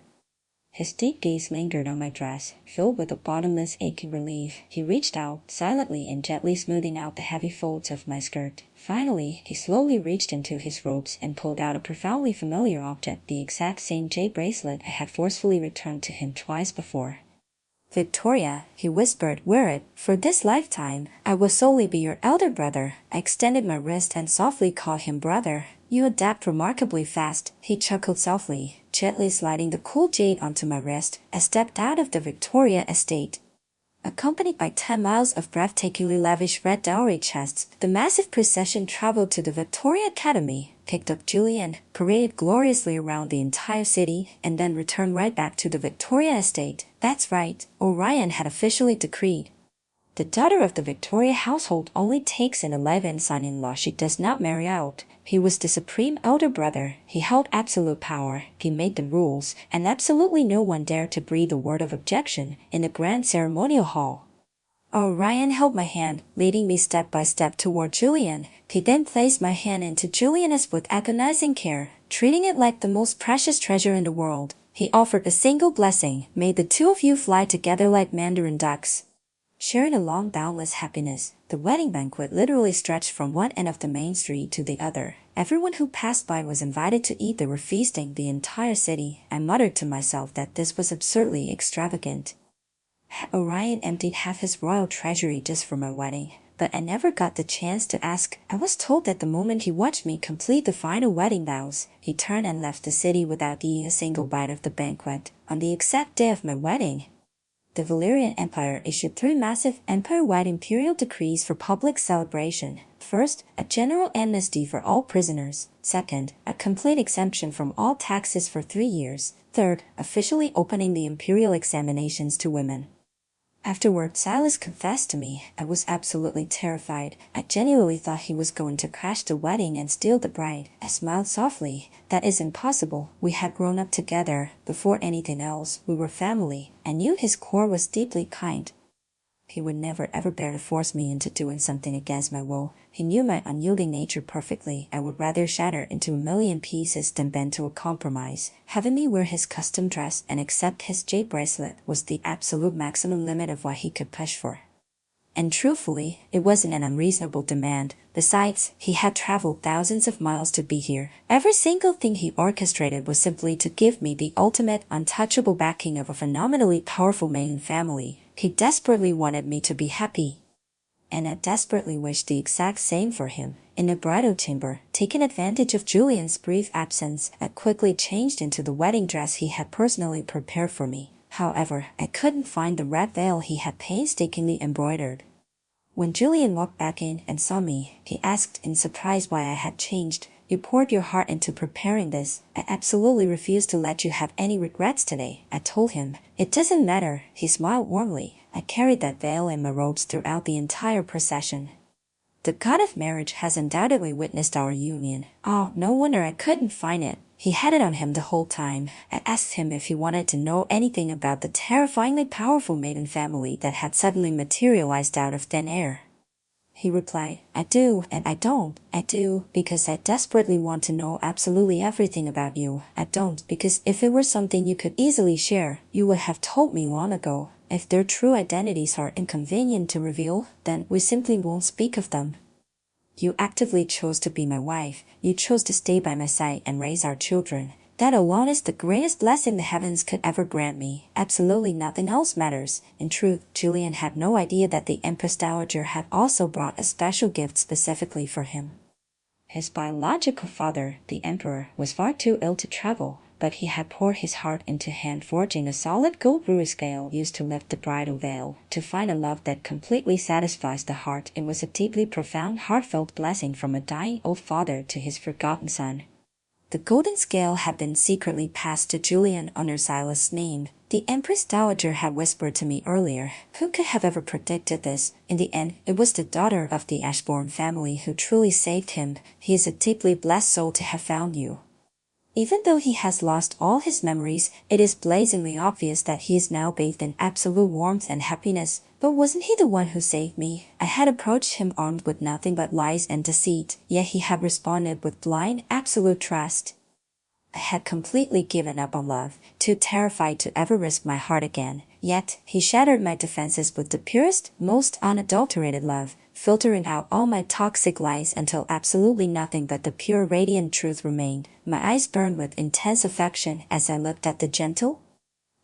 His deep gaze lingered on my dress, filled with a bottomless aching relief. He reached out, silently and gently smoothing out the heavy folds of my skirt. Finally, he slowly reached into his robes and pulled out a profoundly familiar object, the exact same jade bracelet I had forcefully returned to him twice before. Victoria, he whispered, wear it. For this lifetime, I will solely be your elder brother. I extended my wrist and softly called him brother. You adapt remarkably fast, he chuckled softly, gently sliding the cool jade onto my wrist. I stepped out of the Victoria Estate, accompanied by 10 miles of breathtakingly lavish red dowry chests. The massive procession traveled to the Victoria Academy, picked up Julian, paraded gloriously around the entire city, and then returned right back to the Victoria Estate. That's right, Orion had officially decreed. The daughter of the Victoria household only takes an 11 son-in-law. She does not marry out. He was the supreme elder brother. He held absolute power. He made the rules, and absolutely no one dared to breathe a word of objection in the grand ceremonial hall. Orion held my hand, leading me step by step toward Julian. He then placed my hand into Julian's with agonizing care, treating it like the most precious treasure in the world. He offered a single blessing. May the two of you fly together like mandarin ducks, sharing a long, boundless happiness. The wedding banquet literally stretched from one end of the main street to the other. Everyone who passed by was invited to eat. They were feasting the entire city. I muttered to myself that this was absurdly extravagant. Orion emptied half his royal treasury just for my wedding. but I never got the chance to ask. I was told that the moment he watched me complete the final wedding vows, he turned and left the city without eating a single bite of the banquet. On the exact day of my wedding, the Valerian Empire issued 3 massive empire-wide imperial decrees for public celebration. First, a general amnesty for all prisoners. Second, a complete exemption from all taxes for 3 years. Third, officially opening the imperial examinations to women. Afterward, Silas confessed to me. I was absolutely terrified. I genuinely thought he was going to crash the wedding and steal the bride. I smiled softly. That is impossible. We had grown up together. Before anything else, we were family. I knew his core was deeply kind. He would never ever dare to force me into doing something against my will. He knew my unyielding nature perfectly. I would rather shatter into a million pieces than bend to a compromise. Having me wear his custom dress and accept his jade bracelet was the absolute maximum limit of what he could push for. And truthfully, it wasn't an unreasonable demand. Besides, he had traveled thousands of miles to be here. Every single thing he orchestrated was simply to give me the ultimate, untouchable backing of a phenomenally powerful maiden family. He desperately wanted me to be happy. And I desperately wished the exact same for him. In the bridal chamber, taking advantage of Julian's brief absence, I quickly changed into the wedding dress he had personally prepared for me. However, I couldn't find the red veil he had painstakingly embroidered. When Julian walked back in and saw me, he asked in surprise why I had changed. You poured your heart into preparing this. I absolutely refuse to let you have any regrets today, I told him. It doesn't matter. He smiled warmly. I carried that veil in my robes throughout the entire procession. The god of marriage has undoubtedly witnessed our union. Oh, no wonder I couldn't find it. He had it on him the whole time. I asked him if he wanted to know anything about the terrifyingly powerful maiden family that had suddenly materialized out of thin air. He replied, I do, and I don't. I do, because I desperately want to know absolutely everything about you. I don't, because if it were something you could easily share, you would have told me long ago. If their true identities are inconvenient to reveal, then we simply won't speak of them. You actively chose to be my wife. You chose to stay by my side and raise our children. That alone is the greatest blessing the heavens could ever grant me. Absolutely nothing else matters. In truth, Julian had no idea that the Empress Dowager had also brought a special gift specifically for him. His biological father, the Emperor, was far too ill to travel, but he had poured his heart into hand-forging a solid gold ruby scale used to lift the bridal veil. To find a love that completely satisfies the heart, it was a deeply profound, heartfelt blessing from a dying old father to his forgotten son. The golden scale had been secretly passed to Julian under Silas' name. The Empress Dowager had whispered to me earlier. Who could have ever predicted this? In the end, it was the daughter of the Ashbourne family who truly saved him. He is a deeply blessed soul to have found you. Even though he has lost all his memories, it is blazingly obvious that he is now bathed in absolute warmth and happiness. But wasn't he the one who saved me? I had approached him armed with nothing but lies and deceit, yet he had responded with blind, absolute trust. I had completely given up on love, too terrified to ever risk my heart again. Yet, he shattered my defenses with the purest, most unadulterated love, filtering out all my toxic lies until absolutely nothing but the pure radiant truth remained. My eyes burned with intense affection as I looked at the gentle,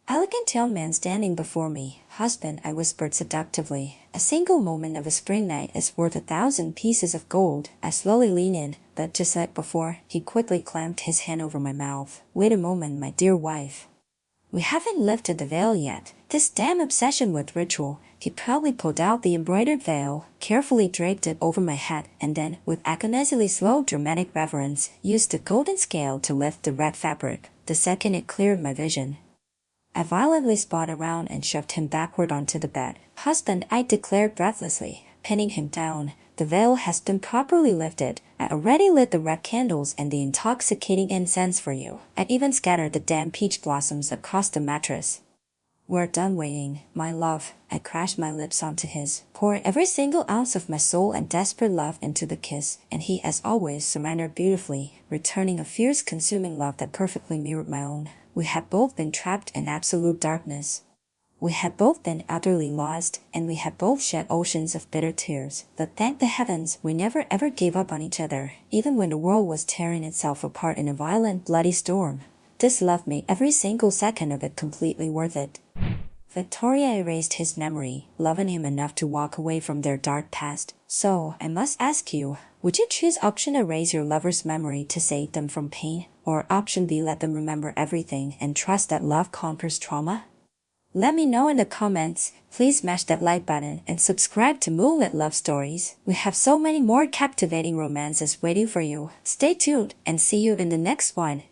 elegant young man standing before me. Husband, I whispered seductively. A single moment of a spring night is worth 1,000 pieces of gold. I slowly leaned in, but just like before, he quickly clamped his hand over my mouth. Wait a moment, my dear wife. We haven't lifted the veil yet. This damn obsession with ritual. He proudly pulled out the embroidered veil, carefully draped it over my head, and then, with agonizingly slow, dramatic reverence, used the golden scale to lift the red fabric. The second it cleared my vision, I violently spun around and shoved him backward onto the bed. Husband, I declared breathlessly, pinning him down. The veil has been properly lifted. I already lit the red candles and the intoxicating incense for you. I even scattered the damn peach blossoms across the mattress. We're done waiting, my love. I crashed my lips onto his, pouring every single ounce of my soul and desperate love into the kiss, and he, as always, surrendered beautifully, returning a fierce, consuming love that perfectly mirrored my own. We had both been trapped in absolute darkness. We had both been utterly lost, and we had both shed oceans of bitter tears. But thank the heavens, we never ever gave up on each other, even when the world was tearing itself apart in a violent, bloody storm. This love made every single second of it completely worth it. Victoria erased his memory, loving him enough to walk away from their dark past. So, I must ask you, would you choose option erase your lover's memory to save them from pain, or option B let them remember everything and trust that love conquers trauma? Let me know in the comments. Please smash that like button and subscribe to Moonlit Love Stories. We have so many more captivating romances waiting for you. Stay tuned and see you in the next one.